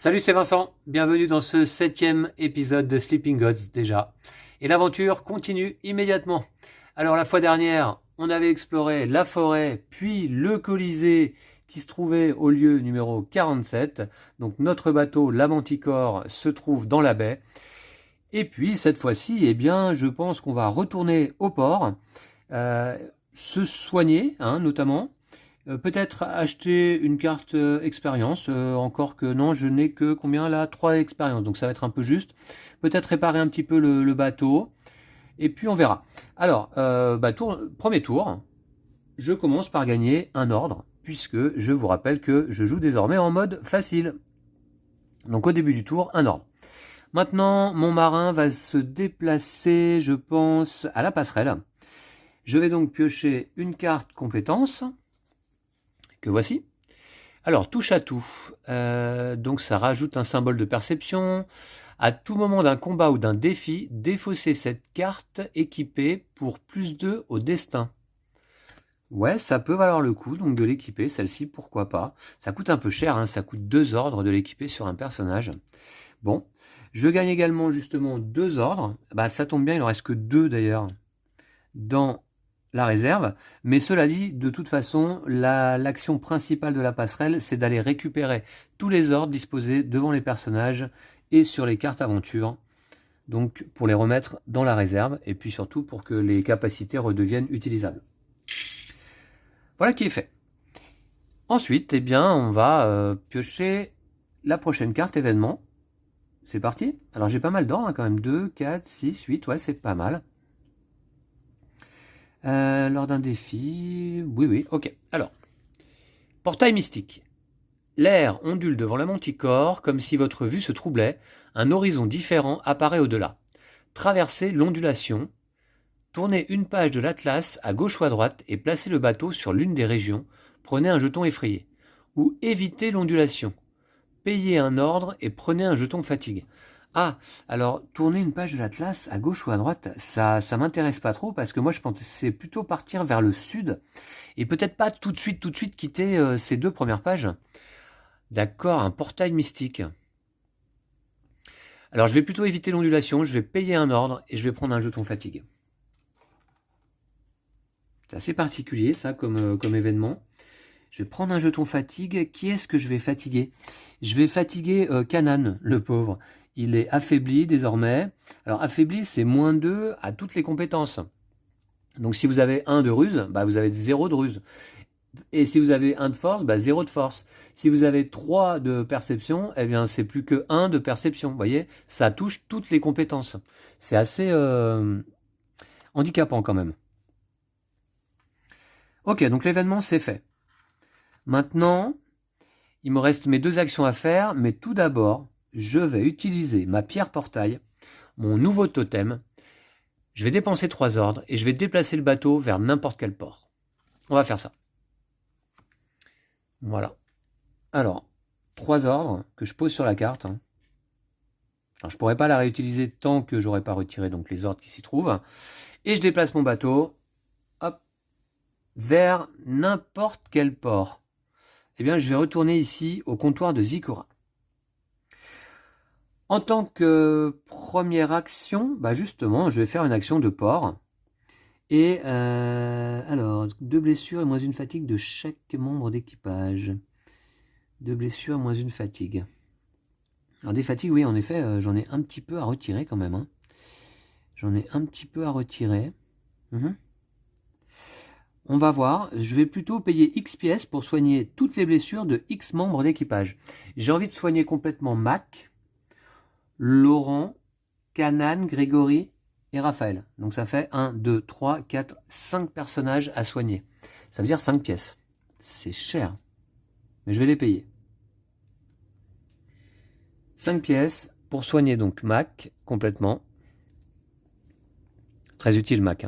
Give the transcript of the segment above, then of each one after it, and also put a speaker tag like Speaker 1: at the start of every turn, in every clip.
Speaker 1: Salut, c'est Vincent, bienvenue dans ce 7e épisode de Sleeping Gods déjà. Et l'aventure continue immédiatement. Alors la fois dernière, on avait exploré la forêt, puis le Colisée qui se trouvait au lieu numéro 47. Donc notre bateau, la Manticore, se trouve dans la baie. Et puis cette fois-ci, eh bien, je pense qu'on va retourner au port, euh, se soigner, notamment. Peut-être acheter une carte expérience, encore que non, je n'ai que combien là 3 expériences, donc ça va être un peu juste. Peut-être réparer un petit peu le bateau, et puis on verra. Alors, premier tour, je commence par gagner un ordre, puisque je vous rappelle que je joue désormais en mode facile. Donc au début du tour, un ordre. Maintenant, mon marin va se déplacer, je pense, à la passerelle. Je vais donc piocher une carte compétence, que voici. Alors, touche à tout. Donc, ça rajoute un symbole de perception. À tout moment d'un combat ou d'un défi, défaussez cette carte équipée pour +2 au destin. Ouais, ça peut valoir le coup, donc de l'équiper, celle-ci, pourquoi pas. Ça coûte un peu cher, ça coûte 2 ordres de l'équiper sur un personnage. Bon, je gagne également justement 2 ordres. Bah, ça tombe bien, il en reste que 2 d'ailleurs dans la réserve, mais cela dit, de toute façon, l'action principale de la passerelle, c'est d'aller récupérer tous les ordres disposés devant les personnages et sur les cartes aventures, donc pour les remettre dans la réserve, et puis surtout pour que les capacités redeviennent utilisables. Voilà qui est fait. Ensuite, eh bien, on va piocher la prochaine carte événement. C'est parti. Alors j'ai pas mal d'ordres quand même, 2, 4, 6, 8, ouais c'est pas mal. Lors d'un défi... Oui, ok. Alors, portail mystique. L'air ondule devant la Manticore comme si votre vue se troublait. Un horizon différent apparaît au-delà. Traversez l'ondulation. Tournez une page de l'Atlas à gauche ou à droite et placez le bateau sur l'une des régions. Prenez un jeton effrayé. Ou évitez l'ondulation. Payez un ordre et prenez un jeton fatigue. Ah, alors tourner une page de l'Atlas à gauche ou à droite, ça m'intéresse pas trop parce que moi je pensais plutôt partir vers le sud et peut-être pas tout de suite quitter ces 2 premières pages. D'accord, un portail mystique. Alors je vais plutôt éviter l'ondulation, je vais payer un ordre et je vais prendre un jeton fatigue. C'est assez particulier ça comme événement. Je vais prendre un jeton fatigue. Qui est-ce que je vais fatiguer? Je vais fatiguer Kanan, le pauvre. Il est affaibli désormais. Alors affaibli, c'est -2 à toutes les compétences. Donc si vous avez 1 de ruse, bah, vous avez 0 de ruse. Et si vous avez 1 de force, bah 0 de force. Si vous avez 3 de perception, eh bien c'est plus que 1 de perception. Vous voyez, ça touche toutes les compétences. C'est assez handicapant quand même. Ok, donc l'événement c'est fait. Maintenant, il me reste mes 2 actions à faire, mais tout d'abord, je vais utiliser ma pierre portail, mon nouveau totem. Je vais dépenser 3 ordres et je vais déplacer le bateau vers n'importe quel port. On va faire ça. Voilà. Alors, 3 ordres que je pose sur la carte. Alors, je ne pourrai pas la réutiliser tant que j'aurai pas retiré donc les ordres qui s'y trouvent. Et je déplace mon bateau, hop, vers n'importe quel port. Eh bien, je vais retourner ici au comptoir de Zikura. En tant que première action, bah justement, je vais faire une action de port. Et alors, 2 blessures et -1 fatigue de chaque membre d'équipage. 2 blessures et -1 fatigue. Alors des fatigues, oui, en effet, j'en ai un petit peu à retirer quand même. J'en ai un petit peu à retirer. On va voir, je vais plutôt payer X pièces pour soigner toutes les blessures de X membres d'équipage. J'ai envie de soigner complètement Mac, Laurent, Kanan, Grégory et Raphaël. Donc ça fait 1, 2, 3, 4, 5 personnages à soigner. Ça veut dire 5 pièces. C'est cher, mais je vais les payer. 5 pièces pour soigner donc Mac complètement. Très utile Mac.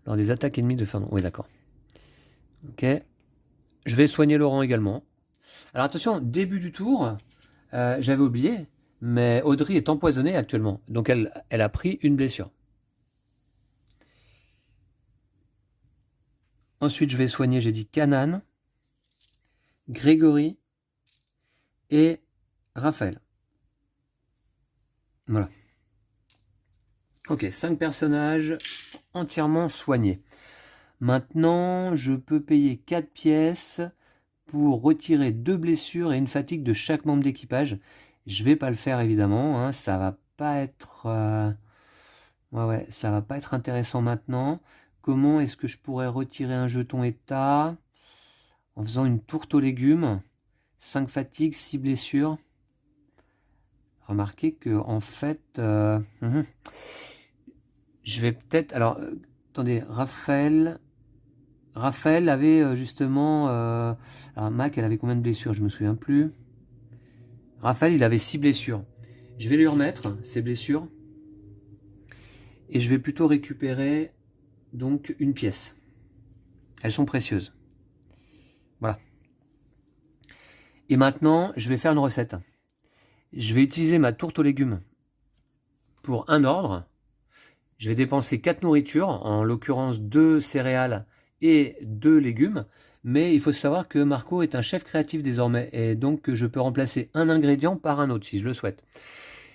Speaker 1: Lors des attaques ennemies de fin. Oui, d'accord. Ok. Je vais soigner Laurent également. Alors attention, début du tour, j'avais oublié, mais Audrey est empoisonnée actuellement. Donc elle a pris une blessure. Ensuite, je vais soigner, j'ai dit Kanan, Grégory et Raphaël. Voilà. Ok, 5 personnages entièrement soignés. Maintenant, je peux payer 4 pièces pour retirer 2 blessures et une fatigue de chaque membre d'équipage. Je vais pas le faire évidemment, hein, ça va pas être... Ouais, ça va pas être intéressant maintenant. Comment est-ce que je pourrais retirer un jeton état en faisant une tourte aux légumes? 5 fatigues, 6 blessures. Remarquez que en fait... je vais peut-être... Alors, attendez, Raphaël avait justement... alors, Mac, elle avait combien de blessures? Je me souviens plus. Raphaël, il avait 6 blessures. Je vais lui remettre ces blessures. Et je vais plutôt récupérer donc une pièce. Elles sont précieuses. Voilà. Et maintenant, je vais faire une recette. Je vais utiliser ma tourte aux légumes pour un ordre. Je vais dépenser 4 nourritures, en l'occurrence 2 céréales et 2 légumes. Mais il faut savoir que Marco est un chef créatif désormais. Et donc, je peux remplacer un ingrédient par un autre si je le souhaite.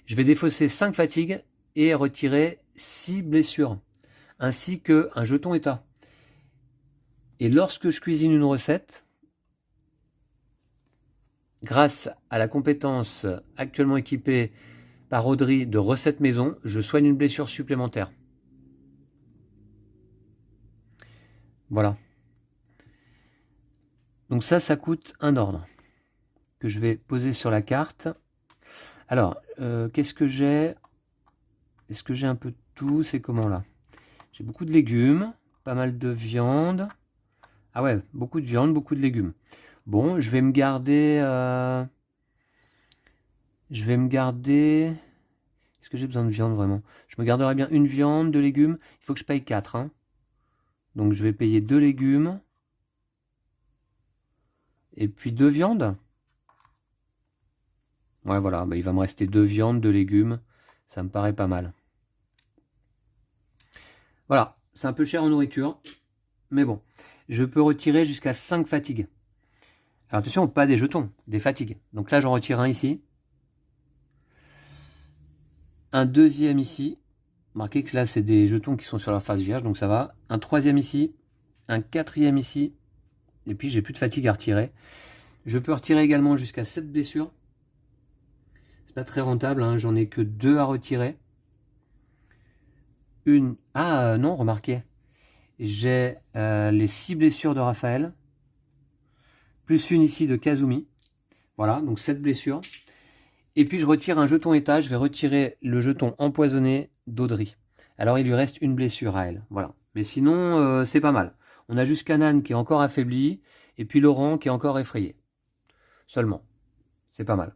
Speaker 1: Je vais défausser 5 fatigues et retirer 6 blessures, ainsi qu'un jeton état. Et lorsque je cuisine une recette, grâce à la compétence actuellement équipée par Audrey de recettes maison, je soigne une blessure supplémentaire. Voilà. Donc ça coûte un ordre que je vais poser sur la carte. Alors, qu'est-ce que j'ai? Est-ce que j'ai un peu de tout? C'est comment là? J'ai beaucoup de légumes, pas mal de viande. Ah ouais, beaucoup de viande, beaucoup de légumes. Bon, je vais me garder... Est-ce que j'ai besoin de viande vraiment? Je me garderai bien une viande, 2 légumes. Il faut que je paye 4. Hein. Donc je vais payer 2 légumes. Et puis 2 viandes. Ouais, voilà, bah, il va me rester 2 viandes, 2 légumes. Ça me paraît pas mal. Voilà, c'est un peu cher en nourriture. Mais bon, je peux retirer jusqu'à 5 fatigues. Alors attention, pas des jetons, des fatigues. Donc là, j'en retire un ici. Un deuxième ici. Remarquez que là, c'est des jetons qui sont sur leur face vierge, donc ça va. Un troisième ici. Un quatrième ici. Et puis, j'ai plus de fatigue à retirer. Je peux retirer également jusqu'à 7 blessures. C'est pas très rentable, hein, j'en ai que 2 à retirer. Une... Ah non, remarquez. J'ai les 6 blessures de Raphaël. Plus une ici de Kazumi. Voilà, donc 7 blessures. Et puis je retire un jeton état. Je vais retirer le jeton empoisonné d'Audrey. Alors il lui reste une blessure à elle. Voilà. Mais sinon, c'est pas mal. On a juste Kanan qui est encore affaibli. Et puis Laurent qui est encore effrayé. Seulement. C'est pas mal.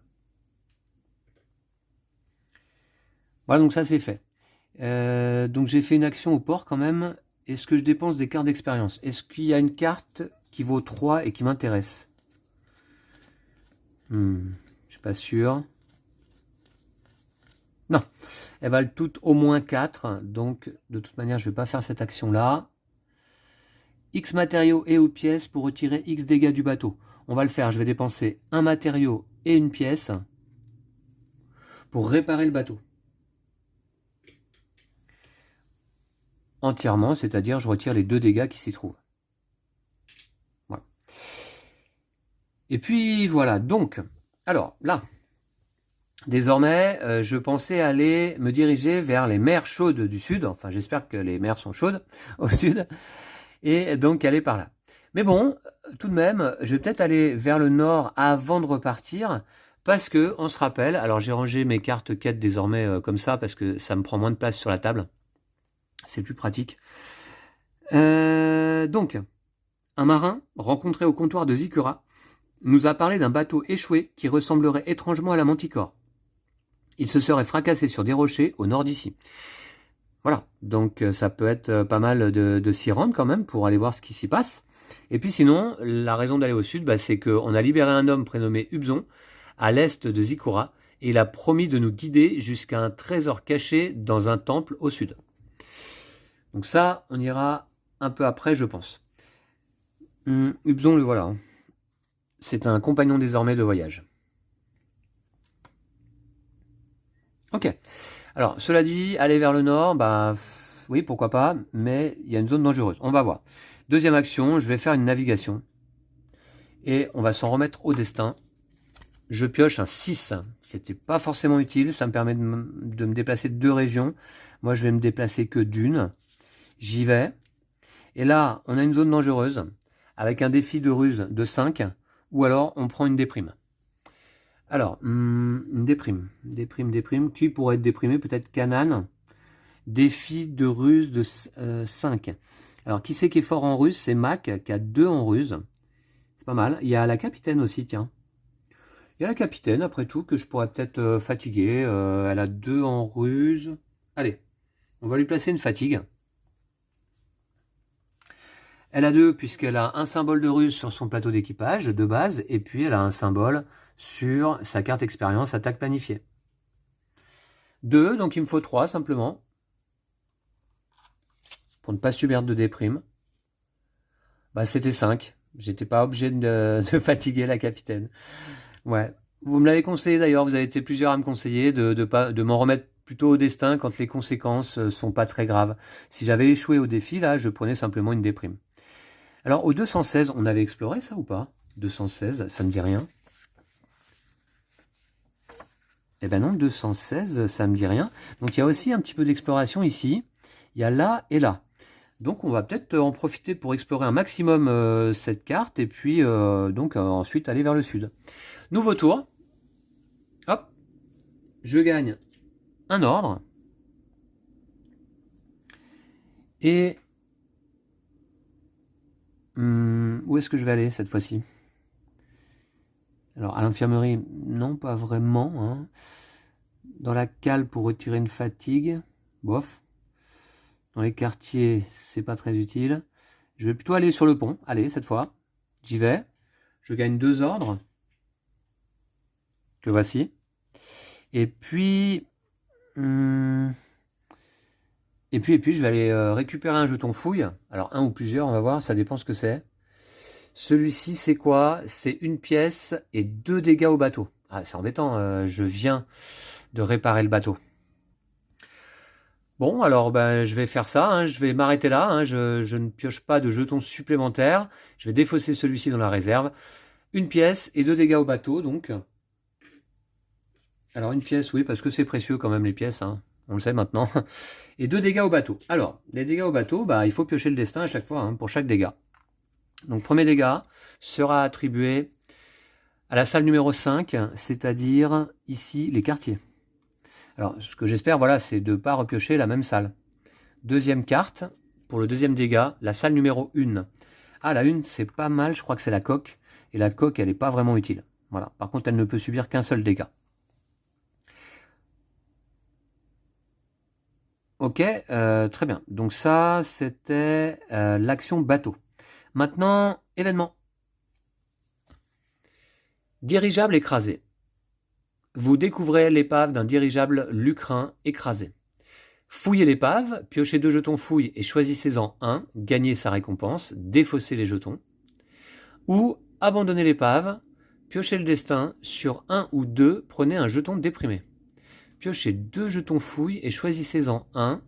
Speaker 1: Voilà, donc ça c'est fait. Donc j'ai fait une action au port quand même. Est-ce que je dépense des cartes d'expérience? Est-ce qu'il y a une carte qui vaut 3 et qui m'intéresse? Je suis pas sûr. Non, elles valent toutes au moins 4. Donc de toute manière, je ne vais pas faire cette action-là. X matériaux et ou pièces pour retirer X dégâts du bateau. On va le faire. Je vais dépenser un matériau et une pièce pour réparer le bateau. Entièrement, c'est-à-dire je retire les 2 dégâts qui s'y trouvent. Voilà. Et puis voilà, donc, alors là, désormais, je pensais aller me diriger vers les mers chaudes du sud, enfin j'espère que les mers sont chaudes au sud, et donc aller par là. Mais bon, tout de même, je vais peut-être aller vers le nord avant de repartir, parce que, on se rappelle, alors j'ai rangé mes cartes quêtes désormais comme ça, parce que ça me prend moins de place sur la table. C'est plus pratique. Donc, un marin rencontré au comptoir de Zikura nous a parlé d'un bateau échoué qui ressemblerait étrangement à la Manticore. Il se serait fracassé sur des rochers au nord d'ici. Voilà, donc ça peut être pas mal de s'y rendre quand même pour aller voir ce qui s'y passe. Et puis sinon, la raison d'aller au sud, c'est qu'on a libéré un homme prénommé Ubzon à l'est de Zikura et il a promis de nous guider jusqu'à un trésor caché dans un temple au sud. Donc ça, on ira un peu après, je pense. Ubzon, le voilà. C'est un compagnon désormais de voyage. Ok. Alors, cela dit, aller vers le nord, bah oui, pourquoi pas, mais il y a une zone dangereuse. On va voir. Deuxième action, je vais faire une navigation. Et on va s'en remettre au destin. Je pioche un 6. C'était pas forcément utile, ça me permet de me déplacer de 2 régions. Moi, je vais me déplacer que d'une. J'y vais. Et là, on a une zone dangereuse, avec un défi de ruse de 5, ou alors on prend une déprime. Alors, une déprime. Déprime. Qui pourrait être déprimé? Peut-être Canaan. Défi de ruse de 5. Alors, qui c'est qui est fort en ruse? C'est Mac, qui a 2 en ruse. C'est pas mal. Il y a la capitaine aussi, tiens. Il y a la capitaine, après tout, que je pourrais peut-être fatiguer. Elle a 2 en ruse. Allez, on va lui placer une fatigue. Elle a 2 puisqu'elle a un symbole de ruse sur son plateau d'équipage de base, et puis elle a un symbole sur sa carte expérience attaque planifiée. 2, donc il me faut 3 simplement, pour ne pas subir de déprime. Bah c'était 5, j'étais pas obligé de fatiguer la capitaine. Ouais, vous me l'avez conseillé d'ailleurs, vous avez été plusieurs à me conseiller de m'en remettre plutôt au destin quand les conséquences sont pas très graves. Si j'avais échoué au défi, là, je prenais simplement une déprime. Alors, au 216, on avait exploré ça ou pas? 216, ça me dit rien. Eh ben non, 216, ça me dit rien. Donc, il y a aussi un petit peu d'exploration ici. Il y a là et là. Donc, on va peut-être en profiter pour explorer un maximum cette carte et puis ensuite aller vers le sud. Nouveau tour. Hop. Je gagne un ordre. Et où est-ce que je vais aller cette fois-ci? Alors, à l'infirmerie, non, pas vraiment. Hein. Dans la cale pour retirer une fatigue, bof. Dans les quartiers, c'est pas très utile. Je vais plutôt aller sur le pont. Allez, cette fois, j'y vais. Je gagne 2 ordres. Que voici. Et puis... Et puis, je vais aller récupérer un jeton fouille. Alors, un ou plusieurs, on va voir, ça dépend ce que c'est. Celui-ci, c'est quoi? C'est une pièce et 2 dégâts au bateau. Ah, c'est embêtant, je viens de réparer le bateau. Bon, alors ben, je vais faire ça, hein, je vais m'arrêter là, hein, je ne pioche pas de jetons supplémentaires. Je vais défausser celui-ci dans la réserve. Une pièce et 2 dégâts au bateau, donc. Alors une pièce, oui, parce que c'est précieux quand même les pièces, hein, on le sait maintenant. Et 2 dégâts au bateau. Alors, les dégâts au bateau, bah, il faut piocher le destin à chaque fois, hein, pour chaque dégât. Donc premier dégât sera attribué à la salle numéro 5, c'est-à-dire ici les quartiers. Alors ce que j'espère, voilà, c'est de ne pas repiocher la même salle. Deuxième carte, pour le deuxième dégât, la salle numéro 1. Ah, la 1, c'est pas mal, je crois que c'est la coque. Et la coque, elle n'est pas vraiment utile. Voilà. Par contre, elle ne peut subir qu'un seul dégât. Ok, très bien. Donc ça, c'était l'action bateau. Maintenant, événement. Dirigeable écrasé. Vous découvrez l'épave d'un dirigeable lucrin écrasé. Fouillez l'épave, piochez 2 jetons fouille et choisissez-en un, gagnez sa récompense, défaussez les jetons. Ou abandonnez l'épave, piochez le destin, sur 1 ou 2, prenez un jeton déprimé. Piochez 2 jetons fouille et choisissez-en un,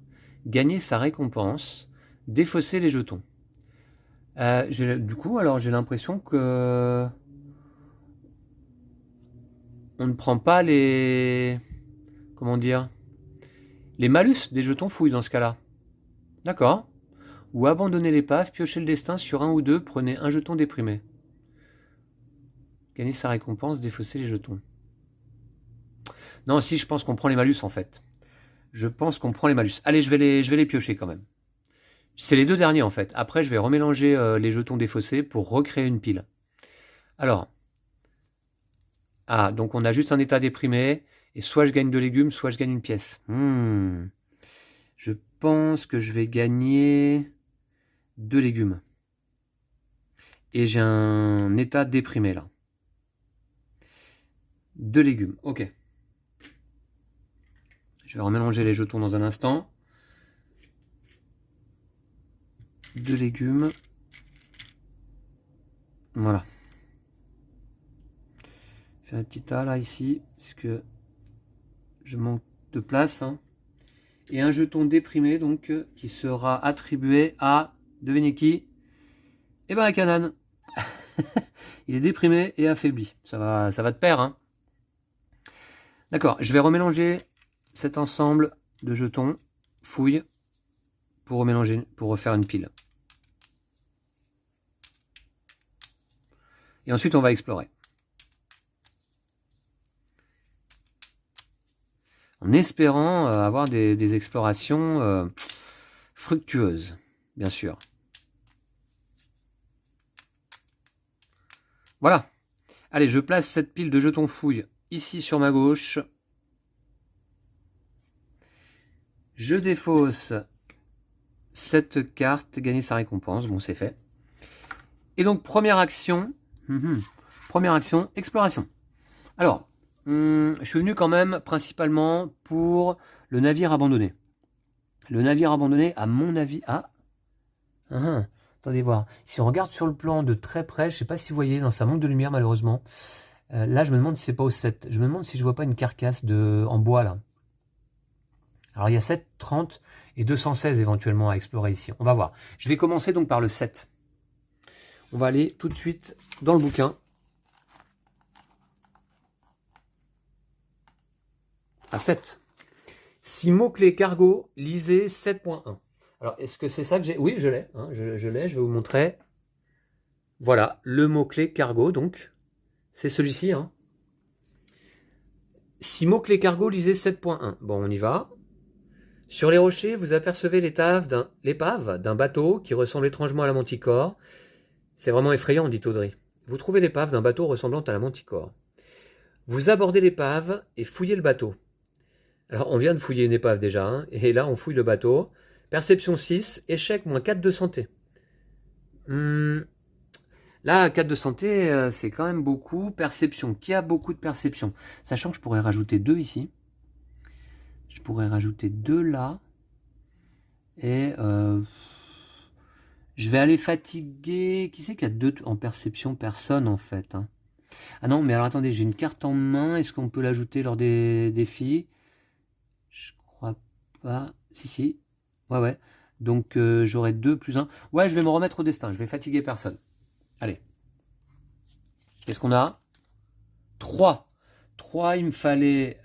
Speaker 1: gagnez sa récompense, défaussez les jetons. Du coup, alors j'ai l'impression que on ne prend pas les... Comment dire? Les malus des jetons fouille dans ce cas-là. D'accord. Ou abandonnez l'épave, piochez le destin, sur 1 ou 2, prenez un jeton déprimé. Gagnez sa récompense, défaussez les jetons. Non, si, je pense qu'on prend les malus en fait. Je pense qu'on prend les malus. Allez, je vais les piocher quand même. C'est les 2 derniers en fait. Après, je vais remélanger les jetons défaussés pour recréer une pile. Alors. Ah, donc on a juste un état déprimé. Et soit je gagne 2 légumes, soit je gagne une pièce. Je pense que je vais gagner 2 légumes. Et j'ai un état déprimé là. 2 légumes, ok. Je vais remélanger les jetons dans un instant. 2 légumes. Voilà. Je fais un petit tas là ici, puisque je manque de place. Hein. Et un jeton déprimé, donc, qui sera attribué à, devinez qui? Eh ben, à Kanan. Il est déprimé et affaibli. Ça va de pair. Hein. D'accord, je vais remélanger cet ensemble de jetons, fouille, pour remélanger, pour refaire une pile. Et ensuite, on va explorer. En espérant avoir des explorations fructueuses, bien sûr. Voilà. Allez, je place cette pile de jetons fouille ici sur ma gauche. Je défausse cette carte, gagner sa récompense. Bon, c'est fait. Et donc, première action, exploration. Alors, je suis venu quand même principalement pour le navire abandonné. Le navire abandonné, à mon avis... attendez voir. Si on regarde sur le plan de très près, je ne sais pas si vous voyez, dans ça manque de lumière malheureusement. Là, je me demande si c'est pas au 7. Je me demande si je vois pas une carcasse en bois là. Alors, il y a 7, 30 et 216 éventuellement à explorer ici. On va voir. Je vais commencer donc par le 7. On va aller tout de suite dans le bouquin. À 7. 6 mots-clés cargo, lisez 7.1. Alors, est-ce que c'est ça que j'ai? Oui, je l'ai. Hein, je l'ai, je vais vous montrer. Voilà, le mot-clé cargo, donc. C'est celui-ci. Hein. 6 mots-clés cargo, lisez 7.1. Bon, on y va. Sur les rochers, vous apercevez l'épave d'un bateau qui ressemble étrangement à la Manticore. C'est vraiment effrayant, dit Audrey. Vous trouvez l'épave d'un bateau ressemblant à la Manticore. Vous abordez l'épave et fouillez le bateau. Alors, on vient de fouiller une épave déjà, hein, et là, on fouille le bateau. Perception 6, échec, moins 4 de santé. Là, 4 de santé, c'est quand même beaucoup. Perception, qui a beaucoup de perception. Sachant que je pourrais rajouter 2 ici. Je pourrais rajouter 2 là. Et je vais aller fatiguer... Qui c'est qui a 2 en perception? Personne, en fait. Hein. Ah non, mais alors attendez, j'ai une carte en main. Est-ce qu'on peut l'ajouter lors des défis? Je crois pas. Si. Ouais. Donc j'aurai 2 plus 1. Ouais, je vais me remettre au destin. Je vais fatiguer personne. Allez. Qu'est-ce qu'on a? 3. 3, il me fallait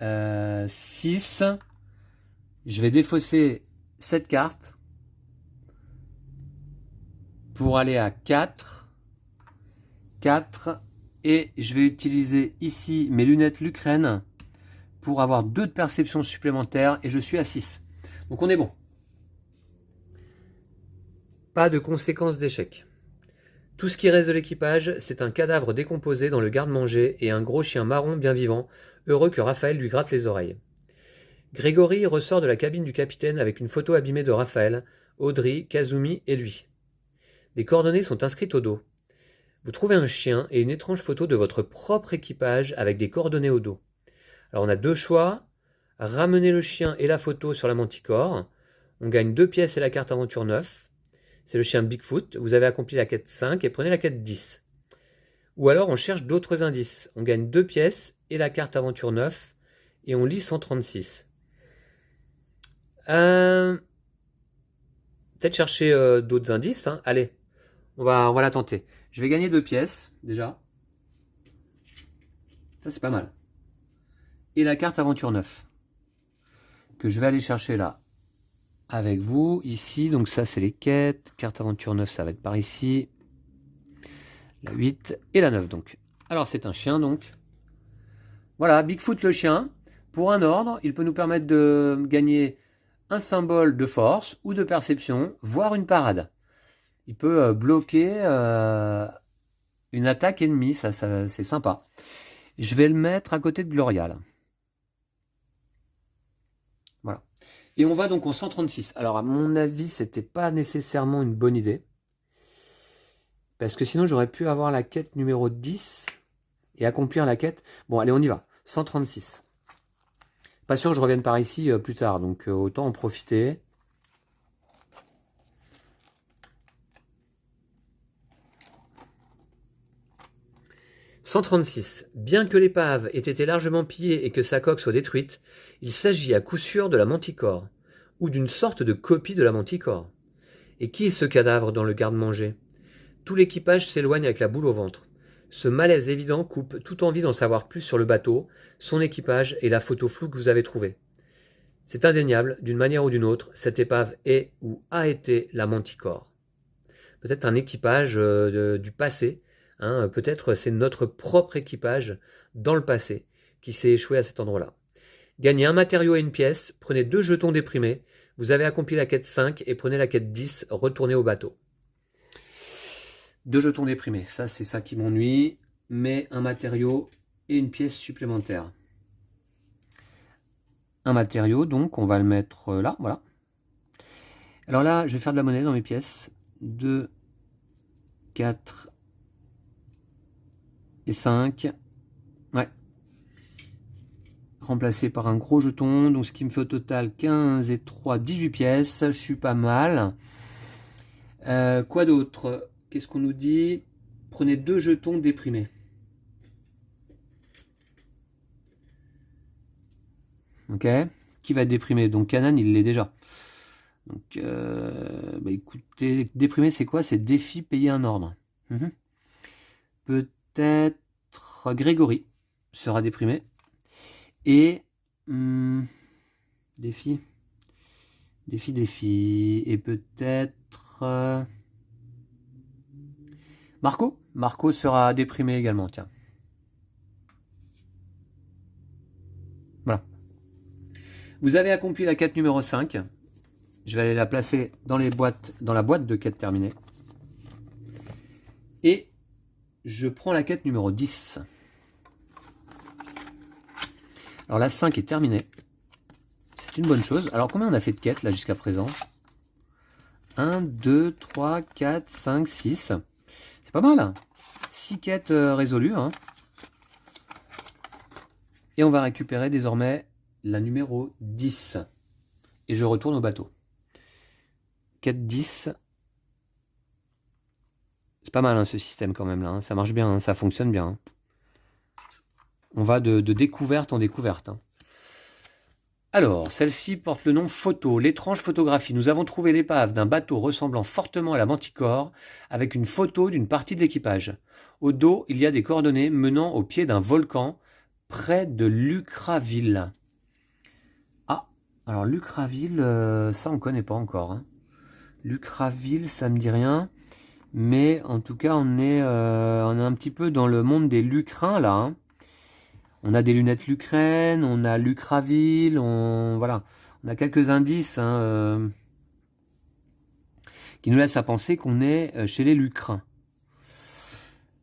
Speaker 1: 6. Je vais défausser cette carte pour aller à 4. 4. Et je vais utiliser ici mes lunettes l'Ukraine pour avoir 2 de perception supplémentaires et je suis à 6. Donc on est bon. Pas de conséquences d'échec. Tout ce qui reste de l'équipage, c'est un cadavre décomposé dans le garde-manger et un gros chien marron bien vivant, heureux que Raphaël lui gratte les oreilles. Grégory ressort de la cabine du capitaine avec une photo abîmée de Raphaël, Audrey, Kazumi et lui. Des coordonnées sont inscrites au dos. Vous trouvez un chien et une étrange photo de votre propre équipage avec des coordonnées au dos. Alors on a 2 choix, ramener le chien et la photo sur la Manticore. On gagne 2 pièces et la carte aventure 9. C'est le chien Bigfoot, vous avez accompli la quête 5 et prenez la quête 10. Ou alors on cherche d'autres indices. On gagne 2 pièces et la carte aventure 9 et on lit 136. Peut-être chercher d'autres indices. Hein. Allez, on va la tenter. Je vais gagner 2 pièces déjà. Ça c'est pas mal. Et la carte aventure 9 que je vais aller chercher là avec vous ici. Donc ça c'est les quêtes. Carte aventure 9 ça va être par ici. La 8 et la 9 donc. Alors c'est un chien donc. Voilà, Bigfoot le chien. Pour un ordre, il peut nous permettre de gagner un symbole de force ou de perception, voire une parade. Il peut bloquer une attaque ennemie, ça c'est sympa. Je vais le mettre à côté de Gloria là. Voilà. Et on va donc en 136. Alors à mon avis, c'était pas nécessairement une bonne idée. Parce que sinon j'aurais pu avoir la quête numéro 10 et accomplir la quête. Bon allez, on y va. 136. Pas sûr que je revienne par ici plus tard, donc autant en profiter. « 136. Bien que l'épave ait été largement pillée et que sa coque soit détruite, il s'agit à coup sûr de la Manticore, ou d'une sorte de copie de la Manticore. Et qui est ce cadavre dans le garde-manger? Tout l'équipage s'éloigne avec la boule au ventre. Ce malaise évident coupe toute envie d'en savoir plus sur le bateau, son équipage et la photo floue que vous avez trouvée. C'est indéniable, d'une manière ou d'une autre, cette épave est ou a été la Manticore. Peut-être un équipage du passé, hein, peut-être c'est notre propre équipage dans le passé qui s'est échoué à cet endroit-là. Gagnez un matériau et une pièce, prenez 2 jetons déprimés, vous avez accompli la quête 5 et prenez la quête 10, retournez au bateau. 2 jetons déprimés, ça c'est ça qui m'ennuie, mais un matériau et une pièce supplémentaire. Un matériau, donc on va le mettre là, voilà. Alors là, je vais faire de la monnaie dans mes pièces. 2, 4 et 5. Ouais. Remplacé par un gros jeton, donc ce qui me fait au total 15 et 3, 18 pièces. Je suis pas mal. Quoi d'autre? Qu'est-ce qu'on nous dit? Prenez 2 jetons déprimés. Ok. Qui va être déprimé? Donc Canan, il l'est déjà. Donc, écoutez, déprimé, c'est quoi? C'est défi payer un ordre. Peut-être Grégory sera déprimé. Et défi. Et peut-être Marco. Marco sera déprimé également, tiens. Voilà. Vous avez accompli la quête numéro 5. Je vais aller la placer dans la boîte de quête terminée. Et je prends la quête numéro 10. Alors la 5 est terminée. C'est une bonne chose. Alors combien on a fait de quêtes là jusqu'à présent? 1, 2, 3, 4, 5, 6. C'est pas mal. 6 quêtes résolues. Hein. Et on va récupérer désormais la numéro 10. Et je retourne au bateau. Quête 10. C'est pas mal hein, ce système quand même là. Hein. Ça marche bien, hein. Ça fonctionne bien. Hein. On va de découverte en découverte. Hein. Alors, celle-ci porte le nom Photo, l'étrange photographie. Nous avons trouvé l'épave d'un bateau ressemblant fortement à la Manticore, avec une photo d'une partie de l'équipage. Au dos, il y a des coordonnées menant au pied d'un volcan, près de Lucraville. Ah, alors Lucraville, ça on connaît pas encore. Hein. Lucraville, ça me dit rien. Mais en tout cas, on est un petit peu dans le monde des Lucrins, là. Hein. On a des lunettes Lucrène, on a Lucraville, voilà. On a quelques indices hein, qui nous laissent à penser qu'on est chez les Lucrins.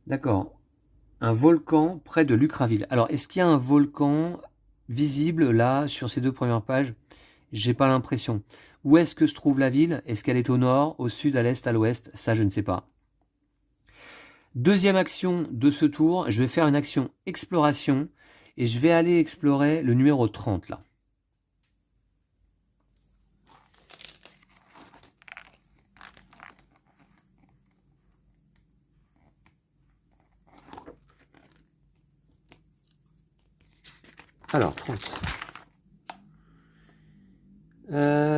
Speaker 1: D'accord. Un volcan près de Lucraville. Alors, est-ce qu'il y a un volcan visible, là, sur ces 2 premières pages? J'ai pas l'impression. Où est-ce que se trouve la ville? Est-ce qu'elle est au nord, au sud, à l'est, à l'ouest? Ça, je ne sais pas. Deuxième action de ce tour, je vais faire une action exploration et je vais aller explorer le numéro 30 là. Alors, 30.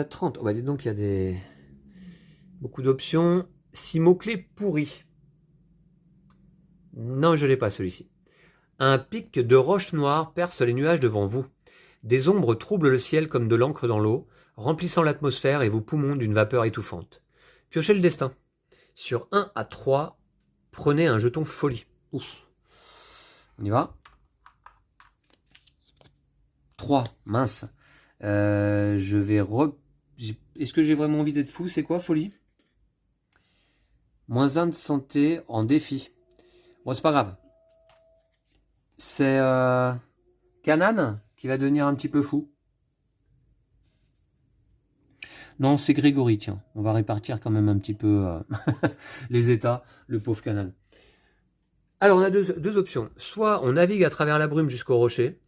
Speaker 1: 30. Oh, bah, dis donc, il y a beaucoup d'options. 6 mots-clés pourris. Non, je ne l'ai pas celui-ci. Un pic de roches noires perce les nuages devant vous. Des ombres troublent le ciel comme de l'encre dans l'eau, remplissant l'atmosphère et vos poumons d'une vapeur étouffante. Piochez le destin. Sur 1 à 3, prenez un jeton folie. Ouf. On y va. 3, mince. Je vais Est-ce que j'ai vraiment envie d'être fou? C'est quoi, folie? -1 de santé en défi. Bon, c'est pas grave. C'est Canan qui va devenir un petit peu fou. Non, c'est Grégory, tiens. On va répartir quand même un petit peu les états, le pauvre Canan. Alors, on a deux options. Soit on navigue à travers la brume jusqu'au rocher.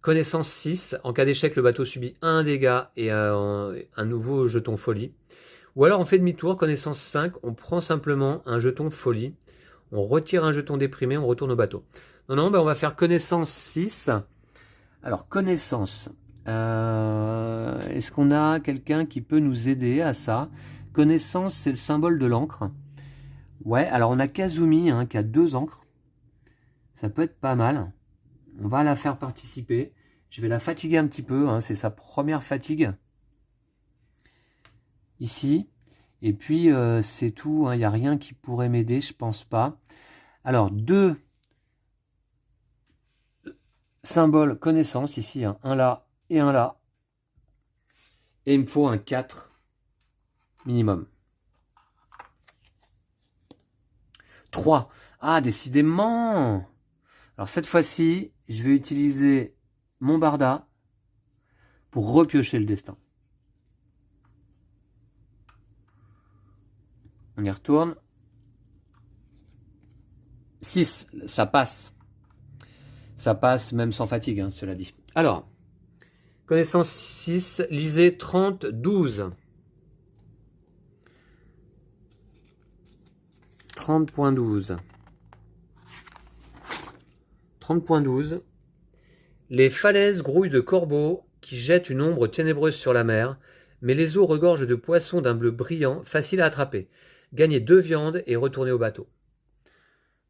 Speaker 1: Connaissance 6. En cas d'échec, le bateau subit 1 dégât et un nouveau jeton folie. Ou alors on fait demi-tour. Connaissance 5. On prend simplement un jeton folie. On retire un jeton déprimé, on retourne au bateau. Non, non, ben on va faire connaissance 6. Alors, connaissance. Est-ce qu'on a quelqu'un qui peut nous aider à ça? Connaissance, c'est le symbole de l'encre. Ouais, alors on a Kazumi hein, qui a 2 encres. Ça peut être pas mal. On va la faire participer. Je vais la fatiguer un petit peu. Hein, c'est sa première fatigue. Ici. Et puis, c'est tout. Il n'y a rien qui pourrait m'aider, je pense pas. Alors, 2 symboles connaissance ici. Hein, un là et un là. Et il me faut un 4 minimum. 3. Ah, décidément. Alors cette fois-ci, je vais utiliser mon barda pour repiocher le destin. On y retourne. 6, ça passe. Ça passe même sans fatigue, hein, cela dit. Alors, connaissance 6, lisez 30, 12. 30.12. 30.12. Les falaises grouillent de corbeaux qui jettent une ombre ténébreuse sur la mer, mais les eaux regorgent de poissons d'un bleu brillant, facile à attraper. Gagnez 2 viandes et retournez au bateau.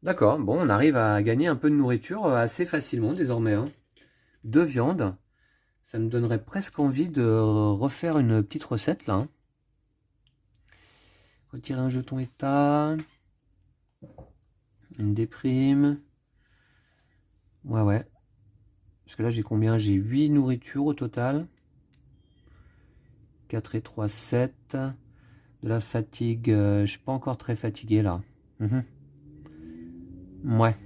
Speaker 1: D'accord, bon, on arrive à gagner un peu de nourriture assez facilement désormais. Hein. 2 viandes, ça me donnerait presque envie de refaire une petite recette là. Hein. Retirer un jeton état. Une déprime. Ouais. Parce que là, j'ai combien? J'ai 8 nourritures au total. 4 et 3, 7. De la fatigue. Je suis pas encore très fatigué là. Ouais.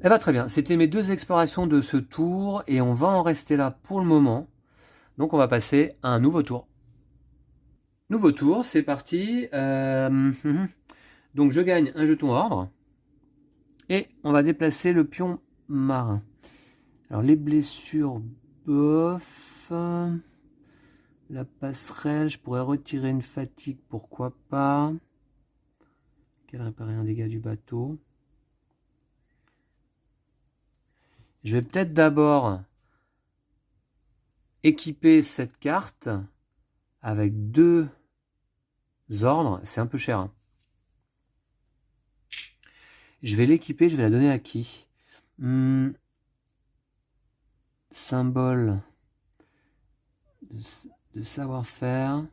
Speaker 1: Eh bien, très bien. C'était mes 2 explorations de ce tour. Et on va en rester là pour le moment. Donc, on va passer à un nouveau tour. Nouveau tour, c'est parti. Donc, je gagne un jeton ordre. Et on va déplacer le pion marin. Alors les blessures, bof. La passerelle, je pourrais retirer une fatigue, pourquoi pas. Quel réparer un dégât du bateau. Je vais peut-être d'abord équiper cette carte avec 2 ordres. C'est un peu cher. Hein. Je vais l'équiper, je vais la donner à qui? Symbole de savoir-faire.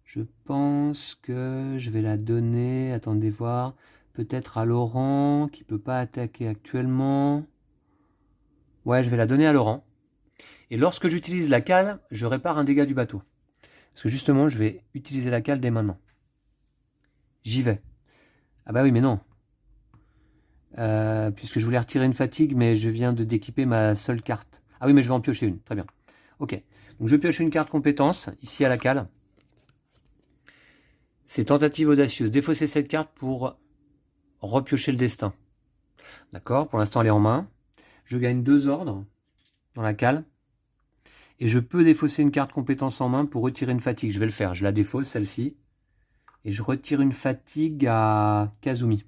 Speaker 1: Je pense que je vais la donner, attendez voir, peut-être à Laurent, qui ne peut pas attaquer actuellement. Ouais, je vais la donner à Laurent. Et lorsque j'utilise la cale, je répare un dégât du bateau. Parce que justement, je vais utiliser la cale dès maintenant. J'y vais. Ah bah oui, mais non. Puisque je voulais retirer une fatigue, mais je viens de d'équiper ma seule carte. Ah oui, mais je vais en piocher une, très bien. Ok, donc je pioche une carte compétence, ici à la cale. C'est tentative audacieuse. Défausser cette carte pour repiocher le destin. D'accord, pour l'instant elle est en main. Je gagne 2 ordres dans la cale. Et je peux défausser une carte compétence en main pour retirer une fatigue. Je vais le faire, je la défausse celle-ci. Et je retire une fatigue à Kazumi.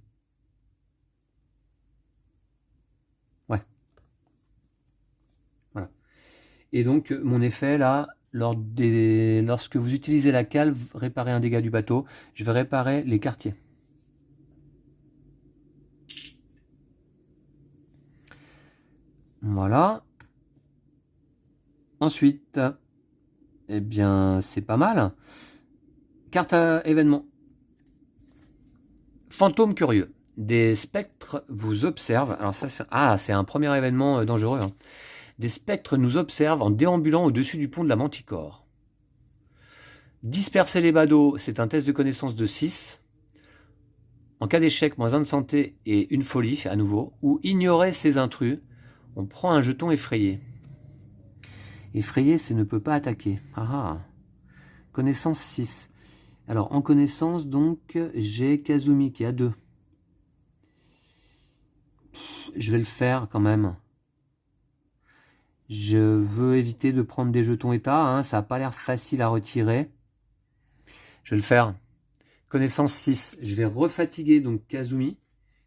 Speaker 1: Ouais. Voilà. Et donc mon effet là, lorsque vous utilisez la cale, réparer un dégât du bateau, je vais réparer les quartiers. Voilà. Ensuite, eh bien, c'est pas mal. Carte à événement. Fantôme curieux. Des spectres vous observent. Alors ça, c'est un premier événement dangereux. Hein. Des spectres nous observent en déambulant au-dessus du pont de la Manticore. Disperser les badauds, c'est un test de connaissance de 6. En cas d'échec, -1 de santé et une folie, à nouveau. Ou ignorer ces intrus, on prend un jeton effrayé. Effrayé, c'est ne peut pas attaquer. Ah. Connaissance 6. Alors, en connaissance, donc, j'ai Kazumi qui a 2. Je vais le faire quand même. Je veux éviter de prendre des jetons état. Hein, ça n'a pas l'air facile à retirer. Je vais le faire. Connaissance 6. Je vais refatiguer donc Kazumi,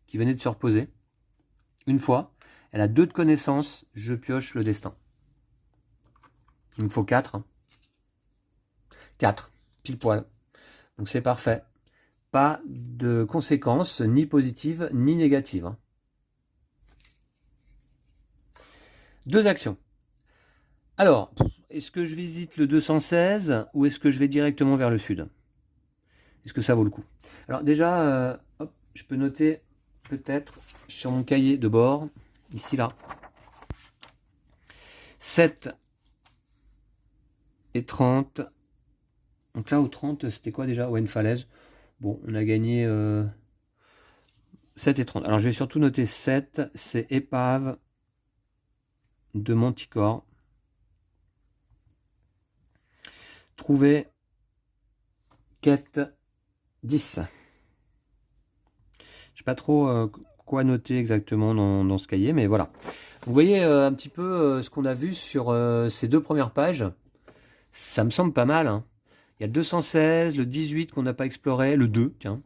Speaker 1: qui venait de se reposer. Une fois. Elle a 2 de connaissance. Je pioche le destin. Il me faut 4. 4. Pile poil. Donc c'est parfait. Pas de conséquences ni positives ni négatives. 2 actions. Alors, est-ce que je visite le 216 ou est-ce que je vais directement vers le sud? Est-ce que ça vaut le coup? Alors déjà, hop, je peux noter peut-être sur mon cahier de bord, ici là, 7 et 30. Donc là, au 30, c'était quoi déjà? Ouais, une falaise. Bon, on a gagné 7 et 30. Alors je vais surtout noter 7, c'est épave de Manticore. Trouver quête 10. Je sais pas trop quoi noter exactement dans ce cahier, mais voilà. Vous voyez un petit peu ce qu'on a vu sur ces 2 premières pages. Ça me semble pas mal. Hein. Il y a le 216, le 18 qu'on n'a pas exploré, le 2, tiens.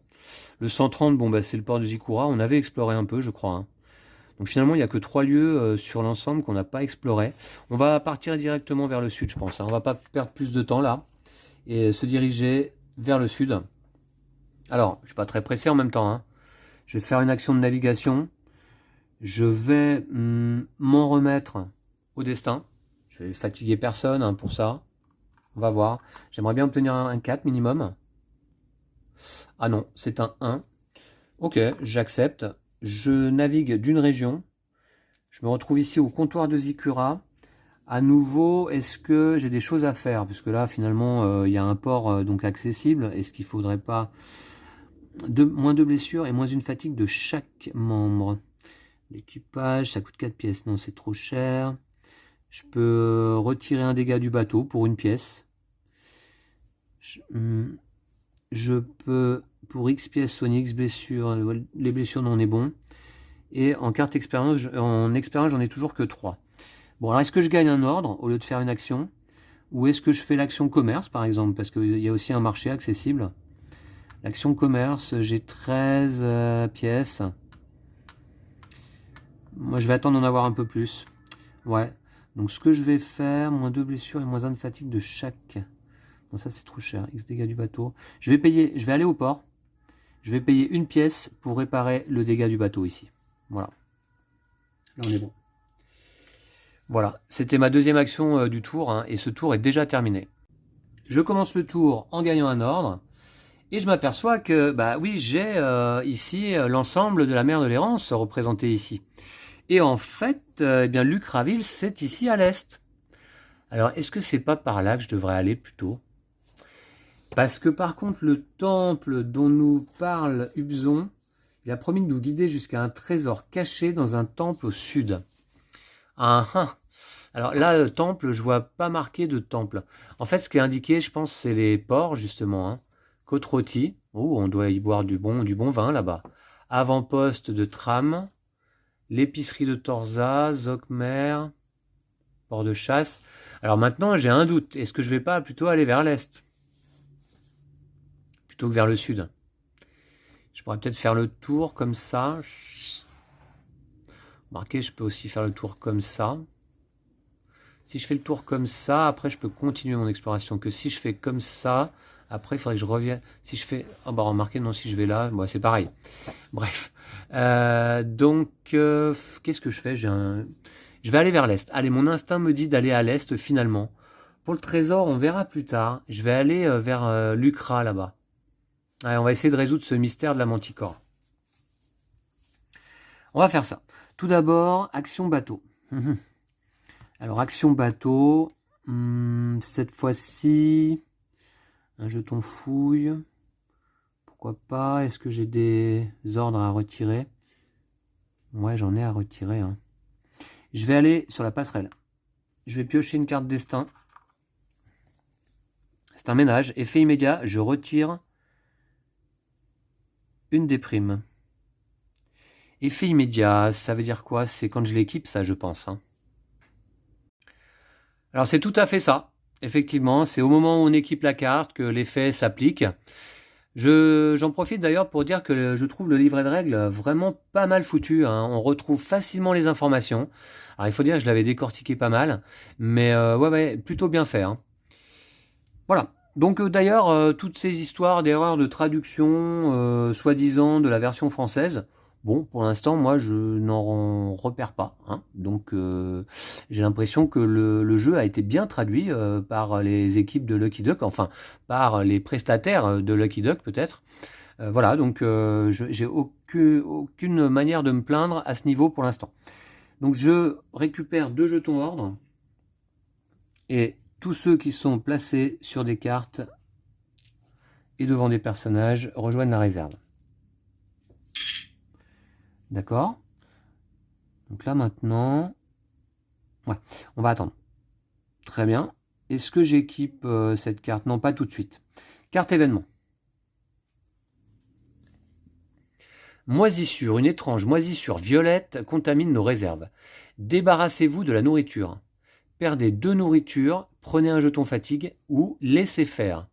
Speaker 1: Le 130, bon bah c'est le port de Zikura, on avait exploré un peu, je crois. Hein. Donc finalement, il n'y a que 3 lieux sur l'ensemble qu'on n'a pas exploré. On va partir directement vers le sud, je pense. Hein. On va pas perdre plus de temps là. Et se diriger vers le sud. Alors, je ne suis pas très pressé en même temps. Hein. Je vais faire une action de navigation. Je vais m'en remettre au destin. Je vais fatiguer personne hein, pour ça. On va voir. J'aimerais bien obtenir un 4 minimum. Ah non, c'est un 1. Ok, j'accepte. Je navigue d'une région. Je me retrouve ici au comptoir de Zikura. À nouveau, est-ce que j'ai des choses à faire? Parce que là, finalement, il y a un port donc accessible. Est-ce qu'il ne faudrait pas moins 2 blessures et moins 1 fatigue de chaque membre? L'équipage, ça coûte 4 pièces. Non, c'est trop cher. Je peux retirer un dégât du bateau pour 1 pièce. Je peux, pour X pièces, soigner X blessures. Les blessures, non, on est bon. Et en carte expérience, j'en ai toujours que 3. Bon, alors est-ce que je gagne un ordre au lieu de faire une action? Ou est-ce que je fais l'action commerce, par exemple? Parce qu'il y a aussi un marché accessible. L'action commerce, j'ai 13 pièces. Moi, je vais attendre d'en avoir un peu plus. Ouais. Donc, ce que je vais faire, moins 2 blessures et moins 1 de fatigue de chaque. Non, ça, c'est trop cher. X dégâts du bateau. Je vais aller au port. Je vais payer 1 pièce pour réparer le dégât du bateau ici. Voilà. Là, on est bon. Voilà, c'était ma 2e action du tour, hein, et ce tour est déjà terminé. Je commence le tour en gagnant un ordre, et je m'aperçois que, bah oui, j'ai ici l'ensemble de la mer de l'Errance représenté ici. Et en fait, eh bien, Lucraville, c'est ici à l'est. Alors, est-ce que c'est pas par là que je devrais aller plutôt? Parce que par contre, le temple dont nous parle Hubzon, il a promis de nous guider jusqu'à un trésor caché dans un temple au sud. Ah, ah. Alors là, le temple, je vois pas marqué de temple. En fait, ce qui est indiqué, je pense, c'est les ports, justement. Hein. Côte-Rôtie. Oh, on doit y boire du bon vin, là-bas. Avant-poste de tram. L'épicerie de Torza. Zokmer. Port de chasse. Alors maintenant, j'ai un doute. Est-ce que je vais pas plutôt aller vers l'est? Plutôt que vers le sud. Je pourrais peut-être faire le tour comme ça. Remarquez, je peux aussi faire le tour comme ça. Si je fais le tour comme ça, après je peux continuer mon exploration. Que si je fais comme ça, après il faudrait que je revienne. Si je fais... Oh bah remarquez, non, si je vais là, bon, c'est pareil. Bref. Donc, qu'est-ce que je fais? Je vais aller vers l'est. Allez, mon instinct me dit d'aller à l'est finalement. Pour le trésor, on verra plus tard. Je vais aller vers Lucra là-bas. Allez, on va essayer de résoudre ce mystère de la Manticore. On va faire ça. Tout d'abord, action bateau. Alors, action bateau. Cette fois-ci, un jeton fouille. Pourquoi pas? Est-ce que j'ai des ordres à retirer? Ouais, j'en ai à retirer. Hein. Je vais aller sur la passerelle. Je vais piocher une carte destin. C'est un ménage. Effet immédiat, je retire une des primes. Effet immédiat, ça veut dire quoi? C'est quand je l'équipe, ça, je pense. Hein. Alors, c'est tout à fait ça. Effectivement, c'est au moment où on équipe la carte que l'effet s'applique. J'en profite d'ailleurs pour dire que je trouve le livret de règles vraiment pas mal foutu, hein. On retrouve facilement les informations. Alors il faut dire que je l'avais décortiqué pas mal, mais ouais, plutôt bien fait, hein. Voilà. Donc d'ailleurs, toutes ces histoires d'erreurs de traduction, soi-disant de la version française, bon, pour l'instant, moi, je n'en repère pas, hein. Donc j'ai l'impression que le jeu a été bien traduit par les équipes de Lucky Duck, enfin par les prestataires de Lucky Duck peut-être. Voilà, donc j'ai aucune manière de me plaindre à ce niveau pour l'instant. Donc je récupère 2 jetons ordre et tous ceux qui sont placés sur des cartes et devant des personnages rejoignent la réserve. D'accord? Donc là maintenant, ouais, on va attendre. Très bien. Est-ce que j'équipe cette carte? Non, pas tout de suite. Carte événement. Moisissure, une étrange moisissure violette contamine nos réserves. Débarrassez-vous de la nourriture. Perdez 2 nourritures, prenez un jeton fatigue ou laissez faire.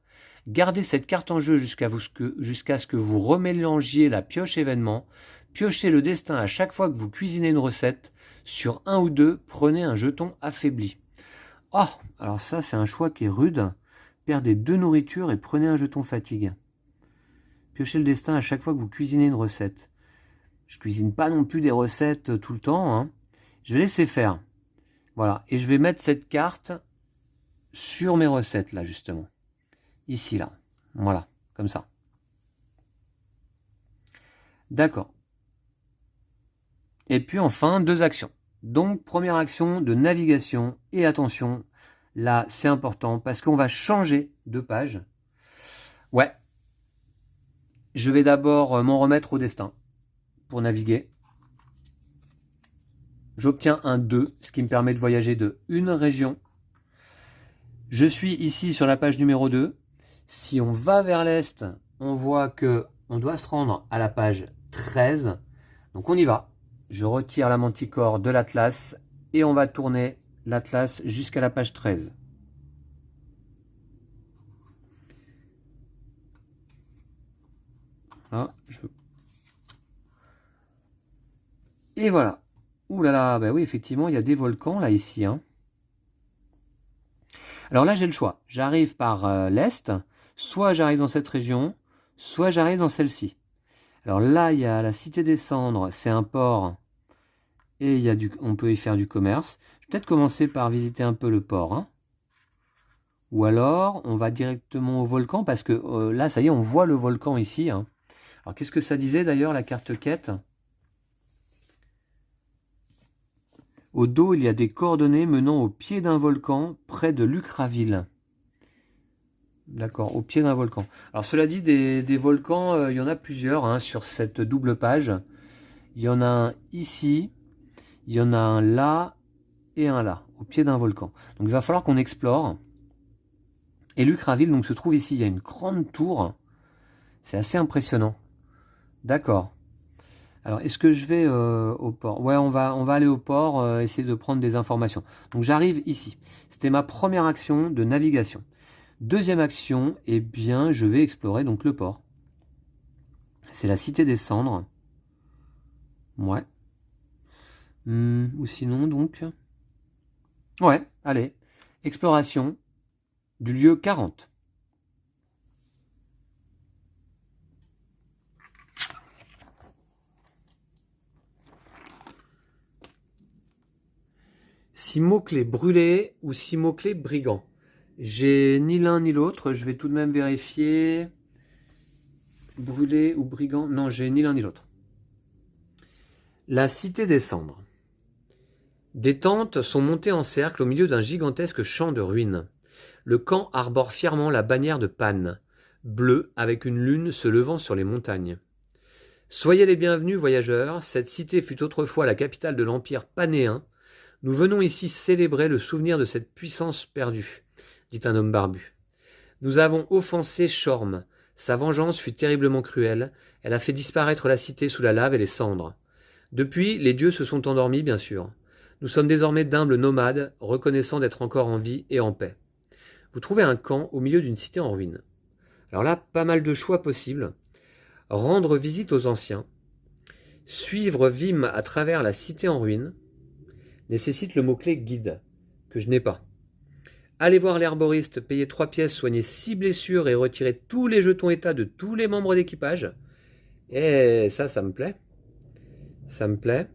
Speaker 1: Gardez cette carte en jeu jusqu'à ce que vous remélangiez la pioche événement. Piochez le destin à chaque fois que vous cuisinez une recette. Sur 1 ou 2, prenez un jeton affaibli. Oh, alors ça c'est un choix qui est rude. Perdez 2 nourritures et prenez un jeton fatigue. Piochez le destin à chaque fois que vous cuisinez une recette. Je cuisine pas non plus des recettes tout le temps, hein. Je vais laisser faire. Voilà, et je vais mettre cette carte sur mes recettes là justement. Ici là, voilà, comme ça. D'accord. Et puis enfin, 2 actions. Donc première action de navigation, et attention, là c'est important parce qu'on va changer de page. Ouais. Je vais d'abord m'en remettre au destin pour naviguer. J'obtiens un 2, ce qui me permet de voyager de une région. Je suis ici sur la page numéro 2. Si on va vers l'est, on voit que on doit se rendre à la page 13. Donc on y va. Je retire la manticore de l'atlas et on va tourner l'atlas jusqu'à la page 13. Là, Et voilà. Ouh là là, bah oui, effectivement, il y a des volcans là ici, hein. Alors là, j'ai le choix. J'arrive par l'est, soit j'arrive dans cette région, soit j'arrive dans celle-ci. Alors là, il y a la Cité des Cendres, c'est un port, et on peut y faire du commerce. Je vais peut-être commencer par visiter un peu le port, hein. Ou alors, on va directement au volcan, parce que là, ça y est, on voit le volcan ici, hein. Alors, qu'est-ce que ça disait d'ailleurs, la carte quête? Au dos, il y a des coordonnées menant au pied d'un volcan, près de Lucraville. D'accord, au pied d'un volcan. Alors cela dit, des volcans, il y en a plusieurs hein, sur cette double page. Il y en a un ici, il y en a un là et un là, au pied d'un volcan. Donc il va falloir qu'on explore. Et Lucraville donc, se trouve ici, il y a une grande tour. C'est assez impressionnant. D'accord. Alors est-ce que je vais au port? Ouais, on va aller au port, essayer de prendre des informations. Donc j'arrive ici. C'était ma première action de navigation. Deuxième action, eh bien, je vais explorer donc le port. C'est la Cité des Cendres. Ouais. Ou sinon, donc... Ouais, allez. Exploration du lieu 40. Six mots-clés brûlés ou six mots-clés brigands. J'ai ni l'un ni l'autre. Je vais tout de même vérifier. Brûlé ou brigand? Non, j'ai ni l'un ni l'autre. La Cité des Cendres. Des tentes sont montées en cercle au milieu d'un gigantesque champ de ruines. Le camp arbore fièrement la bannière de Pan, bleue avec une lune se levant sur les montagnes. Soyez les bienvenus, voyageurs. Cette cité fut autrefois la capitale de l'empire panéen. Nous venons ici célébrer le souvenir de cette puissance perdue, dit un homme barbu. Nous avons offensé Shorm. Sa vengeance fut terriblement cruelle. Elle a fait disparaître la cité sous la lave et les cendres. Depuis, les dieux se sont endormis, bien sûr. Nous sommes désormais d'humbles nomades, reconnaissant d'être encore en vie et en paix. Vous trouvez un camp au milieu d'une cité en ruine. Alors là, pas mal de choix possibles. Rendre visite aux anciens. Suivre Vim à travers la cité en ruine. Nécessite le mot-clé guide, que je n'ai pas. Aller voir l'herboriste, payer 3 pièces, soigner 6 blessures et retirer tous les jetons état de tous les membres d'équipage. Et ça me plaît. Ça me plaît.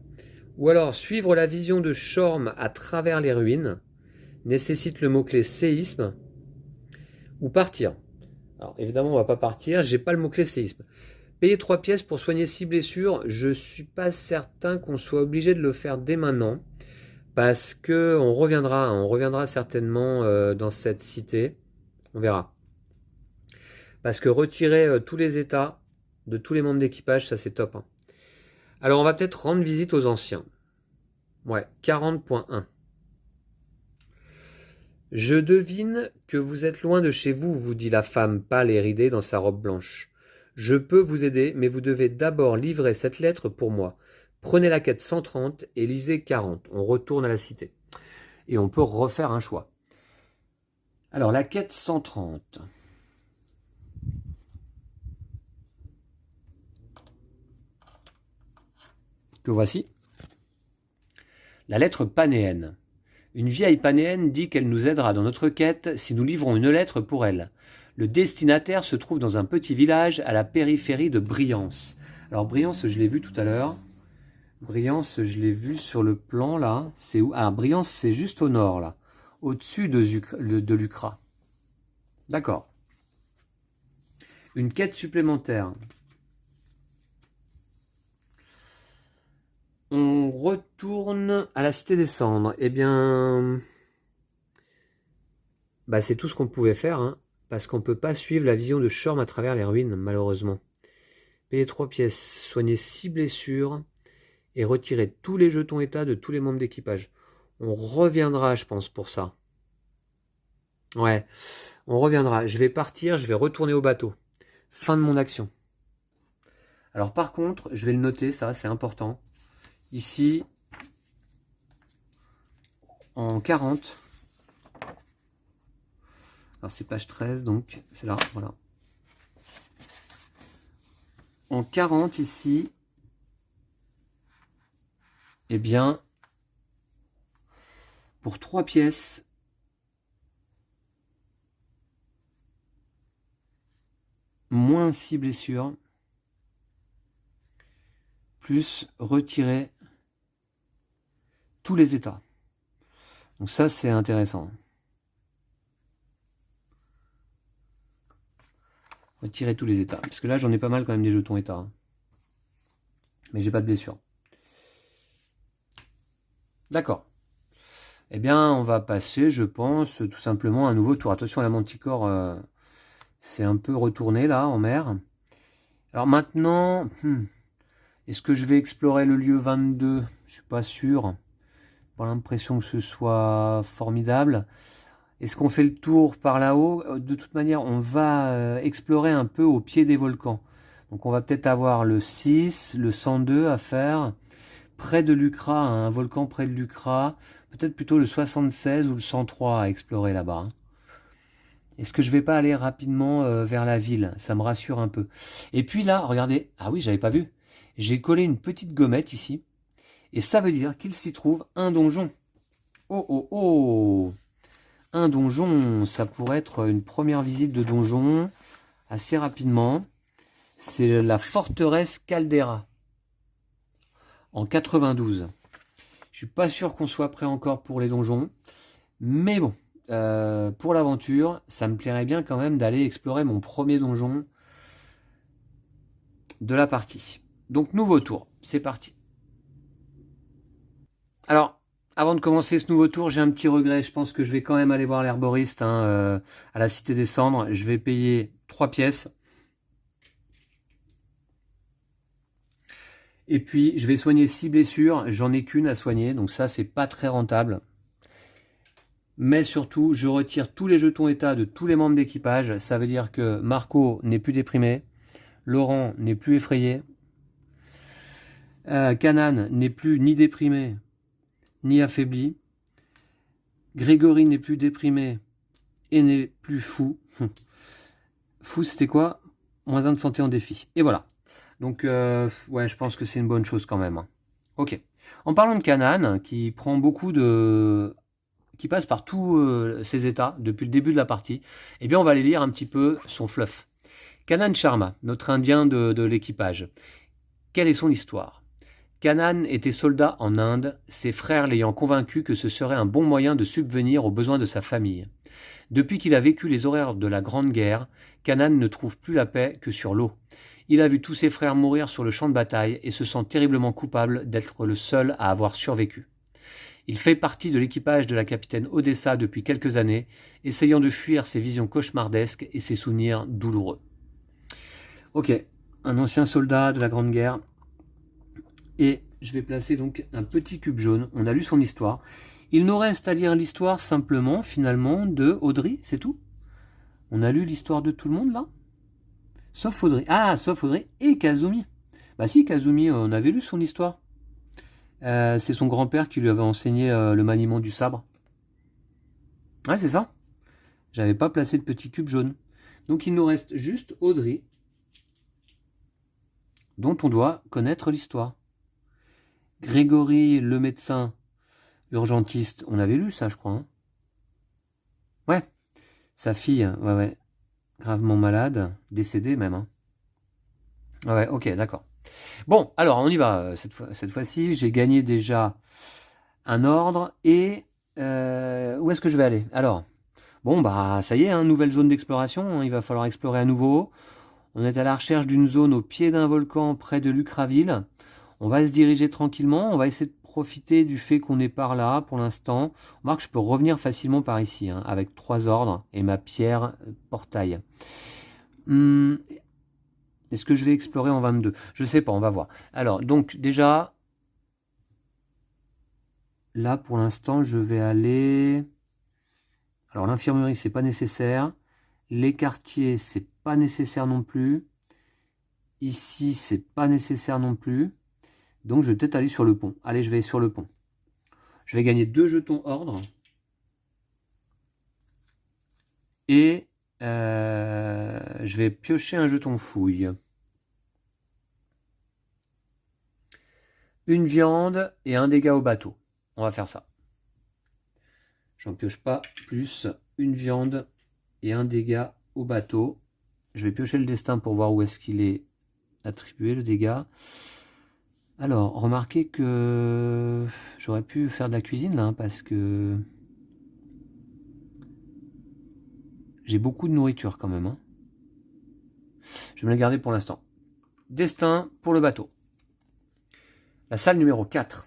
Speaker 1: Ou alors, suivre la vision de Shorm à travers les ruines. Nécessite le mot-clé séisme. Ou partir. Alors, évidemment, on va pas partir. J'ai pas le mot-clé séisme. Payer 3 pièces pour soigner 6 blessures. Je suis pas certain qu'on soit obligé de le faire dès maintenant. Parce que on reviendra certainement dans cette cité. On verra. Parce que retirer tous les états de tous les membres d'équipage, ça c'est top. Hein. Alors on va peut-être rendre visite aux anciens. Ouais, 40.1. Je devine que vous êtes loin de chez vous, vous dit la femme pâle et ridée dans sa robe blanche. Je peux vous aider, mais vous devez d'abord livrer cette lettre pour moi. Prenez la quête 130 et lisez 40. On retourne à la cité. Et on peut refaire un choix. Alors, la quête 130. Que voici. La lettre panéenne. Une vieille panéenne dit qu'elle nous aidera dans notre quête si nous livrons une lettre pour elle. Le destinataire se trouve dans un petit village à la périphérie de Briance. Alors, Briance, je l'ai vu tout à l'heure. Briance, je l'ai vu sur le plan, là. C'est où? Ah, Briance, c'est juste au nord, là. Au-dessus de Lucra. D'accord. Une quête supplémentaire. On retourne à la Cité des Cendres. Eh bien... Bah, c'est tout ce qu'on pouvait faire, hein. Parce qu'on ne peut pas suivre la vision de Shorm à travers les ruines, malheureusement. Payer 3 pièces, soigner 6 blessures... et retirer tous les jetons état de tous les membres d'équipage. On reviendra, je pense, pour ça. Ouais, on reviendra. Je vais partir, je vais retourner au bateau. Fin de mon action. Alors par contre, je vais le noter, ça, c'est important. Ici, en 40. Alors c'est page 13, donc c'est là, voilà. En 40, ici, eh bien, pour 3 pièces, moins 6 blessures, plus retirer tous les états. Donc ça, c'est intéressant. Retirer tous les états. Parce que là, j'en ai pas mal quand même des jetons états. Hein. Mais j'ai pas de blessure. D'accord. Eh bien, on va passer, je pense, tout simplement à un nouveau tour. Attention, la manticore, c'est un peu retourné là, en mer. Alors maintenant, est-ce que je vais explorer le lieu 22? Je suis pas sûr. Pas l'impression que ce soit formidable. Est-ce qu'on fait le tour par là-haut? De toute manière, on va explorer un peu au pied des volcans. Donc on va peut-être avoir le 6, le 102 à faire. Près de Lucra, un volcan près de Lucra. Peut-être plutôt le 76 ou le 103 à explorer là-bas. Hein. Est-ce que je vais pas aller rapidement vers la ville? Ça me rassure un peu. Et puis là, regardez. Ah oui, j'avais pas vu. J'ai collé une petite gommette ici. Et ça veut dire qu'il s'y trouve un donjon. Oh oh oh! Un donjon, ça pourrait être une première visite de donjon assez rapidement. C'est la forteresse Caldera en 92. Je suis pas sûr qu'on soit prêt encore pour les donjons, mais bon, pour l'aventure, ça me plairait bien quand même d'aller explorer mon premier donjon de la partie. Donc nouveau tour, c'est parti. Alors, avant de commencer ce nouveau tour, j'ai un petit regret. Je pense que je vais quand même aller voir l'herboriste à la Cité des Cendres. Je vais payer 3 pièces. Et puis, je vais soigner 6 blessures. J'en ai qu'une à soigner. Donc ça, c'est pas très rentable. Mais surtout, je retire tous les jetons état de tous les membres d'équipage. Ça veut dire que Marco n'est plus déprimé. Laurent n'est plus effrayé. Kanan n'est plus ni déprimé, ni affaibli. Grégory n'est plus déprimé et n'est plus fou. Fou, c'était quoi? -1 de santé en défi. Et voilà. Donc, ouais, je pense que c'est une bonne chose quand même, hein. Ok. En parlant de Kanan, qui prend beaucoup de... qui passe par tous ses états depuis le début de la partie, eh bien, on va aller lire un petit peu son fluff. Kanan Sharma, notre indien de l'équipage. Quelle est son histoire? Kanan était soldat en Inde, ses frères l'ayant convaincu que ce serait un bon moyen de subvenir aux besoins de sa famille. Depuis qu'il a vécu les horreurs de la Grande Guerre, Kanan ne trouve plus la paix que sur l'eau. Il a vu tous ses frères mourir sur le champ de bataille et se sent terriblement coupable d'être le seul à avoir survécu. Il fait partie de l'équipage de la capitaine Odessa depuis quelques années, essayant de fuir ses visions cauchemardesques et ses souvenirs douloureux. Ok, un ancien soldat de la Grande Guerre. Et je vais placer donc un petit cube jaune. On a lu son histoire. Il nous reste à lire l'histoire simplement, finalement, de Audrey, c'est tout. On a lu l'histoire de tout le monde là? Sauf Audrey. Ah, sauf Audrey et Kazumi. Bah si, Kazumi, on avait lu son histoire. C'est son grand-père qui lui avait enseigné le maniement du sabre. Ouais, c'est ça. J'avais pas placé de petit cube jaune. Donc il nous reste juste Audrey, dont on doit connaître l'histoire. Grégory, le médecin urgentiste, on avait lu ça, je crois. Hein. Ouais, sa fille, ouais, gravement malade, décédée même. Hein. Ouais, ok, d'accord. Bon, alors on y va cette fois-ci. J'ai gagné déjà un ordre et où est-ce que je vais aller? Alors, bon, bah ça y est, hein, nouvelle zone d'exploration. Hein, il va falloir explorer à nouveau. On est à la recherche d'une zone au pied d'un volcan près de Lucraville. On va se diriger tranquillement. On va essayer de profiter du fait qu'on est par là pour l'instant. On remarque que je peux revenir facilement par ici hein, avec 3 ordres et ma pierre portail. Est-ce que je vais explorer en 22? Je sais pas, on va voir. Alors, donc déjà, là pour l'instant, je vais aller... Alors l'infirmerie, c'est pas nécessaire. Les quartiers, c'est pas nécessaire non plus. Ici, c'est pas nécessaire non plus. Donc je vais peut-être aller sur le pont. Allez, je vais sur le pont. Je vais gagner 2 jetons ordre. Et je vais piocher un jeton fouille. Une viande et un dégât au bateau. On va faire ça. J'en pioche pas plus. Une viande et un dégât au bateau. Je vais piocher le destin pour voir où est-ce qu'il est attribué le dégât. Alors, remarquez que j'aurais pu faire de la cuisine là, parce que j'ai beaucoup de nourriture quand même. Hein. Je vais me la garder pour l'instant. Destin pour le bateau. La salle numéro 4.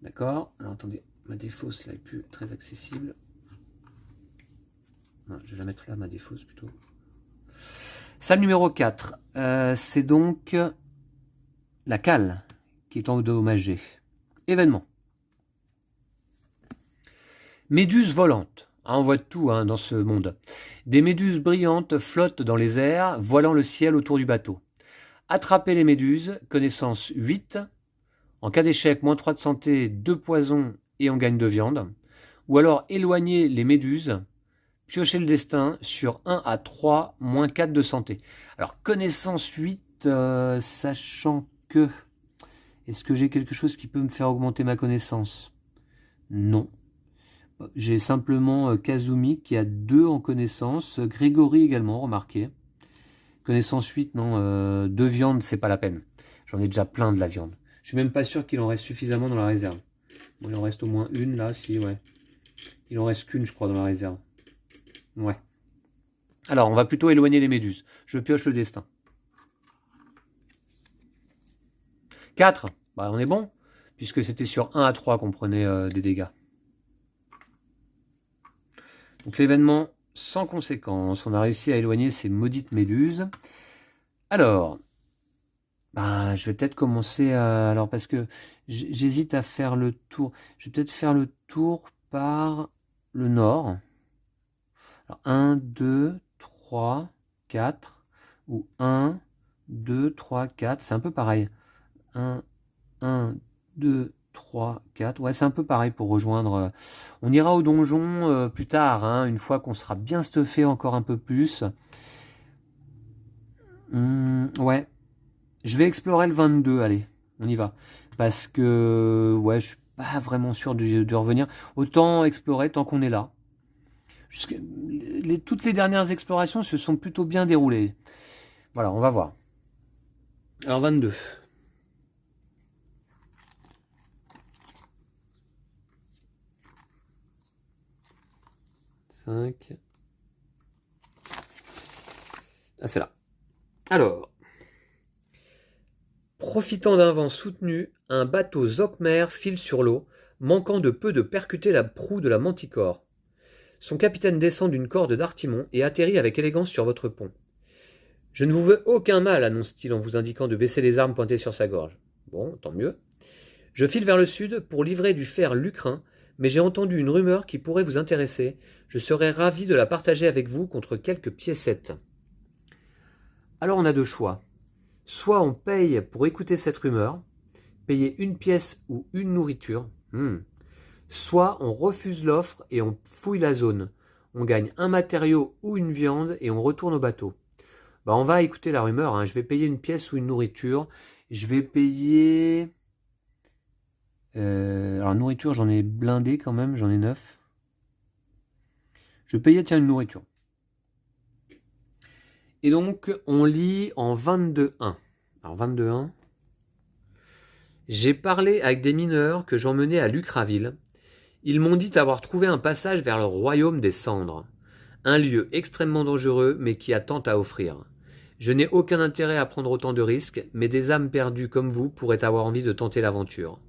Speaker 1: D'accord. Alors attendez, ma défausse là est plus très accessible. Non, je vais la mettre là, ma défausse plutôt. Salle numéro 4. C'est donc la cale qui est endommagée. Événement. Méduses volantes. Ah, on voit tout hein, dans ce monde. Des méduses brillantes flottent dans les airs, voilant le ciel autour du bateau. Attraper les méduses, connaissance 8. En cas d'échec, -3 de santé, 2 poisons et on gagne de viande. Ou alors éloigner les méduses, piocher le destin sur 1 à 3, -4 de santé. Alors connaissance 8, sachant que... Est-ce que j'ai quelque chose qui peut me faire augmenter ma connaissance? Non. J'ai simplement Kazumi qui a 2 en connaissance. Grégory également, remarquez. Connaissance 8, non. 2 viandes, c'est pas la peine. J'en ai déjà plein de la viande. Je suis même pas sûr qu'il en reste suffisamment dans la réserve. Bon, il en reste au moins une là, si, ouais. Il en reste qu'une, je crois, dans la réserve. Ouais. Alors, on va plutôt éloigner les méduses. Je pioche le destin. 4. Bah, on est bon, puisque c'était sur 1 à 3 qu'on prenait des dégâts. Donc l'événement sans conséquence. On a réussi à éloigner ces maudites méduses. Alors, bah, je vais peut-être commencer alors parce que j'hésite à faire le tour. Je vais peut-être faire le tour par le nord. Alors 1, 2, 3, 4. Ou 1, 2, 3, 4. C'est un peu pareil. 1, 2, 3, 4. Ouais, c'est un peu pareil pour rejoindre. On ira au donjon plus tard, hein, une fois qu'on sera bien stuffé encore un peu plus. Ouais. Je vais explorer le 22, allez, on y va. Parce que, ouais, je suis pas vraiment sûr de revenir. Autant explorer tant qu'on est là. Toutes les dernières explorations se sont plutôt bien déroulées. Voilà, on va voir. Alors 22. 5. Ah, c'est là. Alors, profitant d'un vent soutenu, un bateau Zockmer file sur l'eau, manquant de peu de percuter la proue de la Manticore. Son capitaine descend d'une corde d'artimon et atterrit avec élégance sur votre pont. Je ne vous veux aucun mal, annonce-t-il en vous indiquant de baisser les armes pointées sur sa gorge. Bon, tant mieux. Je file vers le sud pour livrer du fer lucrin, mais j'ai entendu une rumeur qui pourrait vous intéresser. Je serais ravi de la partager avec vous contre quelques piécettes. Alors on a deux choix. Soit on paye pour écouter cette rumeur, payer une pièce ou une nourriture. Soit on refuse l'offre et on fouille la zone. On gagne un matériau ou une viande et on retourne au bateau. On va écouter la rumeur, hein. Je vais payer une pièce ou une nourriture. Je vais payer... alors nourriture, j'en ai blindé quand même, j'en ai 9. Je vais payer, tiens, une nourriture. Et donc, on lit en 22.1. Alors 22.1. J'ai parlé avec des mineurs que j'emmenais à Lucraville. Ils m'ont dit avoir trouvé un passage vers le royaume des cendres. Un lieu extrêmement dangereux, mais qui a tant à offrir. Je n'ai aucun intérêt à prendre autant de risques, mais des âmes perdues comme vous pourraient avoir envie de tenter l'aventure.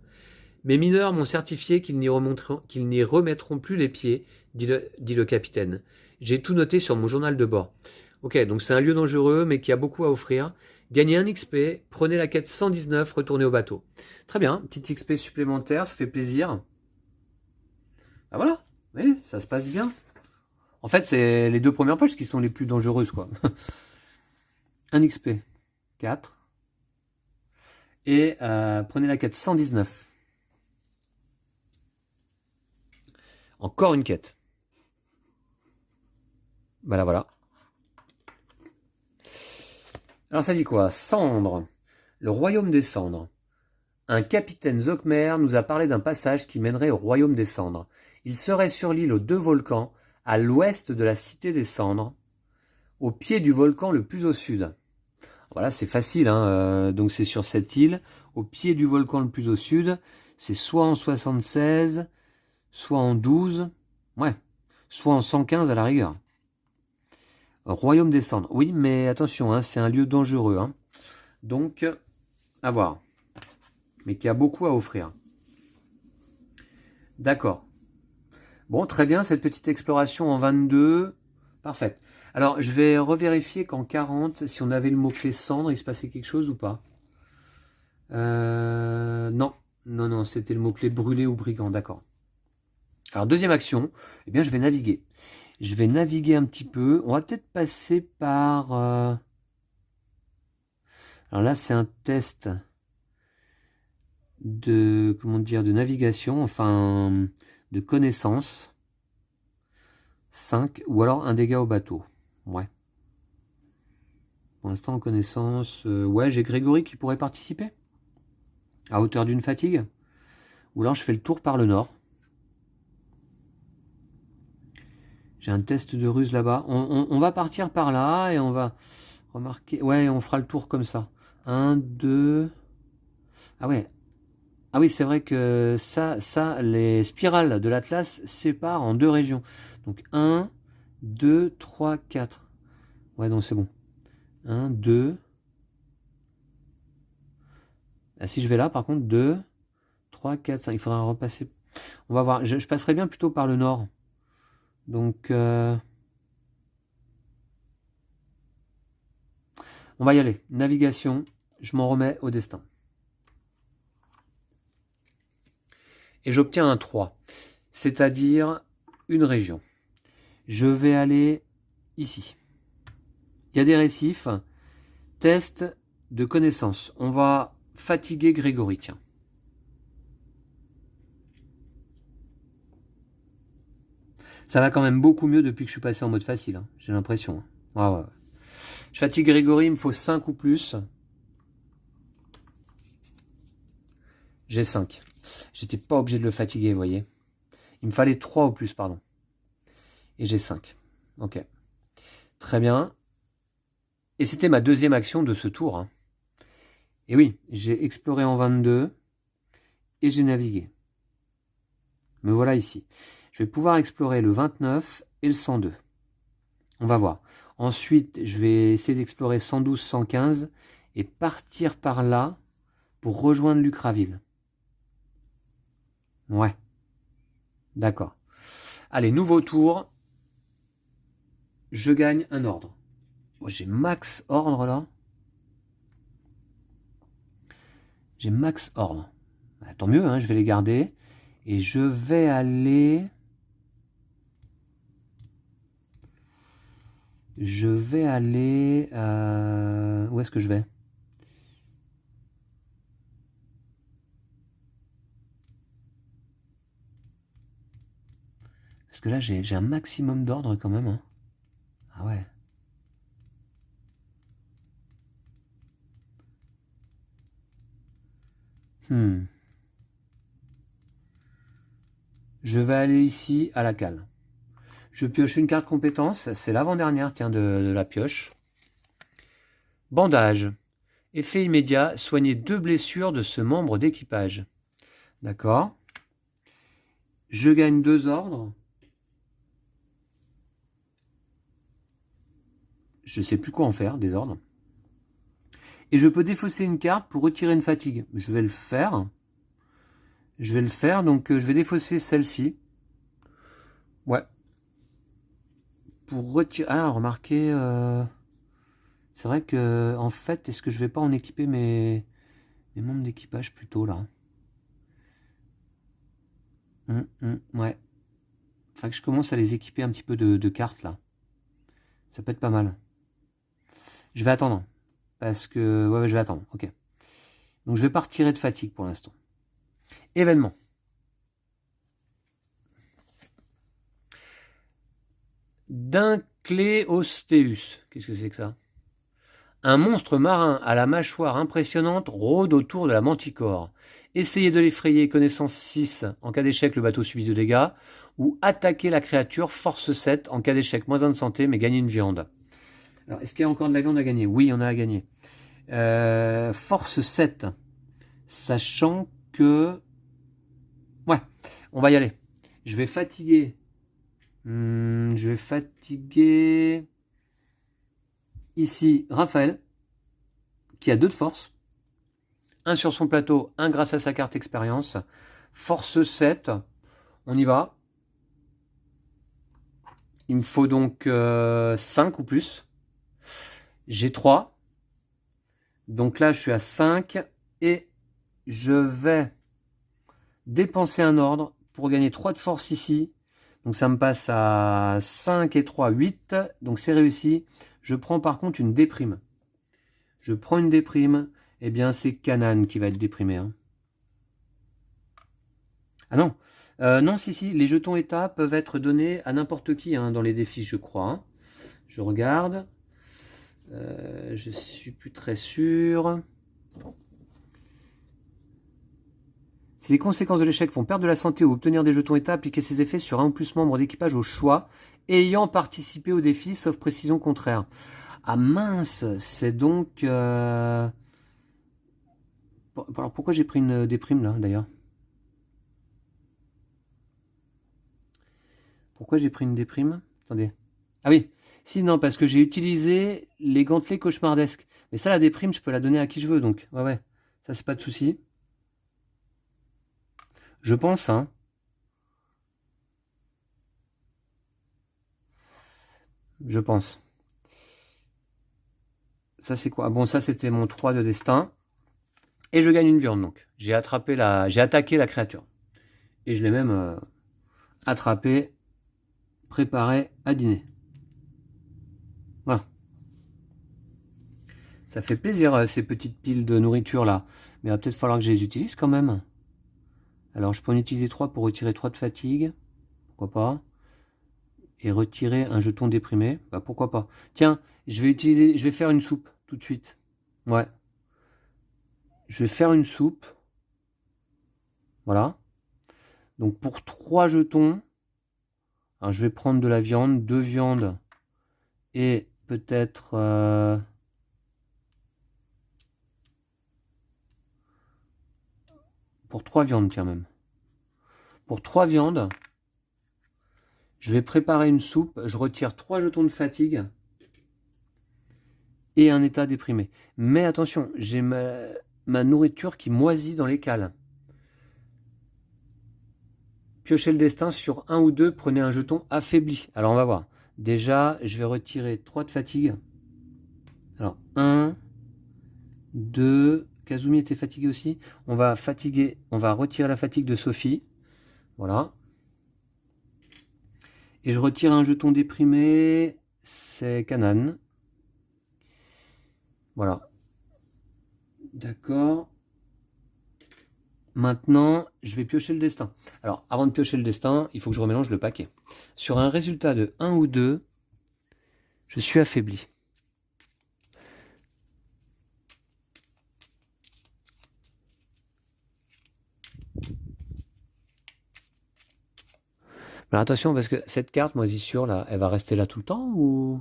Speaker 1: Mes mineurs m'ont certifié qu'ils n'y remettront plus les pieds, dit le capitaine. J'ai tout noté sur mon journal de bord. Ok, donc c'est un lieu dangereux, mais qui a beaucoup à offrir. Gagnez un XP, prenez la quête 119, retournez au bateau. Très bien, petit XP supplémentaire, ça fait plaisir. Ah voilà, oui, ça se passe bien. En fait, c'est les deux premières pages qui sont les plus dangereuses, quoi. Un XP, 4. Et prenez la quête 119. Encore une quête. Voilà. Alors ça dit quoi? Cendres. Le royaume des cendres. Un capitaine Zockmer nous a parlé d'un passage qui mènerait au royaume des cendres. Il serait sur l'île aux deux volcans, à l'ouest de la cité des cendres, au pied du volcan le plus au sud. Voilà, c'est facile, hein. Donc c'est sur cette île, au pied du volcan le plus au sud. C'est soit en 76, soit en 12, ouais, soit en 115 à la rigueur. Royaume des cendres. Oui, mais attention, hein, c'est un lieu dangereux. Hein. Donc, à voir. Mais qui a beaucoup à offrir. D'accord. Bon, très bien, cette petite exploration en 22. Parfait. Alors, je vais revérifier qu'en 40, si on avait le mot-clé cendre, il se passait quelque chose ou pas. Non, c'était le mot-clé brûlé ou brigand, d'accord. Alors, deuxième action, eh bien, je vais naviguer. Je vais naviguer un petit peu. On va peut-être passer par... Alors là, c'est un test de, de navigation, enfin, de connaissance. 5, ou alors un dégât au bateau. Ouais. Pour l'instant, en connaissance... ouais, j'ai Grégory qui pourrait participer. À hauteur d'une fatigue. Ou alors, je fais le tour par le nord. J'ai un test de ruse là-bas. On va partir par là et on va remarquer... Ouais, on fera le tour comme ça. 1, 2... Ah ouais. Ah oui, c'est vrai que ça, les spirales de l'Atlas séparent en deux régions. Donc 1, 2, 3, 4. Ouais, donc c'est bon. 1, 2. Ah, si je vais là, par contre, 2, 3, 4, 5. Il faudra repasser. On va voir. Je passerai bien plutôt par le nord. Donc, on va y aller. Navigation. Je m'en remets au destin. Et j'obtiens un 3. C'est-à-dire une région. Je vais aller ici. Il y a des récifs. Test de connaissance. On va fatiguer Grégory, tiens. Ça va quand même beaucoup mieux depuis que je suis passé en mode facile, hein. J'ai l'impression. Ouais. Je fatigue Grégory, il me faut 5 ou plus. J'ai 5. J'étais pas obligé de le fatiguer, vous voyez. Il me fallait 3 ou plus, pardon. Et j'ai 5. Ok. Très bien. Et c'était ma deuxième action de ce tour, hein. Et oui, j'ai exploré en 22 et j'ai navigué. Me voilà ici. Je vais pouvoir explorer le 29 et le 102. On va voir. Ensuite, je vais essayer d'explorer 112, 115 et partir par là pour rejoindre Lucraville. Ouais. D'accord. Allez, nouveau tour. Je gagne un ordre. Oh, j'ai max ordre là. J'ai max ordre. Bah, tant mieux, hein, je vais les garder. Et je vais aller... Où est-ce que je vais? Parce que là, j'ai un maximum d'ordre quand même, hein. Ah ouais. Je vais aller ici à la cale. Je pioche une carte compétence. C'est l'avant-dernière, tiens, de la pioche. Bandage. Effet immédiat. Soigner 2 blessures de ce membre d'équipage. D'accord. Je gagne 2 ordres. Je sais plus quoi en faire, des ordres. Et je peux défausser une carte pour retirer une fatigue. Je vais le faire. Donc je vais défausser celle-ci. Ouais. Pour retirer... Ah, remarquez... C'est vrai que, en fait, est-ce que je vais pas en équiper mes membres d'équipage plutôt, là? Ouais. Enfin, que je commence à les équiper un petit peu de cartes, là. Ça peut être pas mal. Je vais attendre. Parce que... Ouais, je vais attendre. Ok. Donc, je vais pas retirer de fatigue pour l'instant. Événement. Dincléostéus. Qu'est-ce que c'est que ça? Un monstre marin à la mâchoire impressionnante rôde autour de la manticore. Essayez de l'effrayer, connaissance 6, en cas d'échec le bateau subit de dégâts, ou attaquer la créature, force 7, en cas d'échec moins 1 de santé, mais gagnez une viande. Alors, est-ce qu'il y a encore de la viande à gagner? Oui, il y en a à gagner. Force 7, sachant que... Ouais, on va y aller. Je vais fatiguer... ici Raphaël, qui a 2 de force. Un sur son plateau, un grâce à sa carte expérience. Force 7, on y va. Il me faut donc 5 ou plus. J'ai 3. Donc là, je suis à 5. Et je vais dépenser un ordre pour gagner 3 de force ici. Donc ça me passe à 5 et 3, 8. Donc c'est réussi. Je prends par contre une déprime. Je prends une déprime. Eh bien, c'est Canaan qui va être déprimé, hein. Ah non. Non, si. Les jetons états peuvent être donnés à n'importe qui, hein, dans les défis, je crois, hein. Je regarde. Je suis plus très sûr. Si les conséquences de l'échec font perdre de la santé ou obtenir des jetons états, appliquez ces effets sur un ou plus membres d'équipage au choix, ayant participé au défi, sauf précision contraire. Ah mince, c'est donc... Alors pourquoi j'ai pris une déprime là, d'ailleurs? Pourquoi j'ai pris une déprime? Attendez. Ah oui, si, non, parce que j'ai utilisé les gantelets cauchemardesques. Mais ça, la déprime, je peux la donner à qui je veux, donc. Ouais. Ça, c'est pas de souci. Je pense, hein. Je pense. Ça, c'est quoi? Bon, ça, c'était mon 3 de destin. Et je gagne une viande, donc. J'ai attaqué la créature. Et je l'ai même attrapé, préparé à dîner. Voilà. Ça fait plaisir, ces petites piles de nourriture, là. Mais il va peut-être falloir que je les utilise, quand même. Alors, je peux en utiliser 3 pour retirer 3 de fatigue. Pourquoi pas? et retirer un jeton déprimé, bah pourquoi pas. Tiens, je vais faire une soupe tout de suite. Ouais. Je vais faire une soupe. Voilà. Donc pour 3 jetons, alors je vais prendre de la viande, 2 viandes et peut-être pour 3 viandes, tiens même. Pour 3 viandes, je vais préparer une soupe. Je retire 3 jetons de fatigue et un état déprimé. Mais attention, j'ai ma nourriture qui moisit dans les cales. Piochez le destin sur 1 ou 2, prenez un jeton affaibli. Alors on va voir. Déjà, je vais retirer 3 de fatigue. Alors 1, 2, Kazumi était fatigué aussi. On va retirer la fatigue de Sophie. Voilà. Et je retire un jeton déprimé, c'est Kanan. Voilà. D'accord. Maintenant, je vais piocher le destin. Alors, avant de piocher le destin, il faut que je remélange le paquet. Sur un résultat de 1 ou 2, je suis affaibli. Alors attention, parce que cette carte moisissure, là, elle va rester là tout le temps ou...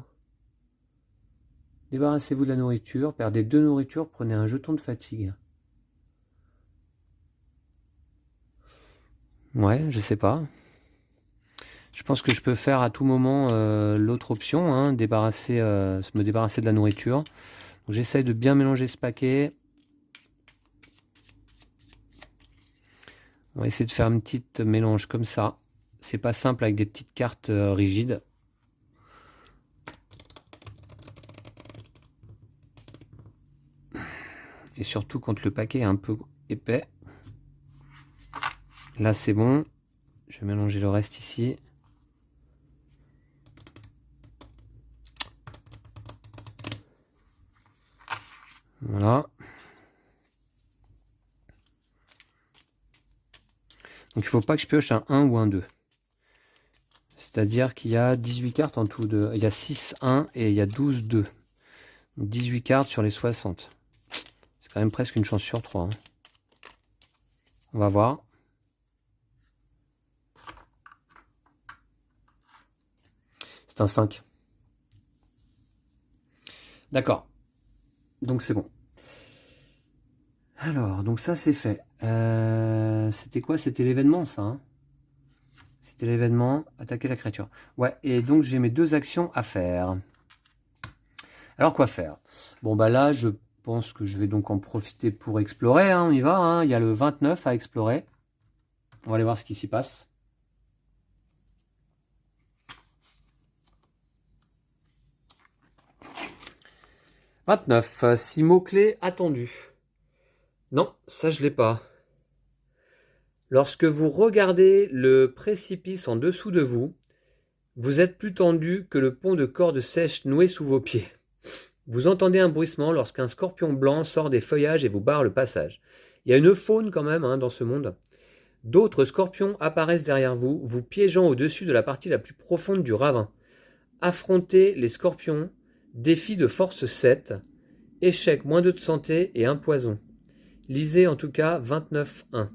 Speaker 1: Débarrassez-vous de la nourriture, perdez 2 nourritures, prenez un jeton de fatigue. Ouais, je sais pas. Je pense que je peux faire à tout moment l'autre option, hein, me débarrasser de la nourriture. J'essaye de bien mélanger ce paquet. On va essayer de faire une petite mélange comme ça. C'est pas simple avec des petites cartes rigides. Et surtout quand le paquet est un peu épais. Là c'est bon. Je vais mélanger le reste ici. Voilà. Donc il ne faut pas que je pioche un 1 ou un 2. C'est-à-dire qu'il y a 18 cartes en tout. Il y a 6 1 et il y a 12 2. Donc 18 cartes sur les 60. C'est quand même presque une chance sur 3. Hein. On va voir. C'est un 5. D'accord. Donc c'est bon. Alors, donc ça c'est fait. C'était quoi? C'était l'événement ça, hein? C'était l'événement, attaquer la créature. Ouais, et donc j'ai mes 2 actions à faire. Alors quoi faire? Bon bah là, je pense que je vais donc en profiter pour explorer, hein, on y va, hein. Il y a le 29 à explorer. On va aller voir ce qui s'y passe. « 29, 6 mots-clés attendus. » Non, ça je l'ai pas. Lorsque vous regardez le précipice en dessous de vous, vous êtes plus tendu que le pont de corde sèche noué sous vos pieds. Vous entendez un bruissement lorsqu'un scorpion blanc sort des feuillages et vous barre le passage. Il y a une faune quand même dans ce monde. D'autres scorpions apparaissent derrière vous, vous piégeant au-dessus de la partie la plus profonde du ravin. Affrontez les scorpions, défi de force 7, échec moins 2 de santé et un poison. Lisez en tout cas 29.1.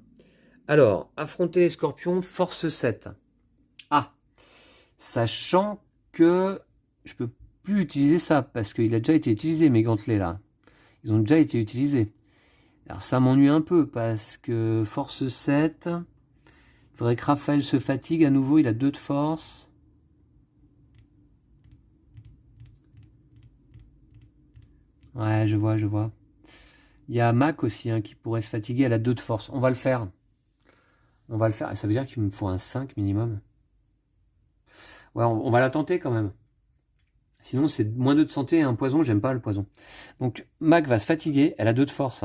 Speaker 1: Alors, affronter les scorpions, force 7. Ah, sachant que je peux plus utiliser ça, parce qu'il a déjà été utilisé, mes gantelets là. Ils ont déjà été utilisés. Alors ça m'ennuie un peu, parce que force 7, il faudrait que Raphaël se fatigue à nouveau, il a 2 de force. Ouais, je vois. Il y a Mac aussi qui pourrait se fatiguer, elle a 2 de force. On va le faire. Ça veut dire qu'il me faut un 5 minimum. Ouais, on va la tenter quand même. Sinon, c'est moins 2 de santé et un poison. J'aime pas le poison. Donc, Mac va se fatiguer. Elle a 2 de force.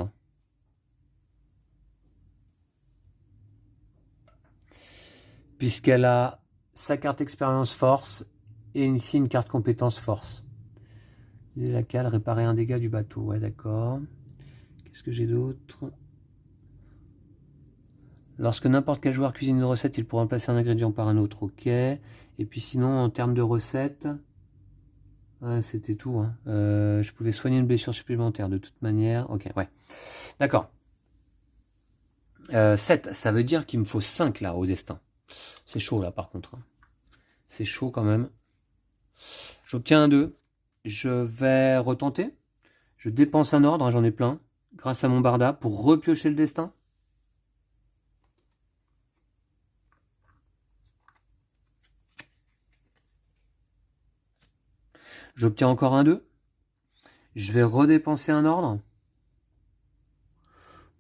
Speaker 1: Puisqu'elle a sa carte expérience force et ici une carte compétence force. C'est laquelle? Réparer un dégât du bateau. Ouais, d'accord. Qu'est-ce que j'ai d'autre? Lorsque n'importe quel joueur cuisine une recette, il pourra remplacer un ingrédient par un autre. Ok. Et puis sinon, en termes de recettes, ouais, c'était tout. Hein. Je pouvais soigner une blessure supplémentaire de toute manière. Ok, ouais. D'accord. 7, ça veut dire qu'il me faut 5 là au destin. C'est chaud là par contre. Hein. C'est chaud quand même. J'obtiens un 2. Je vais retenter. Je dépense un ordre, hein, j'en ai plein. Grâce à mon barda pour repiocher le destin. J'obtiens encore un 2. Je vais redépenser un ordre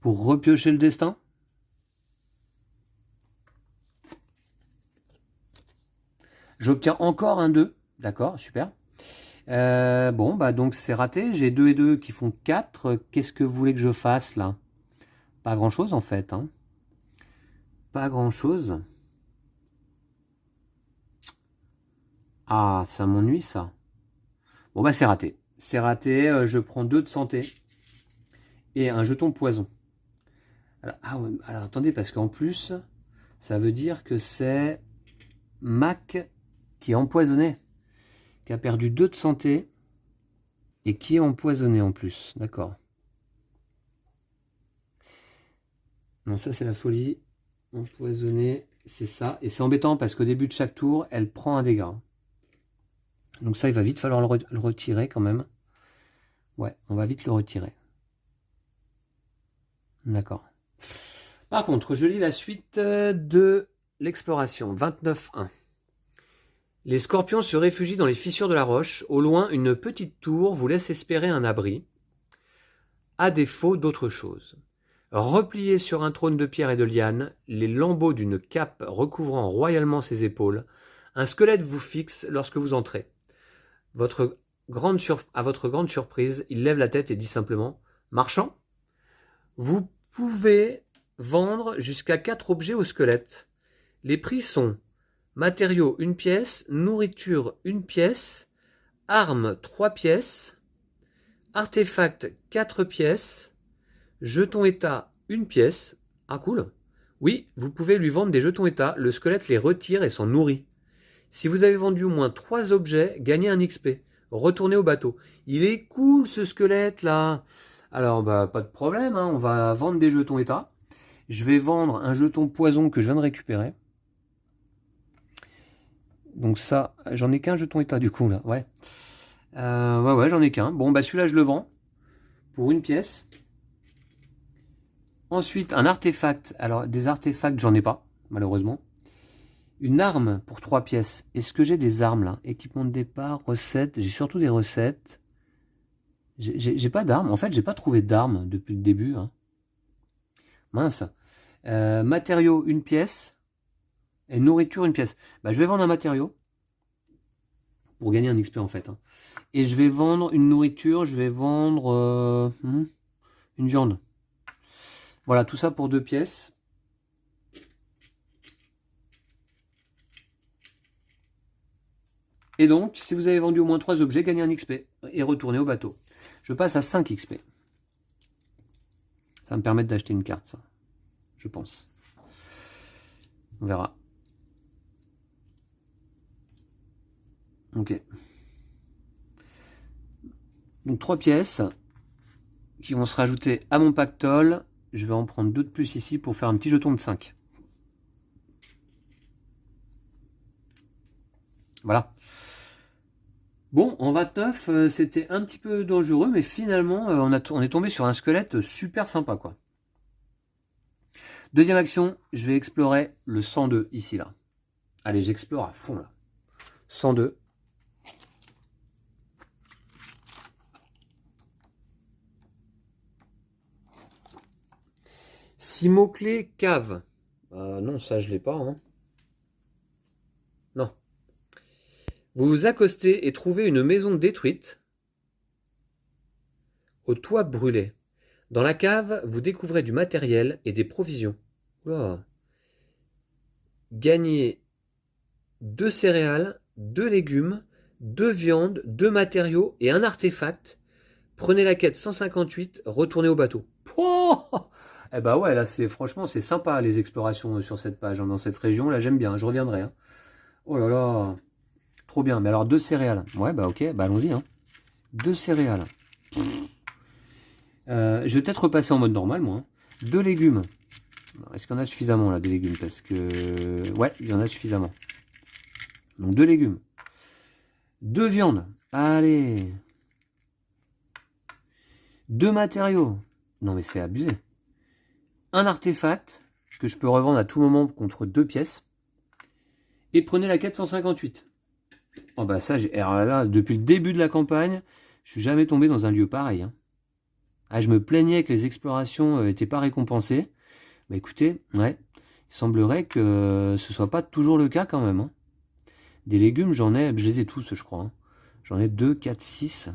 Speaker 1: pour repiocher le destin. J'obtiens encore un 2. D'accord, super. Bon, bah donc c'est raté. J'ai 2 et 2 qui font 4. Qu'est-ce que vous voulez que je fasse là? Pas grand-chose en fait. Hein. Pas grand-chose. Ah, ça m'ennuie ça. Bon bah c'est raté. C'est raté. Je prends 2 de santé. Et un jeton poison. Alors, ah ouais, alors attendez, parce qu'en plus, ça veut dire que c'est Mac qui est empoisonné. Qui a perdu 2 de santé. Et qui est empoisonné en plus. D'accord. Non, ça c'est la folie. Empoisonné, c'est ça. Et c'est embêtant parce qu'au début de chaque tour, elle prend un dégât. Donc ça, il va vite falloir le retirer quand même. Ouais, on va vite le retirer. D'accord. Par contre, je lis la suite de l'exploration. 29.1. Les scorpions se réfugient dans les fissures de la roche. Au loin, une petite tour vous laisse espérer un abri, à défaut d'autre chose. Replié sur un trône de pierre et de liane, les lambeaux d'une cape recouvrant royalement ses épaules, un squelette vous fixe lorsque vous entrez. À votre grande surprise, il lève la tête et dit simplement « Marchand, vous pouvez vendre jusqu'à 4 objets au squelette. Les prix sont matériaux 1 pièce, nourriture 1 pièce, armes 3 pièces, artefacts 4 pièces, jetons état 1 pièce. Ah cool. Oui, vous pouvez lui vendre des jetons état, le squelette les retire et s'en nourrit. Si vous avez vendu au moins 3 objets, gagnez un XP. Retournez au bateau. Il est cool ce squelette là. Alors bah pas de problème, hein, on va vendre des jetons état. Je vais vendre un jeton poison que je viens de récupérer. Donc ça, j'en ai qu'un jeton état du coup là, ouais. Ouais, j'en ai qu'un. Bon bah celui-là je le vends pour 1 pièce. Ensuite un artefact. Alors des artefacts j'en ai pas, malheureusement. Une arme pour 3 pièces. Est-ce que j'ai des armes là? Équipement de départ, recettes. J'ai surtout des recettes. J'ai pas d'armes. En fait, j'ai pas trouvé d'armes depuis le début. Hein. Mince. Matériaux, 1 pièce. Et nourriture, 1 pièce. Bah, je vais vendre un matériau. Pour gagner un XP en fait. Hein. Et je vais vendre une nourriture. Je vais vendre une viande. Voilà, tout ça pour 2 pièces. Et donc, si vous avez vendu au moins 3 objets, gagnez un XP et retournez au bateau. Je passe à 5 XP. Ça va me permettre d'acheter une carte, ça. Je pense. On verra. Ok. Donc 3 pièces qui vont se rajouter à mon pactole. Je vais en prendre 2 de plus ici pour faire un petit jeton de 5. Voilà. Bon, en 29, c'était un petit peu dangereux, mais finalement, on est tombé sur un squelette super sympa, quoi. Deuxième action, je vais explorer le 102, ici, là. Allez, j'explore à fond, là. 102. Six mots-clés cave. Non, ça, je l'ai pas, hein. Non. Vous vous accostez et trouvez une maison détruite au toit brûlé. Dans la cave, vous découvrez du matériel et des provisions. Oula. Gagnez 2 céréales, 2 légumes, 2 viandes, 2 matériaux et un artefact. Prenez la quête 158, retournez au bateau. Oh, Eh bah ouais, là, franchement, c'est sympa les explorations sur cette page, hein, dans cette région. Là, j'aime bien, je reviendrai, hein. Oh là là, trop bien. Mais alors, deux céréales. Ouais, bah ok, bah allons-y, hein. Deux céréales. Je vais peut-être repasser en mode normal, moi, hein. Deux légumes. Est-ce qu'il y en a suffisamment, là, des légumes? Parce que... Ouais, il y en a suffisamment. Donc, deux légumes. Deux viandes. Allez. Deux matériaux. Non, mais c'est abusé. Un artefact que je peux revendre à tout moment contre deux pièces. Et prenez la 458. Oh bah ça, alors là, depuis le début de la campagne, je suis jamais tombé dans un lieu pareil, hein. Ah, je me plaignais que les explorations n'étaient pas récompensées. Bah écoutez, ouais, il semblerait que ce soit pas toujours le cas quand même, hein. Des légumes, je les ai tous, je crois, hein. J'en ai 2, 4, 6.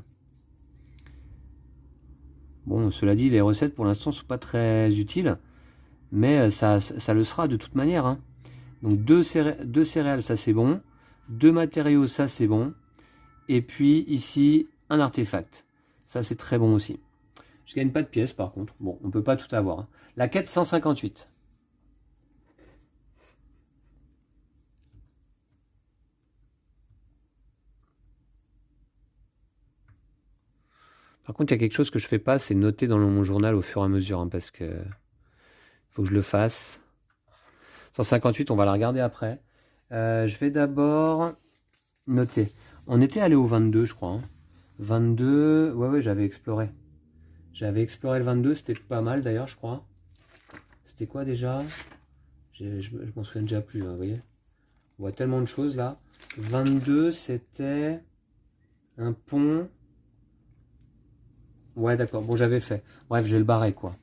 Speaker 1: Bon, cela dit, les recettes pour l'instant sont pas très utiles, mais ça le sera de toute manière, hein. Donc deux céréales, ça c'est bon. Deux matériaux, ça c'est bon. Et puis ici, un artefact. Ça c'est très bon aussi. Je gagne pas de pièces par contre. Bon, on peut pas tout avoir, hein. La quête 158. Par contre, il y a quelque chose que je fais pas, c'est noter dans mon journal au fur et à mesure, hein, parce que faut que je le fasse. 158, on va la regarder après. Je vais d'abord noter. On était allé au 22, je crois, hein. 22, ouais, j'avais exploré. J'avais exploré le 22, c'était pas mal d'ailleurs, je crois. C'était quoi déjà? Je m'en souviens déjà plus, hein, vous voyez. On voit tellement de choses là. 22, c'était un pont. Ouais, d'accord, bon, j'avais fait. Bref, je vais le barrer, quoi.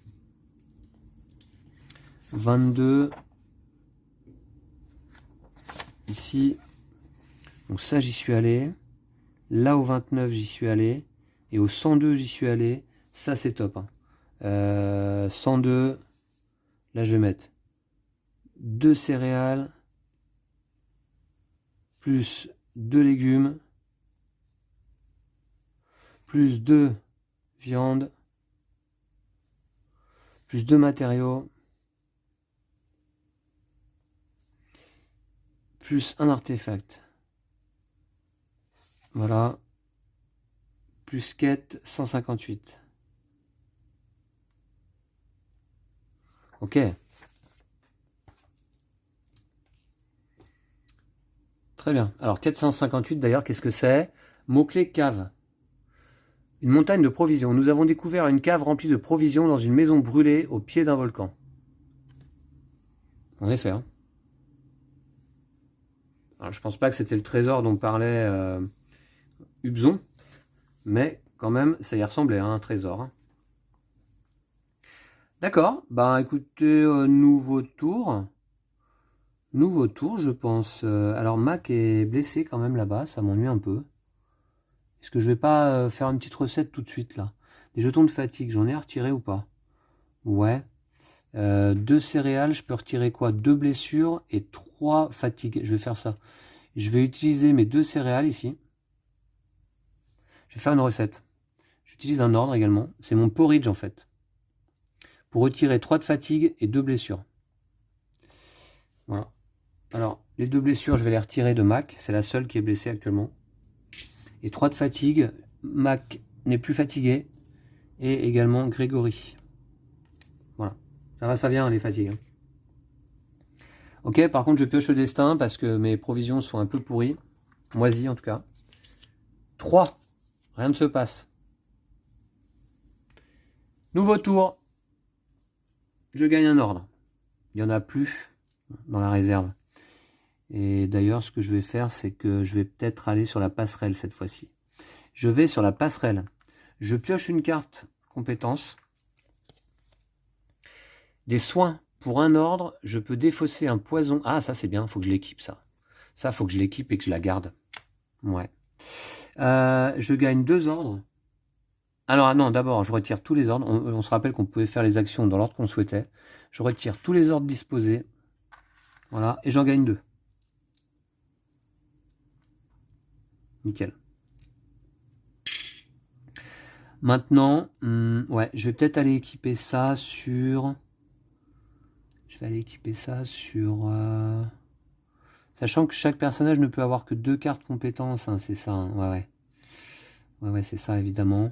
Speaker 1: 22. Ici. Donc ça, j'y suis allé. Là, au 29, j'y suis allé. Et au 102, j'y suis allé. Ça, c'est top, hein. 102. Là, je vais mettre deux céréales. Plus deux légumes. Plus deux viandes. Plus deux matériaux. Plus un artefact. Voilà. Plus quête 158. Ok. Très bien. Alors 458 d'ailleurs, qu'est-ce que c'est? Mot-clé cave. Une montagne de provisions. Nous avons découvert une cave remplie de provisions dans une maison brûlée au pied d'un volcan. En effet, hein. Alors, je pense pas que c'était le trésor dont parlait Hubzon, mais quand même, ça y ressemblait à un trésor, hein. D'accord, bah écoutez, nouveau tour. Nouveau tour, je pense. Alors, Mac est blessé quand même là-bas, ça m'ennuie un peu. Est-ce que je vais pas faire une petite recette tout de suite là? Des jetons de fatigue, j'en ai à retirer ou pas? Ouais. Deux céréales, je peux retirer quoi? Deux blessures et trois fatigues. Je vais faire ça. Je vais utiliser mes deux céréales ici. Je vais faire une recette. J'utilise un ordre également. C'est mon porridge en fait. Pour retirer 3 de fatigue et 2 blessures. Voilà. Alors, les deux blessures, je vais les retirer de Mac. C'est la seule qui est blessée actuellement. Et 3 de fatigue. Mac n'est plus fatigué. Et également Grégory. Voilà. Ça va, ça vient, les fatigues, hein. Ok, par contre, je pioche le destin parce que mes provisions sont un peu pourries. Moisies en tout cas. 3. Rien ne se passe. Nouveau tour. Je gagne un ordre. Il n'y en a plus dans la réserve. Et d'ailleurs, ce que je vais faire, c'est que je vais peut-être aller sur la passerelle cette fois-ci. Je vais sur la passerelle. Je pioche une carte compétence. Des soins. Pour un ordre, je peux défausser un poison. Ah, ça c'est bien, il faut que je l'équipe ça. Ça, faut que je l'équipe et que je la garde. Ouais. Je gagne 2 ordres. Alors non, d'abord, je retire tous les ordres. On se rappelle qu'on pouvait faire les actions dans l'ordre qu'on souhaitait. Je retire tous les ordres disposés. Voilà, et j'en gagne 2. Nickel. Maintenant, ouais, je vais peut-être aller équiper ça sur Je vais aller équiper ça sur... Sachant que chaque personnage ne peut avoir que 2 cartes compétences, hein, c'est ça, hein. Ouais, ouais. Ouais, ouais, c'est ça, évidemment.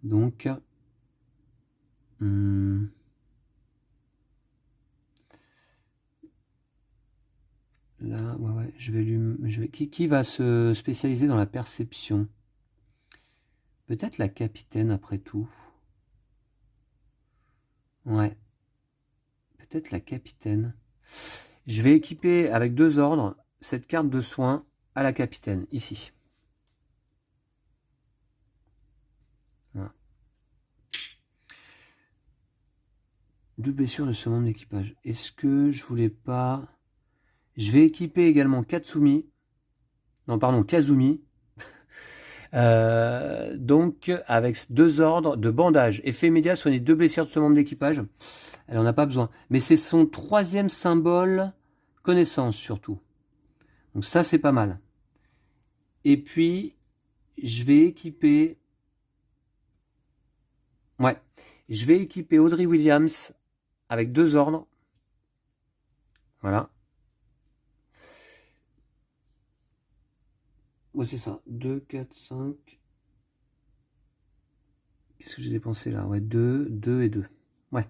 Speaker 1: Donc... Là, ouais, ouais, je vais lui... Qui va se spécialiser dans la perception? Peut-être la capitaine, après tout. Ouais. Peut-être la capitaine. Je vais équiper avec 2 ordres cette carte de soin à la capitaine, ici. Voilà. 2 blessures de ce membre d'équipage. Est-ce que je voulais pas... Je vais équiper également Katsumi. Non, pardon, Kazumi. Donc, avec 2 ordres de bandage. Effet immédiat, soigner 2 blessures de ce membre d'équipage. Elle en a pas besoin. Mais c'est son 3e symbole connaissance, surtout. Donc ça, c'est pas mal. Et puis, je vais équiper... Ouais. Je vais équiper Audrey Williams avec 2 ordres. Voilà. Ouais, c'est ça. 2, 4, 5. Qu'est-ce que j'ai dépensé là? Ouais, 2, 2 et 2. Ouais.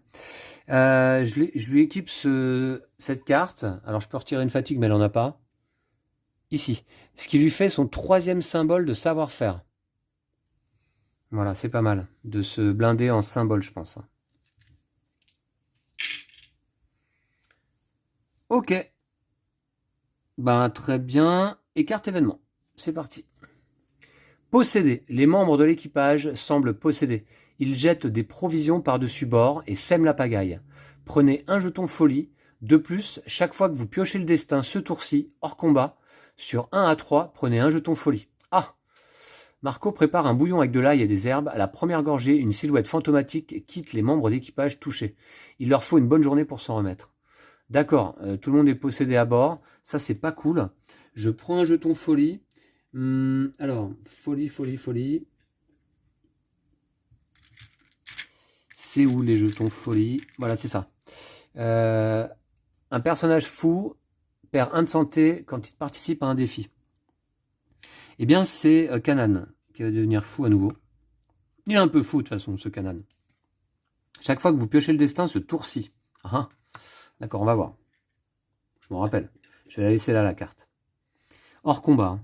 Speaker 1: Je lui équipe cette carte. Alors, je peux retirer une fatigue, mais elle n'en a pas. Ici. Ce qui lui fait son 3e symbole de savoir-faire. Voilà, c'est pas mal. De se blinder en symbole, je pense. Ok. Ben, très bien. Et carte événement. C'est parti. Posséder. Les membres de l'équipage semblent possédés. Ils jettent des provisions par-dessus bord et sèment la pagaille. Prenez un jeton folie. De plus, chaque fois que vous piochez le destin ce tour-ci, hors combat, sur 1 à 3, prenez un jeton folie. Ah! Marco prépare un bouillon avec de l'ail et des herbes. À la première gorgée, une silhouette fantomatique quitte les membres d'équipage touchés. Il leur faut une bonne journée pour s'en remettre. D'accord, tout le monde est possédé à bord. Ça, c'est pas cool. Je prends un jeton folie. Alors, folie, folie, folie. C'est où les jetons folie? Voilà, c'est ça. Un personnage fou perd 1 de santé quand il participe à un défi. Eh bien, c'est Kanan qui va devenir fou à nouveau. Il est un peu fou de toute façon, ce Kanan. Chaque fois que vous piochez le destin, ce tour-ci. Ah, d'accord, on va voir. Je m'en rappelle. Je vais la laisser là, la carte. Hors combat.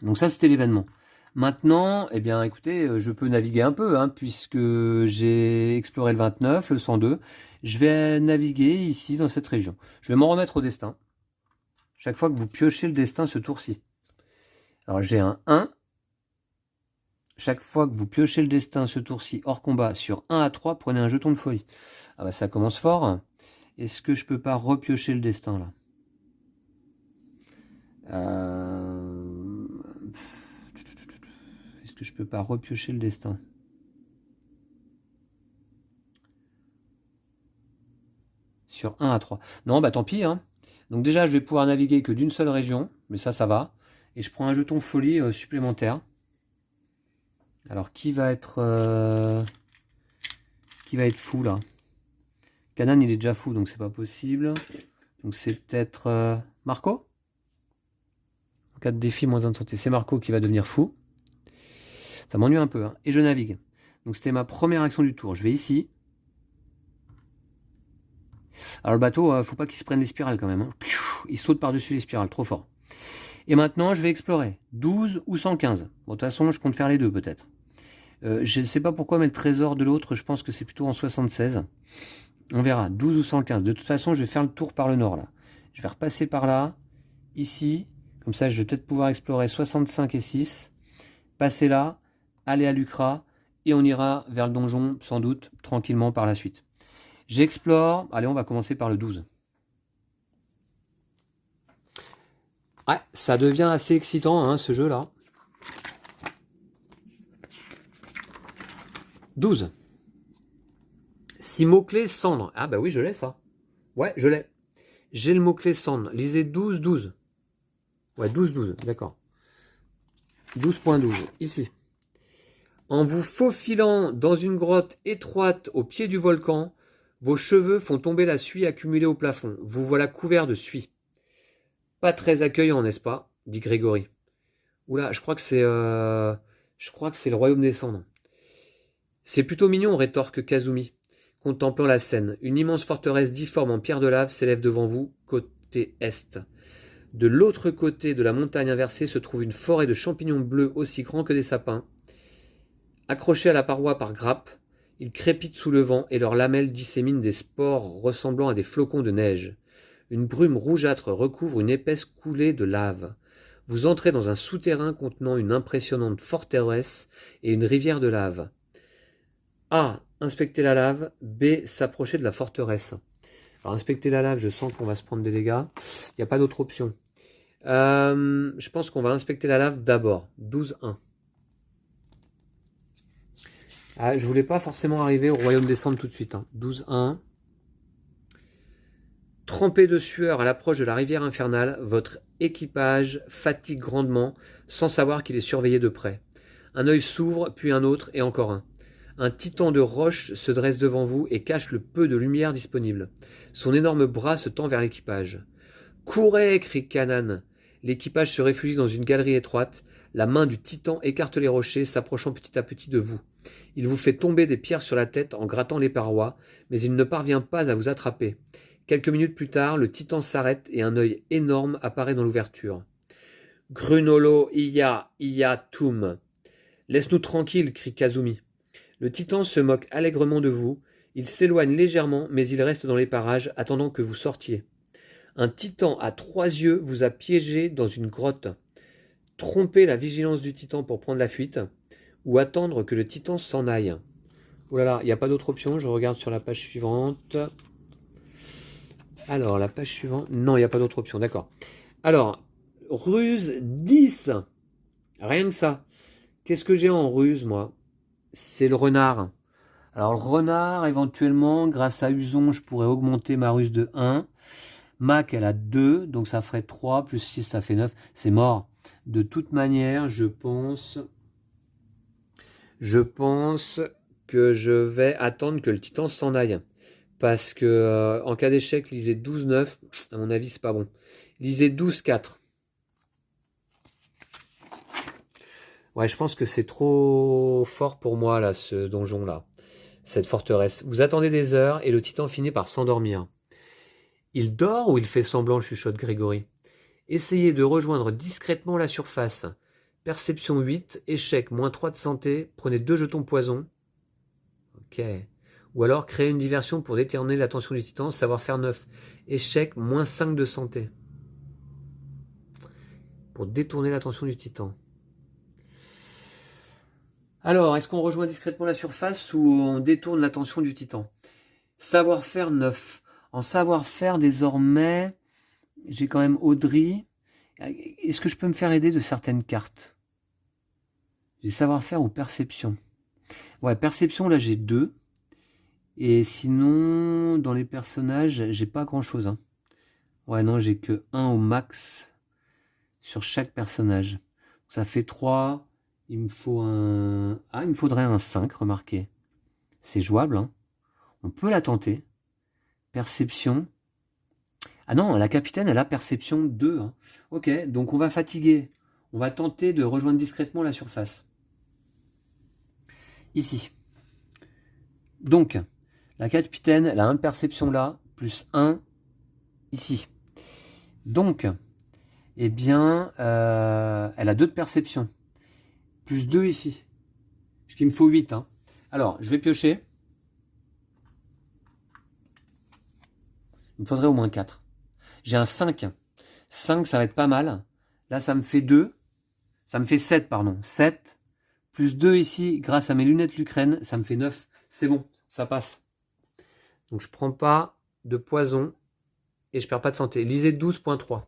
Speaker 1: Donc ça, c'était l'événement. Maintenant, eh bien, écoutez, je peux naviguer un peu, hein, puisque j'ai exploré le 29, le 102. Je vais naviguer ici, dans cette région. Je vais m'en remettre au destin. Chaque fois que vous piochez le destin, ce tour-ci. Alors, j'ai un 1. Chaque fois que vous piochez le destin, ce tour-ci, hors combat, sur 1 à 3, prenez un jeton de folie. Ah bah, ça commence fort. Est-ce que je peux pas repiocher le destin, là? Est-ce que je peux pas repiocher le destin? Sur 1 à 3. Non, bah tant pis, hein. Donc déjà, je vais pouvoir naviguer que d'une seule région, mais ça va. Et je prends un jeton folie supplémentaire. Alors, qui va être fou, là? Kanan, il est déjà fou, donc c'est pas possible. Donc c'est peut-être Marco? En cas de défi, moins 1 de santé, c'est Marco qui va devenir fou. Ça m'ennuie un peu, hein. Et je navigue. Donc c'était ma première action du tour. Je vais ici. Alors le bateau, faut pas qu'il se prenne les spirales quand même, hein. Il saute par-dessus les spirales, trop fort. Et maintenant, je vais explorer. 12 ou 115. Bon, de toute façon, je compte faire les deux peut-être. Je ne sais pas pourquoi, mais le trésor de l'autre, je pense que c'est plutôt en 76. On verra, 12 ou 115. De toute façon, je vais faire le tour par le nord, là. Je vais repasser par là, ici. Comme ça, je vais peut-être pouvoir explorer 65 et 6. Passer là, aller à Lucra, et on ira vers le donjon, sans doute, tranquillement par la suite. J'explore. Allez, on va commencer par le 12. Ouais, ça devient assez excitant, hein, ce jeu-là. 12. 6 mots-clés cendre. Ah bah oui, je l'ai ça. Ouais, je l'ai. J'ai le mot-clé cendre. Lisez 12, 12. Ouais, 12, 12, d'accord. 12.12, ici. En vous faufilant dans une grotte étroite au pied du volcan, Vos cheveux font tomber la suie accumulée au plafond. Vous voilà couvert de suie. Pas très accueillant, n'est-ce pas? Dit Grégory. Oula, je crois que c'est le royaume des cendres. C'est plutôt mignon, rétorque Kazumi, contemplant la scène. Une immense forteresse difforme en pierre de lave s'élève devant vous, côté est. De l'autre côté de la montagne inversée se trouve une forêt de champignons bleus aussi grands que des sapins. Accrochés à la paroi par grappes, ils crépitent sous le vent et leurs lamelles disséminent des spores ressemblant à des flocons de neige. Une brume rougeâtre recouvre une épaisse coulée de lave. Vous entrez dans un souterrain contenant une impressionnante forteresse et une rivière de lave. A. Inspecter la lave. B. S'approcher de la forteresse. Alors, inspecter la lave, je sens qu'on va se prendre des dégâts. Il n'y a pas d'autre option. Je pense qu'on va inspecter la lave d'abord. 12-1. Ah, je voulais pas forcément arriver au royaume des cendres tout de suite. 12-1. Trempé de sueur à l'approche de la rivière infernale, votre équipage fatigue grandement sans savoir qu'il est surveillé de près. Un œil s'ouvre, puis un autre et encore un. Un titan de roche se dresse devant vous et cache le peu de lumière disponible. Son énorme bras se tend vers l'équipage. « Courez !» crie Kanan. L'équipage se réfugie dans une galerie étroite. La main du titan écarte les rochers, s'approchant petit à petit de vous. Il vous fait tomber des pierres sur la tête en grattant les parois, mais il ne parvient pas à vous attraper. Quelques minutes plus tard, le titan s'arrête et un œil énorme apparaît dans l'ouverture. « Grunolo iya tum !»« Laisse-nous tranquilles !» crie Kazumi. Le titan se moque allègrement de vous. Il s'éloigne légèrement, mais il reste dans les parages, attendant que vous sortiez. Un titan à 3 yeux vous a piégé dans une grotte. Tromper la vigilance du titan pour prendre la fuite, ou attendre que le titan s'en aille. Oh là là, il n'y a pas d'autre option, je regarde sur la page suivante. Alors, la page suivante... Non, il n'y a pas d'autre option, d'accord. Alors, ruse 10. Rien que ça. Qu'est-ce que j'ai en ruse, moi? C'est le renard. Alors, le renard, éventuellement, grâce à Uson, je pourrais augmenter ma ruse de 1. Mac, elle a 2, donc ça ferait 3, plus 6, ça fait 9. C'est mort. De toute manière, je pense que je vais attendre que le titan s'en aille. Parce que en cas d'échec, lisez 12-9. À mon avis, c'est pas bon. Lisez 12-4. Ouais, je pense que c'est trop fort pour moi, là, ce donjon-là. Cette forteresse. Vous attendez des heures et le titan finit par s'endormir. Il dort ou il fait semblant, chuchote Grégory. Essayez de rejoindre discrètement la surface. Perception 8, échec, moins 3 de santé, prenez 2 jetons poison. Ok. Ou alors créez une diversion pour détourner l'attention du titan, savoir-faire 9. Échec, moins 5 de santé. Pour détourner l'attention du titan. Alors, est-ce qu'on rejoint discrètement la surface ou on détourne l'attention du titan? Savoir-faire 9. En savoir-faire, désormais, j'ai quand même Audrey. Est-ce que je peux me faire aider de certaines cartes? J'ai savoir-faire ou perception? Ouais, perception, là, j'ai 2. Et sinon, dans les personnages, j'ai pas grand-chose. Hein. Ouais, non, j'ai que 1 au max sur chaque personnage. Ça fait 3. Il me faut un... Ah, il me faudrait un 5, remarquez. C'est jouable, hein. On peut la tenter. Perception. Ah non, la capitaine, elle a perception 2. Hein. Ok, donc on va fatiguer. On va tenter de rejoindre discrètement la surface. Ici. Donc, la capitaine, elle a 1 de perception là, plus 1 ici. Donc, eh bien, elle a 2 de perception. Plus 2 ici. Parce qu'il me faut 8. Hein. Alors, je vais piocher. Il me faudrait au moins 4. J'ai un 5. 5, ça va être pas mal. Là, ça me fait 2. Ça me fait 7, pardon. 7. Plus 2 ici, grâce à mes lunettes l'Ukraine, ça me fait 9. C'est bon, ça passe. Donc, je prends pas de poison et je perds pas de santé. Lisez 12.3.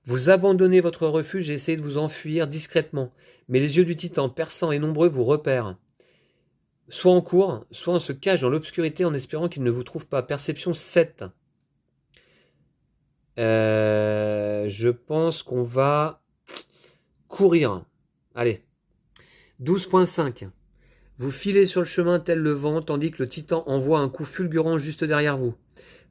Speaker 1: Vous abandonnez votre refuge et essayez de vous enfuir discrètement. Mais les yeux du titan, perçants et nombreux, vous repèrent. Soit on court, soit on se cache dans l'obscurité en espérant qu'il ne vous trouve pas. Perception 7. Je pense qu'on va courir. Allez. 12.5. Vous filez sur le chemin tel le vent, tandis que le titan envoie un coup fulgurant juste derrière vous,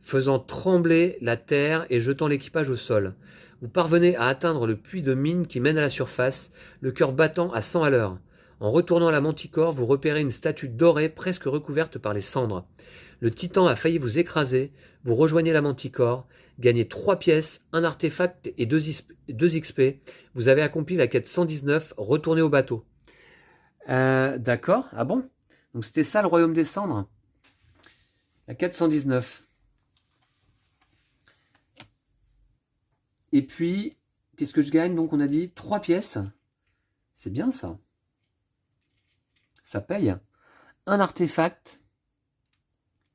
Speaker 1: faisant trembler la terre et jetant l'équipage au sol. Vous parvenez à atteindre le puits de mine qui mène à la surface, le cœur battant à 100 à l'heure. En retournant à la Manticore, vous repérez une statue dorée presque recouverte par les cendres. Le titan a failli vous écraser, vous rejoignez la Manticore, gagnez 3 pièces, un artefact et 2 XP. Vous avez accompli la quête 119, retournez au bateau. D'accord, ah bon? Donc c'était ça le royaume des cendres? La quête 119. Et puis, qu'est-ce que je gagne? Donc on a dit 3 pièces. C'est bien ça. Ça paye. Un artefact,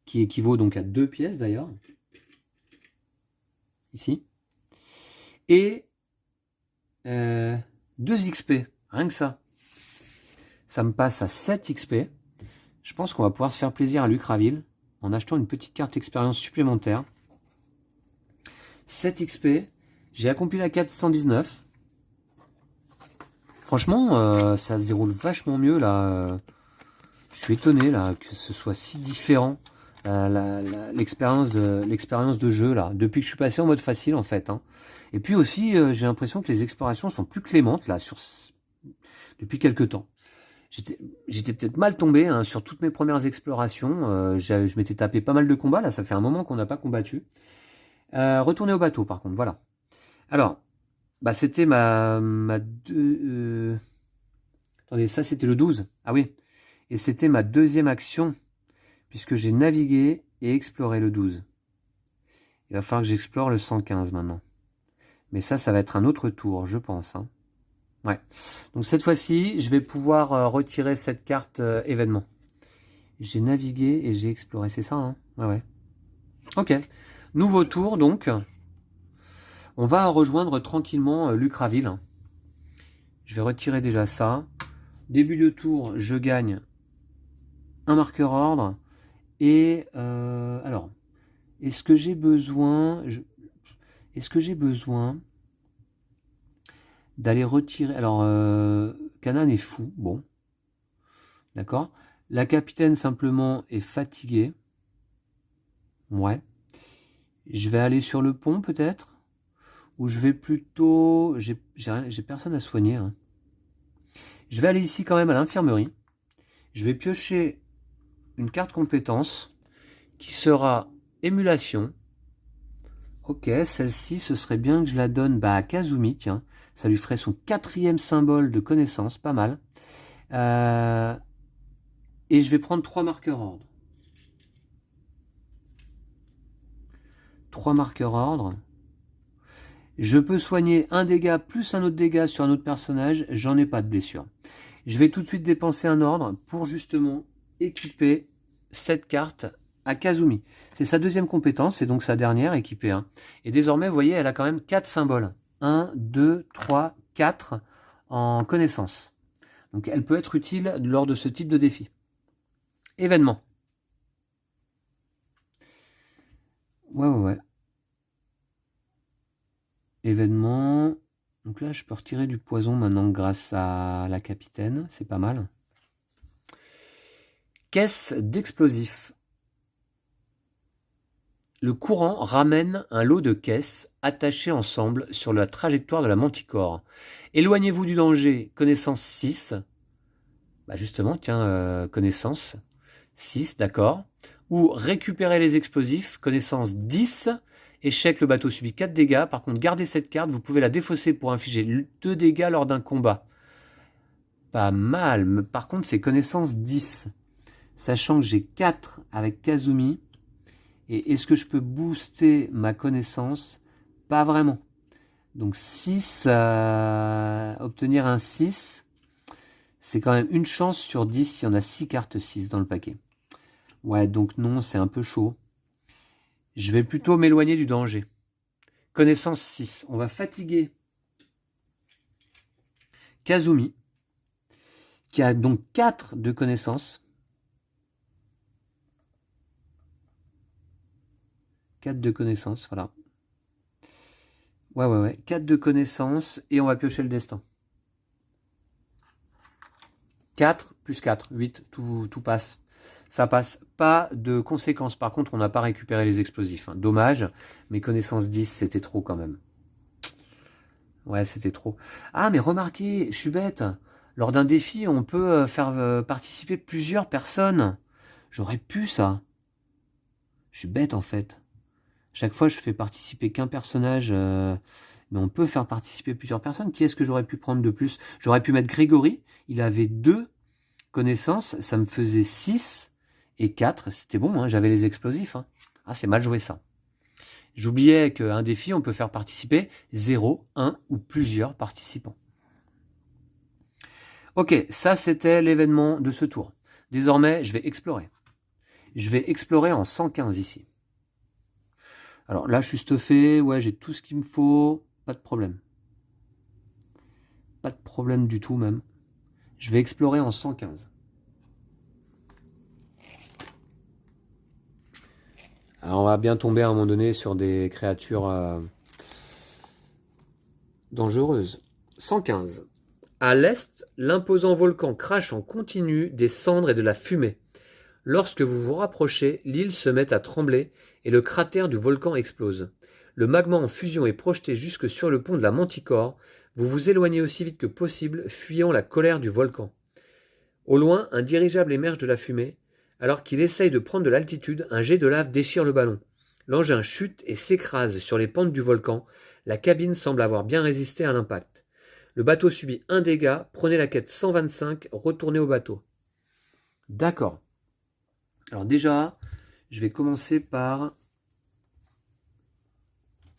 Speaker 1: qui équivaut donc à 2 pièces d'ailleurs. Ici. Et 2 XP. Rien que ça. Ça me passe à 7 XP. Je pense qu'on va pouvoir se faire plaisir à Lucraville en achetant une petite carte expérience supplémentaire. 7 XP. J'ai accompli la quête 119. Franchement, ça se déroule vachement mieux là. Je suis étonné là que ce soit si différent. L'expérience de jeu là. Depuis que je suis passé en mode facile en fait. Hein. Et puis aussi, j'ai l'impression que les explorations sont plus clémentes là depuis quelques temps. J'étais peut-être mal tombé hein, sur toutes mes premières explorations. Je m'étais tapé pas mal de combats. Là, ça fait un moment qu'on n'a pas combattu. Retourner au bateau, par contre. Voilà. Alors, bah, c'était Attendez, ça, c'était le 12. Ah oui. Et c'était ma deuxième action, puisque j'ai navigué et exploré le 12. Il va falloir que j'explore le 115 maintenant. Mais ça va être un autre tour, je pense. Hein. Ouais. Donc cette fois-ci, je vais pouvoir retirer cette carte événement. J'ai navigué et j'ai exploré, c'est ça, hein? Ouais, ouais. Ok. Nouveau tour, donc. On va rejoindre tranquillement Lucraville. Je vais retirer déjà ça. Début de tour, je gagne un marqueur ordre. Et alors, est-ce que j'ai besoin... Est-ce que j'ai besoin d'aller retirer... Alors, Kanan est fou, bon. D'accord. La capitaine, simplement, est fatiguée. Ouais. Je vais aller sur le pont, peut-être. Ou je vais plutôt... J'ai personne à soigner. Hein. Je vais aller ici, quand même, à l'infirmerie. Je vais piocher une carte compétence qui sera émulation. Ok, celle-ci, ce serait bien que je la donne à Kazumi, tiens. Ça lui ferait son 4e symbole de connaissance, pas mal. Et je vais prendre 3 marqueurs ordre. 3 marqueurs ordre. Je peux soigner un dégât plus un autre dégât sur un autre personnage. J'en ai pas de blessure. Je vais tout de suite dépenser un ordre pour justement équiper cette carte à Kazumi. C'est sa deuxième compétence, c'est donc sa dernière, équipée 1. Et désormais, vous voyez, elle a quand même 4 symboles. 1, 2, 3, 4 en connaissance. Donc elle peut être utile lors de ce type de défi. Événement. Ouais. Événement. Donc là, je peux retirer du poison maintenant grâce à la capitaine. C'est pas mal. Caisse d'explosifs. Le courant ramène un lot de caisses attachées ensemble sur la trajectoire de la Manticore. Éloignez-vous du danger, connaissance 6. Bah justement, tiens, connaissance 6, d'accord. Ou récupérez les explosifs, connaissance 10. Échec, le bateau subit 4 dégâts. Par contre, gardez cette carte, vous pouvez la défausser pour infliger 2 dégâts lors d'un combat. Pas mal, mais par contre, c'est connaissance 10. Sachant que j'ai 4 avec Kazumi. Et est-ce que je peux booster ma connaissance? Pas vraiment. Donc 6, obtenir un 6, c'est quand même une chance sur 10 si on a 6 cartes 6 dans le paquet. Ouais, donc non, c'est un peu chaud. Je vais plutôt m'éloigner du danger. Connaissance 6. On va fatiguer Kazumi, qui a donc 4 de connaissances. 4 de connaissances, voilà. Ouais. 4 de connaissances et on va piocher le destin. 4 plus 4, 8, tout passe. Ça passe. Pas de conséquences. Par contre, on n'a pas récupéré les explosifs. Hein. Dommage. Mes connaissances 10, c'était trop quand même. Ouais, c'était trop. Ah, mais remarquez, je suis bête. Lors d'un défi, on peut faire participer plusieurs personnes. J'aurais pu ça. Je suis bête en fait. Chaque fois, je fais participer qu'un personnage, mais on peut faire participer plusieurs personnes. Qui est-ce que j'aurais pu prendre de plus? J'aurais pu mettre Grégory. Il avait 2 connaissances. Ça me faisait 6 et 4. C'était bon, hein, j'avais les explosifs. Hein. Ah, c'est mal joué ça. J'oubliais qu'un défi, on peut faire participer 0, 1 ou plusieurs participants. Ok, ça c'était l'événement de ce tour. Désormais, je vais explorer. Je vais explorer en 115 ici. Alors là, je suis stuffé. Ouais, j'ai tout ce qu'il me faut. Pas de problème. Pas de problème du tout même. Je vais explorer en 115. Alors on va bien tomber à un moment donné sur des créatures dangereuses. 115. À l'est, l'imposant volcan crache en continu des cendres et de la fumée. Lorsque vous vous rapprochez, l'île se met à trembler et le cratère du volcan explose. Le magma en fusion est projeté jusque sur le pont de la Manticore. Vous vous éloignez aussi vite que possible, fuyant la colère du volcan. Au loin, un dirigeable émerge de la fumée. Alors qu'il essaye de prendre de l'altitude, un jet de lave déchire le ballon. L'engin chute et s'écrase sur les pentes du volcan. La cabine semble avoir bien résisté à l'impact. Le bateau subit un dégât. Prenez la quête 125, retournez au bateau. D'accord. Alors déjà, je vais commencer par...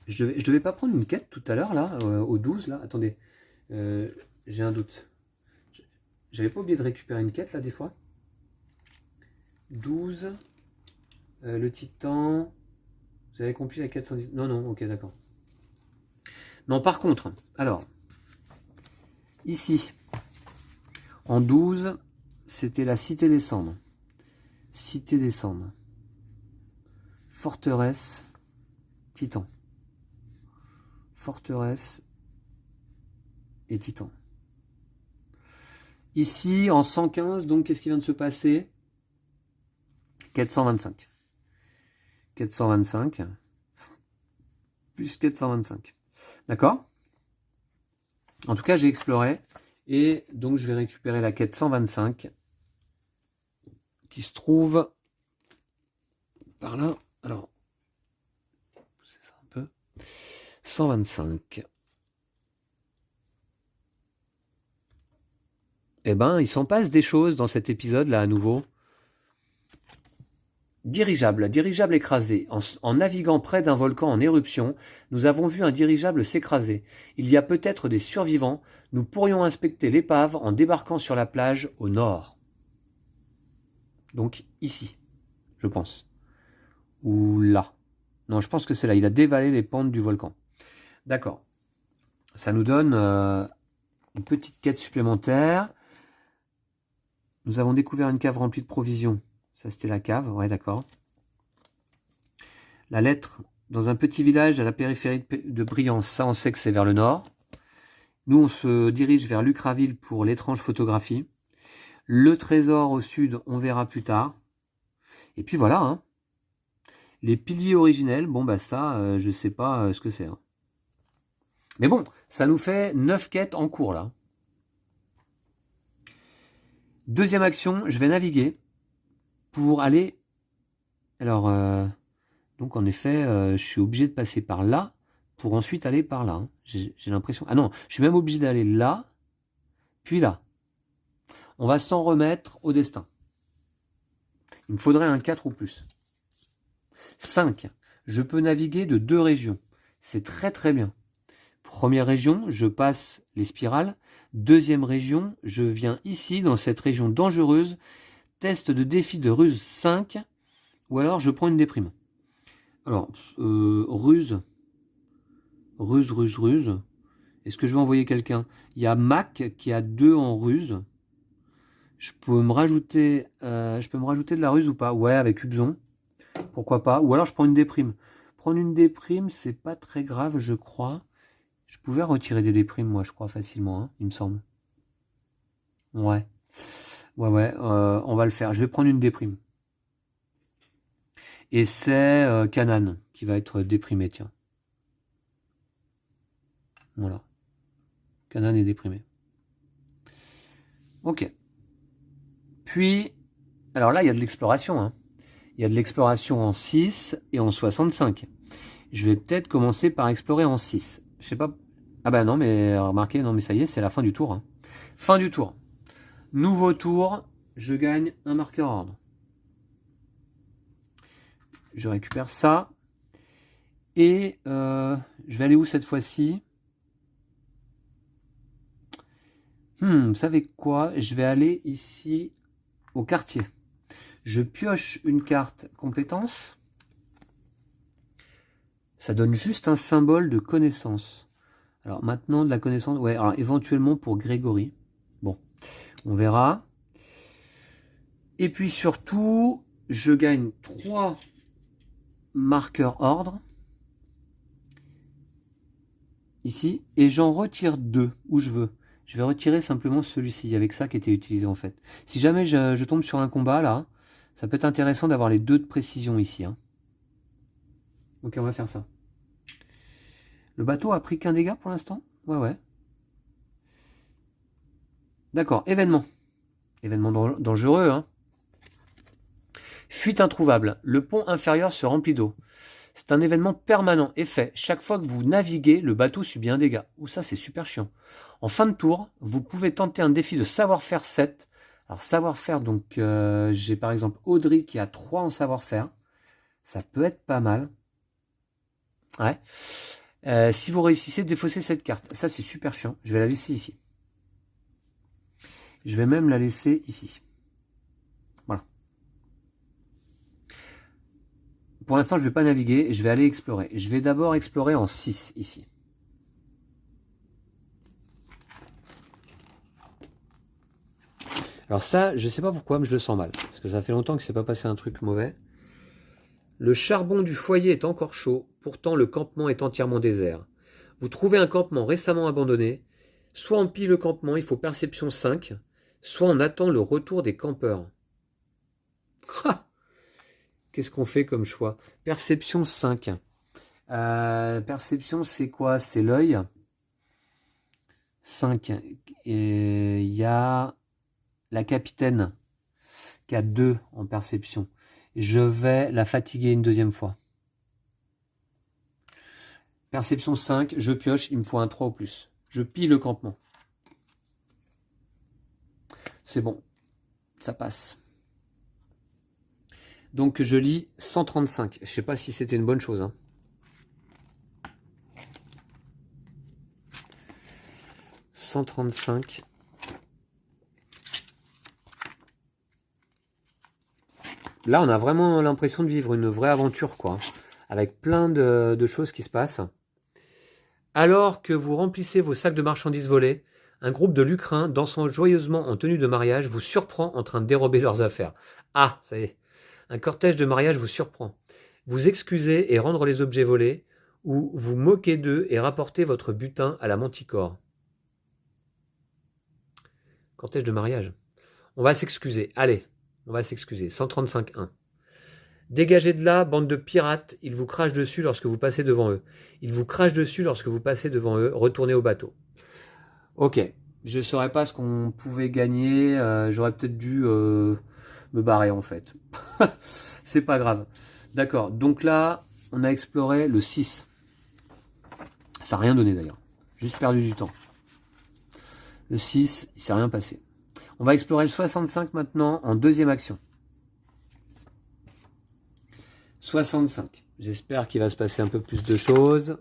Speaker 1: Je devais pas prendre une quête tout à l'heure, là, au 12, là. Attendez, j'ai un doute. J'avais pas oublié de récupérer une quête, là, des fois. 12, le titan... Vous avez compris la 410... Non, non, ok, d'accord. Non, par contre, alors, ici, en 12, c'était la Cité des Cendres. Cité des Cendres. Forteresse, Titan. Forteresse et Titan. Ici, en 115, donc, qu'est-ce qui vient de se passer? 425. 425. Plus 425. D'accord? En tout cas, j'ai exploré. Et donc, je vais récupérer la quête 125. Qui se trouve par là. Alors, c'est ça un peu. 125. Eh ben, il s'en passe des choses dans cet épisode-là, à nouveau. Dirigeable écrasé. En naviguant près d'un volcan en éruption, nous avons vu un dirigeable s'écraser. Il y a peut-être des survivants. Nous pourrions inspecter l'épave en débarquant sur la plage au nord. Donc ici, je pense. Ou là. Non, je pense que c'est là. Il a dévalé les pentes du volcan. D'accord. Ça nous donne une petite quête supplémentaire. Nous avons découvert une cave remplie de provisions. Ça, c'était la cave. Ouais, d'accord. La lettre dans un petit village à la périphérie de Briance. Ça, on sait que c'est vers le nord. Nous, on se dirige vers Lucraville pour l'étrange photographie. Le trésor au sud, on verra plus tard. Et puis voilà. Hein. Les piliers originels, bon, bah ça, je sais pas ce que c'est. Hein. Mais bon, ça nous fait 9 quêtes en cours, là. Deuxième action, je vais naviguer pour aller... Alors, donc en effet, je suis obligé de passer par là pour ensuite aller par là. Hein. J'ai l'impression... Ah non, je suis même obligé d'aller là, puis là. On va s'en remettre au destin. Il me faudrait un 4 ou plus. 5. Je peux naviguer de 2 régions. C'est très très bien. Première région, je passe les spirales. Deuxième région, je viens ici, dans cette région dangereuse. Test de défi de ruse 5. Ou alors, je prends une déprime. Alors, ruse. Ruse. Est-ce que je vais envoyer quelqu'un? Il y a Mac qui a 2 en ruse. Je peux me rajouter de la ruse ou pas? Ouais, avec Hubzon. Pourquoi pas? Ou alors, je prends une déprime. Prendre une déprime, c'est pas très grave, je crois. Je pouvais retirer des déprimes, moi, je crois, facilement, hein, il me semble. Ouais. Ouais, on va le faire. Je vais prendre une déprime. Et c'est Canaan qui va être déprimé, tiens. Voilà. Canaan est déprimé. Ok. Puis, alors là, il y a de l'exploration. Hein. Il y a de l'exploration en 6 et en 65. Je vais peut-être commencer par explorer en 6. Je sais pas. Ah bah non, mais remarquez, non, mais ça y est, c'est la fin du tour. Hein. Fin du tour. Nouveau tour, je gagne un marqueur ordre. Je récupère ça. Et je vais aller où cette fois-ci? Vous savez quoi? Je vais aller ici au quartier. Je pioche une carte compétence. Ça donne juste un symbole de connaissance. Alors maintenant de la connaissance, ouais, alors éventuellement pour Grégory. Bon, on verra. Et puis surtout, je gagne 3 marqueurs ordre. Ici. Et j'en retire 2 où je veux. Je vais retirer simplement celui-ci, avec ça qui était utilisé en fait. Si jamais je tombe sur un combat là, ça peut être intéressant d'avoir les 2 de précision ici. Hein. Ok, on va faire ça. Le bateau a pris qu'un dégât pour l'instant? Ouais. D'accord, événement. Événement dangereux, hein. Fuite introuvable. Le pont inférieur se remplit d'eau. C'est un événement permanent. Effet, chaque fois que vous naviguez, le bateau subit un dégât. Ouh, ça c'est super chiant. En fin de tour, vous pouvez tenter un défi de savoir-faire 7. Alors savoir-faire, donc j'ai par exemple Audrey qui a 3 en savoir-faire. Ça peut être pas mal. Ouais. Si vous réussissez, défausser cette carte. Ça c'est super chiant. Je vais la laisser ici. Je vais même la laisser ici. Voilà. Pour l'instant, je ne vais pas naviguer. Je vais aller explorer. Je vais d'abord explorer en 6 ici. Alors ça, je ne sais pas pourquoi, mais je le sens mal. Parce que ça fait longtemps que c'est pas passé un truc mauvais. Le charbon du foyer est encore chaud. Pourtant, le campement est entièrement désert. Vous trouvez un campement récemment abandonné. Soit on pille le campement, il faut perception 5. Soit on attend le retour des campeurs. Qu'est-ce qu'on fait comme choix? Perception 5. Perception, c'est quoi? C'est l'œil. 5. Et il y a la capitaine qui a 2 en perception. Je vais la fatiguer une deuxième fois. Perception 5, je pioche, il me faut un 3 ou plus. Je pille le campement. C'est bon, ça passe. Donc je lis 135. Je ne sais pas si c'était une bonne chose. Hein. « 135. Là, on a vraiment l'impression de vivre une vraie aventure, quoi. Avec plein de choses qui se passent. Alors que vous remplissez vos sacs de marchandises volées, un groupe de lucrins dansant joyeusement en tenue de mariage vous surprend en train de dérober leurs affaires. Ah, ça y est. Un cortège de mariage vous surprend. Vous excusez et rendre les objets volés, ou vous moquez d'eux et rapportez votre butin à la manticore. Cortège de mariage. On va s'excuser. Allez, on va s'excuser. 135.1. Dégagez de là, bande de pirates, ils vous crachent dessus lorsque vous passez devant eux. Ils vous crachent dessus lorsque vous passez devant eux, retournez au bateau. Ok, je ne saurais pas ce qu'on pouvait gagner, j'aurais peut-être dû me barrer en fait. C'est pas grave. D'accord, donc là, on a exploré le 6. Ça n'a rien donné d'ailleurs, juste perdu du temps. Le 6, il ne s'est rien passé. On va explorer le 65 maintenant en deuxième action. 65. J'espère qu'il va se passer un peu plus de choses.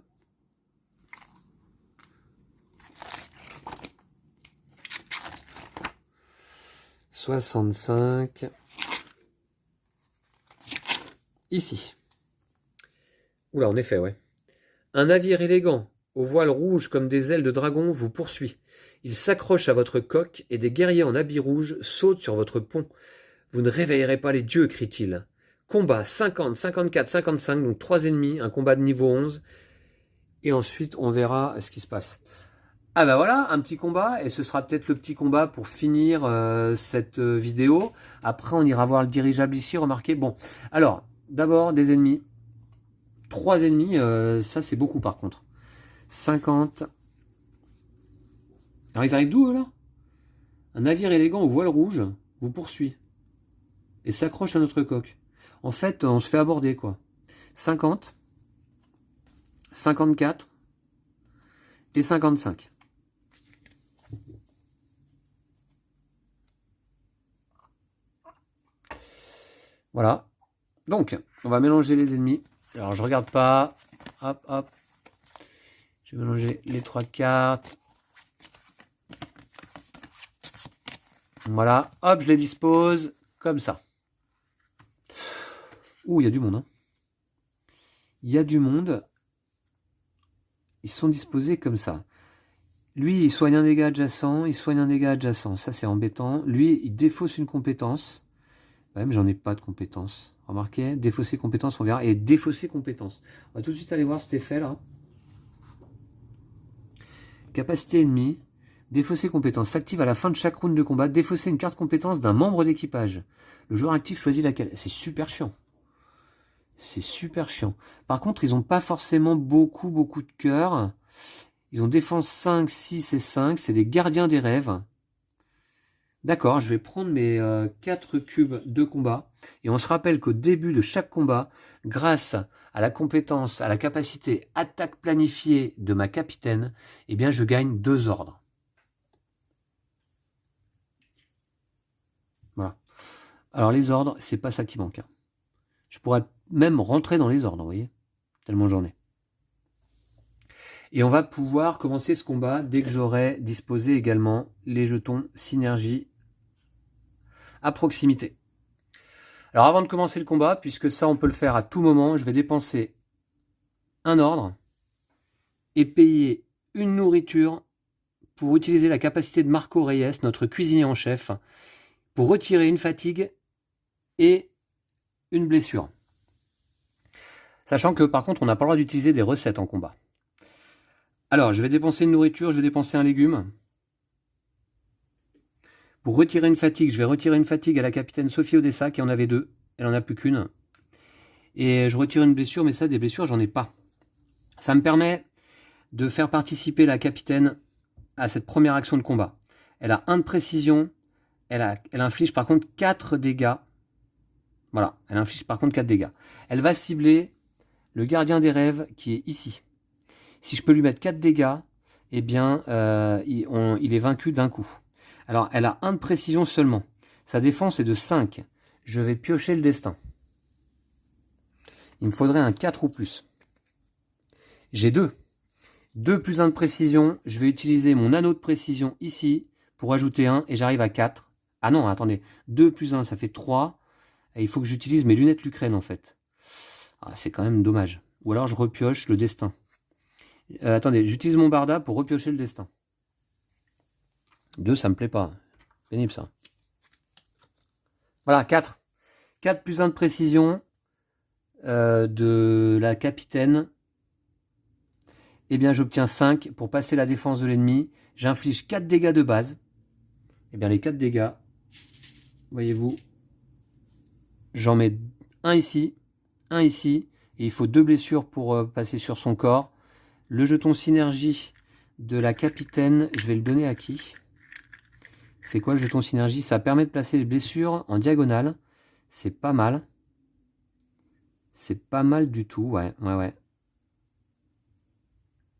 Speaker 1: « 65. » Ici. Oula, en effet, ouais. Un navire élégant, aux voiles rouges comme des ailes de dragon, vous poursuit. Il s'accroche à votre coque et des guerriers en habits rouges sautent sur votre pont. Vous ne réveillerez pas les dieux, crie-t-il. Combat 50, 54, 55, donc 3 ennemis, un combat de niveau 11. Et ensuite, on verra ce qui se passe. Ah bah voilà, un petit combat, et ce sera peut-être le petit combat pour finir cette vidéo. Après, on ira voir le dirigeable ici, remarquez. Bon, alors, d'abord, des ennemis. 3 ennemis, ça c'est beaucoup par contre. 50. Alors ils arrivent d'où eux là? Un navire élégant aux voiles rouges vous poursuit et s'accroche à notre coque. En fait, on se fait aborder quoi. 50, 54 et 55. Voilà. Donc, on va mélanger les ennemis. Alors, je regarde pas. Hop, hop. Je vais mélanger les 3 cartes. Voilà. Hop, je les dispose comme ça. Ouh, il y a du monde. Hein. Il y a du monde. Ils sont disposés comme ça. Lui, il soigne un dégât adjacent. Il soigne un dégât adjacent. Ça, c'est embêtant. Lui, il défausse une compétence. Ouais, mais j'en ai pas de compétences. Remarquez, défausser compétences, on verra. Et défausser compétences. On va tout de suite aller voir cet effet là. Capacité ennemie. Défausser compétence s'active à la fin de chaque round de combat. Défausser une carte compétence d'un membre d'équipage. Le joueur actif choisit laquelle. C'est super chiant. C'est super chiant. Par contre, ils n'ont pas forcément beaucoup de cœur. Ils ont défense 5, 6 et 5. C'est des gardiens des rêves. D'accord, je vais prendre mes 4 cubes de combat. Et on se rappelle qu'au début de chaque combat, grâce à la compétence, à la capacité attaque planifiée de ma capitaine, eh bien je gagne 2 ordres. Voilà. Alors les ordres, c'est pas ça qui manque. Hein. Je pourrais même rentrer dans les ordres, vous voyez, tellement j'en ai. Et on va pouvoir commencer ce combat dès que j'aurai disposé également les jetons synergie à proximité. Alors avant de commencer le combat, puisque ça on peut le faire à tout moment, je vais dépenser un ordre et payer une nourriture pour utiliser la capacité de Marco Reyes, notre cuisinier en chef, pour retirer une fatigue et une blessure. Sachant que par contre on n'a pas le droit d'utiliser des recettes en combat. Alors je vais dépenser une nourriture, je vais dépenser un légume. Pour retirer une fatigue, je vais retirer une fatigue à la capitaine Sophie Odessa, qui en avait 2. Elle en a plus qu'une. Et je retire une blessure, mais ça, des blessures, j'en ai pas. Ça me permet de faire participer la capitaine à cette première action de combat. Elle a 1 de précision. Elle inflige par contre 4 dégâts. Voilà, elle inflige par contre 4 dégâts. Elle va cibler le gardien des rêves qui est ici. Si je peux lui mettre 4 dégâts, eh bien, il est vaincu d'un coup. Alors, elle a 1 de précision seulement. Sa défense est de 5. Je vais piocher le destin. Il me faudrait un 4 ou plus. J'ai 2. 2 plus 1 de précision. Je vais utiliser mon anneau de précision ici pour ajouter 1 et j'arrive à 4. Ah non, attendez. 2 plus 1, ça fait 3. Et il faut que j'utilise mes lunettes Lucrène en fait. Ah, c'est quand même dommage. Ou alors je repioche le destin. Attendez, j'utilise mon barda pour repiocher le destin. 2, ça me plaît pas. Pénible ça. Voilà, 4. 4 plus 1 de précision de la capitaine. Eh bien, j'obtiens 5 pour passer la défense de l'ennemi. J'inflige 4 dégâts de base. Eh bien, les 4 dégâts, voyez-vous, j'en mets un ici, et il faut 2 blessures pour passer sur son corps. Le jeton synergie de la capitaine, je vais le donner à qui? C'est quoi le jeton synergie? Ça permet de placer les blessures en diagonale. C'est pas mal. C'est pas mal du tout, ouais.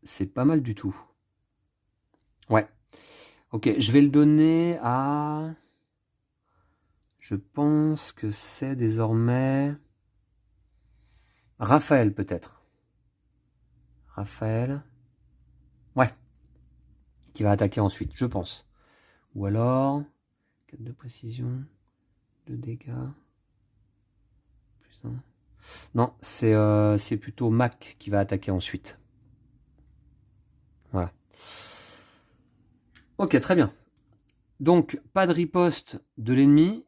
Speaker 1: C'est pas mal du tout. Ouais. Ok, je vais le donner à... Je pense que c'est désormais... Raphaël, peut-être. Raphaël. Ouais. Qui va attaquer ensuite, je pense. Ou alors... 4 de précision. 2 dégâts. Plus 1. Non, c'est plutôt Mac qui va attaquer ensuite. Voilà. Ok, très bien. Donc, pas de riposte de l'ennemi,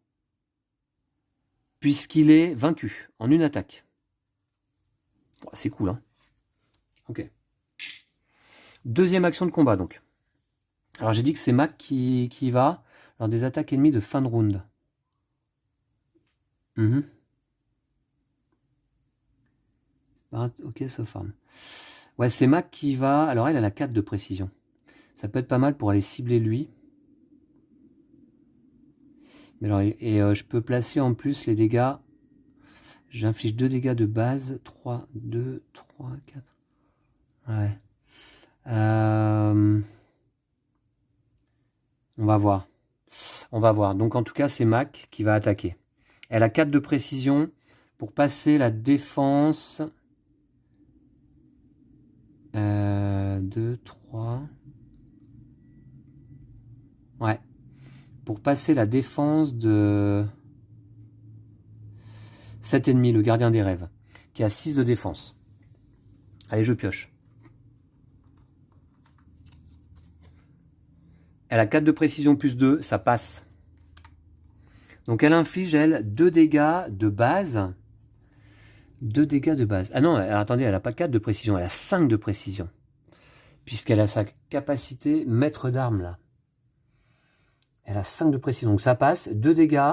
Speaker 1: puisqu'il est vaincu en une attaque. C'est cool, hein. Ok. Deuxième action de combat, donc. Alors j'ai dit que c'est Mac qui va lors des attaques ennemies de fin de round. Ok, sauf arme. Ouais, c'est Mac qui va... Alors elle a 4 de précision. Ça peut être pas mal pour aller cibler lui. Mais alors, je peux placer en plus les dégâts. J'inflige 2 dégâts de base. 3, 2, 3, 4. Ouais. On va voir. On va voir. Donc en tout cas, c'est Mac qui va attaquer. Elle a 4 de précision pour passer la défense. 2, 3. Ouais. Pour passer la défense de cet ennemi, le gardien des rêves, qui a 6 de défense. Allez, je pioche. Elle a 4 de précision plus 2, ça passe. Donc elle inflige, elle, 2 dégâts de base. 2 dégâts de base. Ah non, alors, attendez, elle n'a pas 4 de précision, elle a 5 de précision. Puisqu'elle a sa capacité maître d'armes, là. Elle a 5 de précision, donc ça passe. 2 dégâts,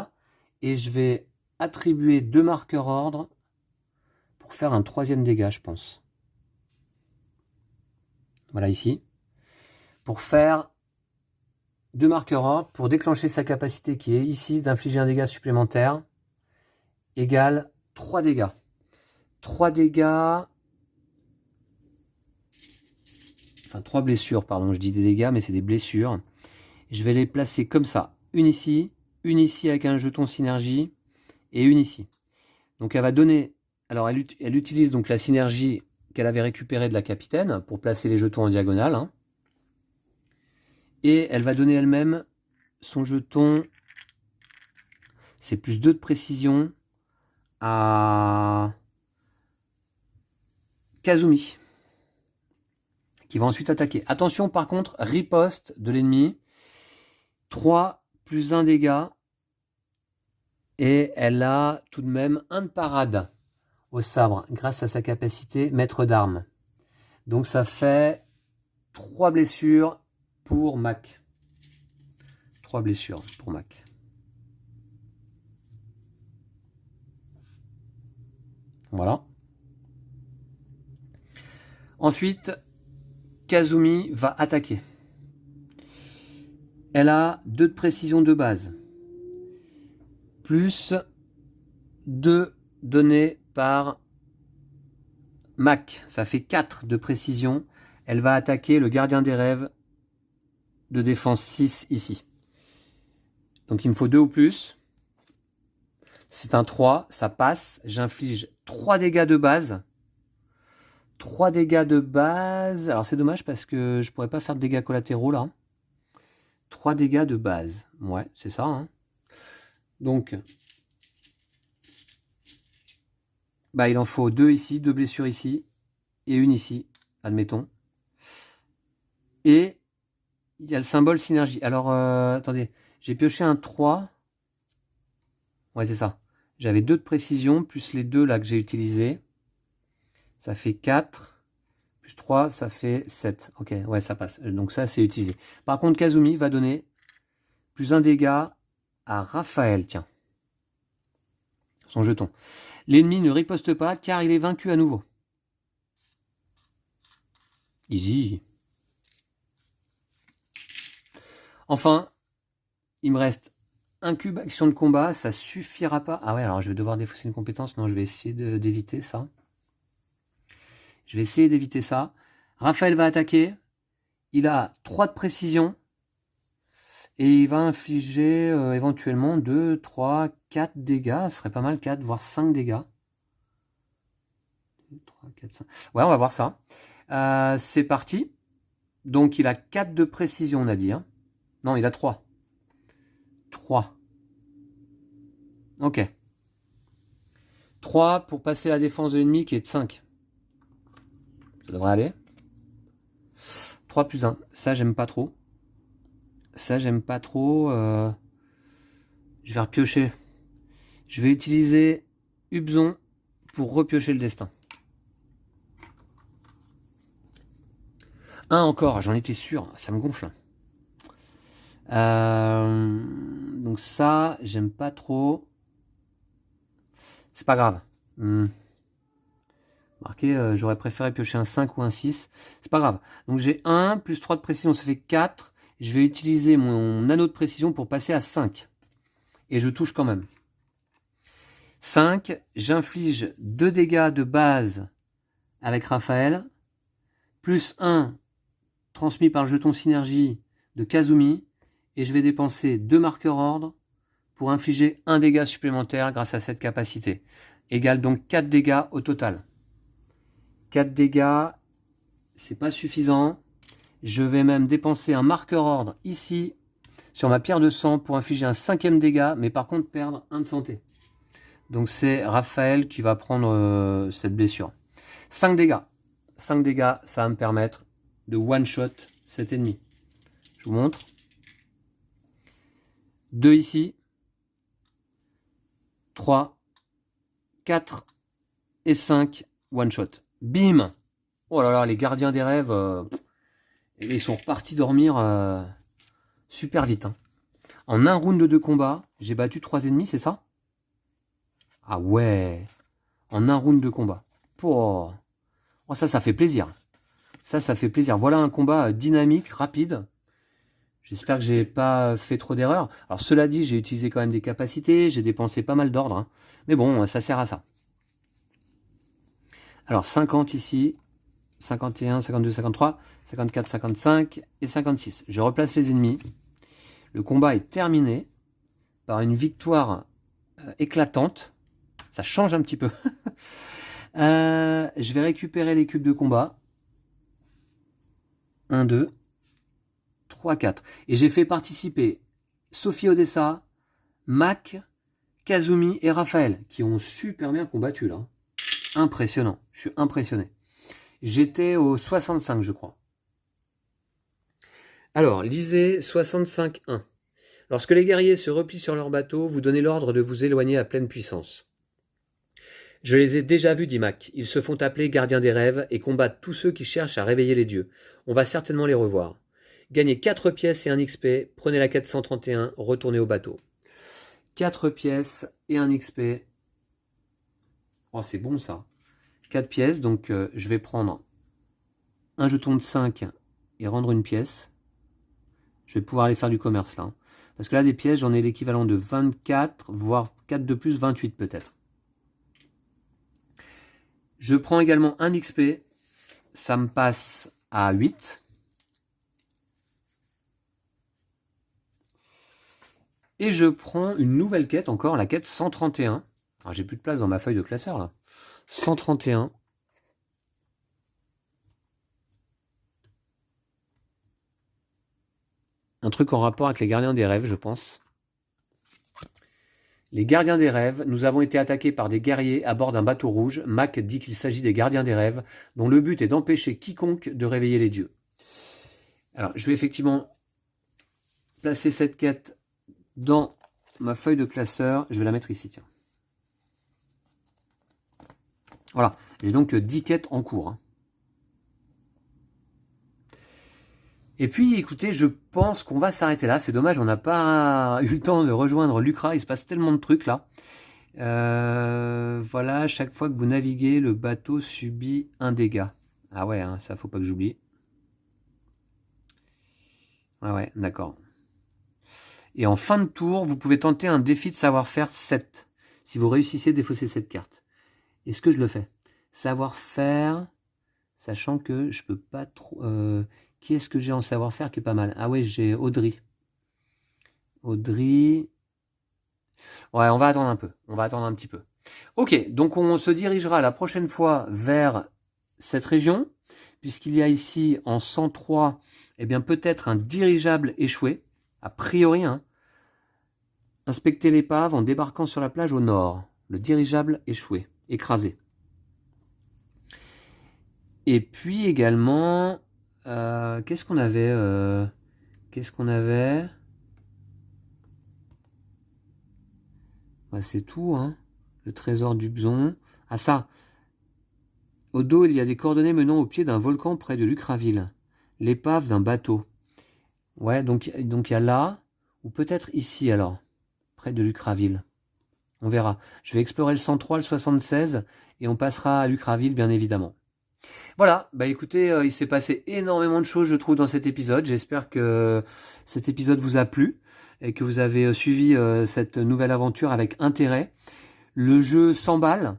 Speaker 1: et je vais attribuer 2 marqueurs ordre pour faire un 3e dégât, je pense. Voilà, ici. Pour faire 2 marqueurs ordre, pour déclencher sa capacité qui est ici d'infliger un dégât supplémentaire, égale 3 dégâts. 3 dégâts... Enfin, 3 blessures, pardon, je dis des dégâts, mais c'est des blessures. Je vais les placer comme ça. Une ici avec un jeton synergie, et une ici. Donc elle va donner... Alors elle utilise donc la synergie qu'elle avait récupérée de la capitaine pour placer les jetons en diagonale. Hein. Et elle va donner elle-même son jeton... C'est plus 2 de précision à Kazumi, qui va ensuite attaquer. Attention par contre, riposte de l'ennemi. 3 plus 1 dégât. Et elle a tout de même 1 de parade au sabre, grâce à sa capacité maître d'armes. Donc ça fait 3 blessures pour Mac. 3 blessures pour Mac. Voilà. Ensuite, Kazumi va attaquer. Elle a 2 de précision de base. Plus 2 donnés par Mac. Ça fait 4 de précision. Elle va attaquer le gardien des rêves de défense 6 ici. Donc il me faut 2 ou plus. C'est un 3, ça passe. J'inflige 3 dégâts de base. 3 dégâts de base. Alors c'est dommage parce que je pourrais pas faire de dégâts collatéraux là. 3 dégâts de base. Ouais, c'est ça. Hein. Donc, bah, il en faut 2 ici, 2 blessures ici, et une ici, admettons. Et il y a le symbole synergie. Alors, attendez, j'ai pioché un 3. Ouais, c'est ça. J'avais 2 de précision, plus les 2 là que j'ai utilisés. Ça fait 4. Plus 3, ça fait 7. Ok, ouais, ça passe. Donc ça, c'est utilisé. Par contre, Kazumi va donner plus 1 dégât à Raphaël, tiens. Son jeton. L'ennemi ne riposte pas car il est vaincu à nouveau. Easy. Enfin, il me reste un cube action de combat, ça suffira pas. Ah ouais, alors je vais devoir défausser une compétence. Non, je vais essayer d'éviter ça. Je vais essayer d'éviter ça. Raphaël va attaquer. Il a 3 de précision. Et il va infliger éventuellement 2, 3, 4 dégâts. Ce serait pas mal, 4, voire 5 dégâts. 2, 3, 4, 5. Ouais, on va voir ça. C'est parti. Donc il a 4 de précision, on a dit. Hein. Non, il a 3. 3. Ok. 3 pour passer la défense de l'ennemi qui est de 5. Ça devrait aller. 3 plus 1. Ça, j'aime pas trop. Ça, j'aime pas trop. Je vais repiocher. Je vais utiliser Hubzon pour repiocher le destin. 1 encore, j'en étais sûr. Ça me gonfle. Donc ça, j'aime pas trop. C'est pas grave. Marqué, j'aurais préféré piocher un 5 ou un 6. C'est pas grave. Donc j'ai 1 plus 3 de précision, ça fait 4. Je vais utiliser mon anneau de précision pour passer à 5. Et je touche quand même. 5, j'inflige 2 dégâts de base avec Raphaël, plus 1 transmis par le jeton synergie de Kazumi, et je vais dépenser 2 marqueurs ordre pour infliger 1 dégât supplémentaire grâce à cette capacité. Égale donc 4 dégâts au total. 4 dégâts, c'est pas suffisant. Je vais même dépenser un marqueur ordre ici, sur ma pierre de sang, pour infliger un 5e dégât, mais par contre perdre 1 de santé. Donc c'est Raphaël qui va prendre cette blessure. 5 dégâts. 5 dégâts, ça va me permettre de one-shot cet ennemi. Je vous montre. 2 ici. 3, 4 et 5 one-shot. Bim! Oh là là, les gardiens des rêves, ils sont repartis dormir super vite. Hein. En un round de combat, j'ai battu 3 ennemis, c'est ça? Ah ouais! En un round de combat. Oh, ça fait plaisir. Ça fait plaisir. Voilà un combat dynamique, rapide. J'espère que j'ai pas fait trop d'erreurs. Alors cela dit, j'ai utilisé quand même des capacités, j'ai dépensé pas mal d'ordre. Hein. Mais bon, ça sert à ça. Alors 50 ici, 51, 52, 53, 54, 55 et 56. Je replace les ennemis. Le combat est terminé par une victoire éclatante. Ça change un petit peu. Je vais récupérer les cubes de combat. 1, 2, 3, 4. Et j'ai fait participer Sophie Odessa, Mac, Kazumi et Raphaël, qui ont super bien combattu là. Impressionnant, je suis impressionné. J'étais au 65, je crois. Alors, lisez 65.1. Lorsque les guerriers se replient sur leur bateau, vous donnez l'ordre de vous éloigner à pleine puissance. Je les ai déjà vus, dit Mac. Ils se font appeler gardiens des rêves et combattent tous ceux qui cherchent à réveiller les dieux. On va certainement les revoir. Gagnez 4 pièces et un XP, prenez la quête 131, retournez au bateau. 4 pièces et un XP. Oh, c'est bon ça. 4 pièces, donc je vais prendre un jeton de 5 et rendre une pièce. Je vais pouvoir aller faire du commerce là. Hein. Parce que là, des pièces, j'en ai l'équivalent de 24, voire 4 de plus, 28 peut-être. Je prends également un XP. Ça me passe à 8. Et je prends une nouvelle quête encore, la quête 131. Alors j'ai plus de place dans ma feuille de classeur là. 131. Un truc en rapport avec les gardiens des rêves, je pense. Les gardiens des rêves, nous avons été attaqués par des guerriers à bord d'un bateau rouge. Mac dit qu'il s'agit des gardiens des rêves, dont le but est d'empêcher quiconque de réveiller les dieux. Alors, je vais effectivement placer cette quête dans ma feuille de classeur. Je vais la mettre ici, tiens. Voilà, j'ai donc 10 quêtes en cours. Hein. Et puis, écoutez, je pense qu'on va s'arrêter là. C'est dommage, on n'a pas eu le temps de rejoindre Lucra. Il se passe tellement de trucs là. Voilà, chaque fois que vous naviguez, le bateau subit un dégât. Ah ouais, hein, ça faut pas que j'oublie. Ouais, d'accord. Et en fin de tour, vous pouvez tenter un défi de savoir-faire 7. Si vous réussissez à défausser cette carte. Est-ce que je le fais? Savoir-faire, sachant que je peux pas trop... qui est-ce que j'ai en savoir-faire qui est pas mal? Ah ouais, j'ai Audrey. Audrey... Ouais, on va attendre un peu. On va attendre un petit peu. Ok, donc on se dirigera la prochaine fois vers cette région, puisqu'il y a ici en 103, eh bien peut-être un dirigeable échoué, a priori. Hein. Inspectez l'épave en débarquant sur la plage au nord. Le dirigeable échoué, écrasé. Et puis également... qu'est-ce qu'on avait ouais, c'est tout, hein. Le trésor du Bson. Ah ça. Au dos, il y a des coordonnées menant au pied d'un volcan près de Lucraville. L'épave d'un bateau. Ouais, donc il y a là, ou peut-être ici alors, près de Lucraville. On verra. Je vais explorer le 103, le 76, et on passera à Lucraville, bien évidemment. Voilà, bah écoutez, il s'est passé énormément de choses, je trouve, dans cet épisode. J'espère que cet épisode vous a plu et que vous avez suivi cette nouvelle aventure avec intérêt. Le jeu s'emballe.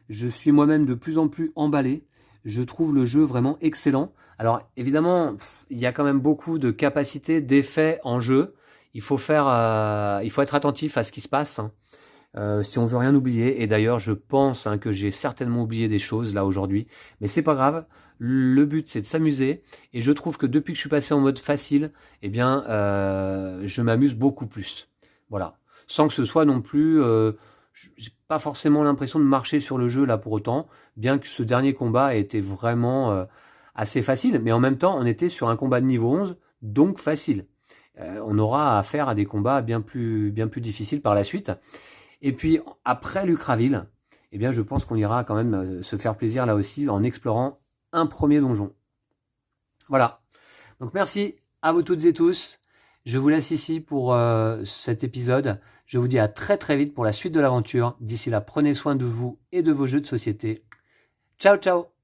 Speaker 1: Je suis moi-même de plus en plus emballé. Je trouve le jeu vraiment excellent. Alors évidemment, il y a quand même beaucoup de capacités, d'effets en jeu. Il faut être attentif à ce qui se passe, hein. Si on veut rien oublier. Et d'ailleurs, je pense que j'ai certainement oublié des choses là aujourd'hui, mais c'est pas grave. Le but, c'est de s'amuser. Et je trouve que depuis que je suis passé en mode facile, eh bien, je m'amuse beaucoup plus. Voilà, sans que ce soit non plus. J'ai pas forcément l'impression de marcher sur le jeu là pour autant, bien que ce dernier combat ait été vraiment assez facile. Mais en même temps, on était sur un combat de niveau 11, donc facile. On aura affaire à des combats bien plus difficiles par la suite. Et puis après Lucraville, eh bien je pense qu'on ira quand même se faire plaisir là aussi en explorant un premier donjon. Voilà. Donc merci à vous toutes et tous. Je vous laisse ici pour cet épisode. Je vous dis à très très vite pour la suite de l'aventure. D'ici là, prenez soin de vous et de vos jeux de société. Ciao ciao.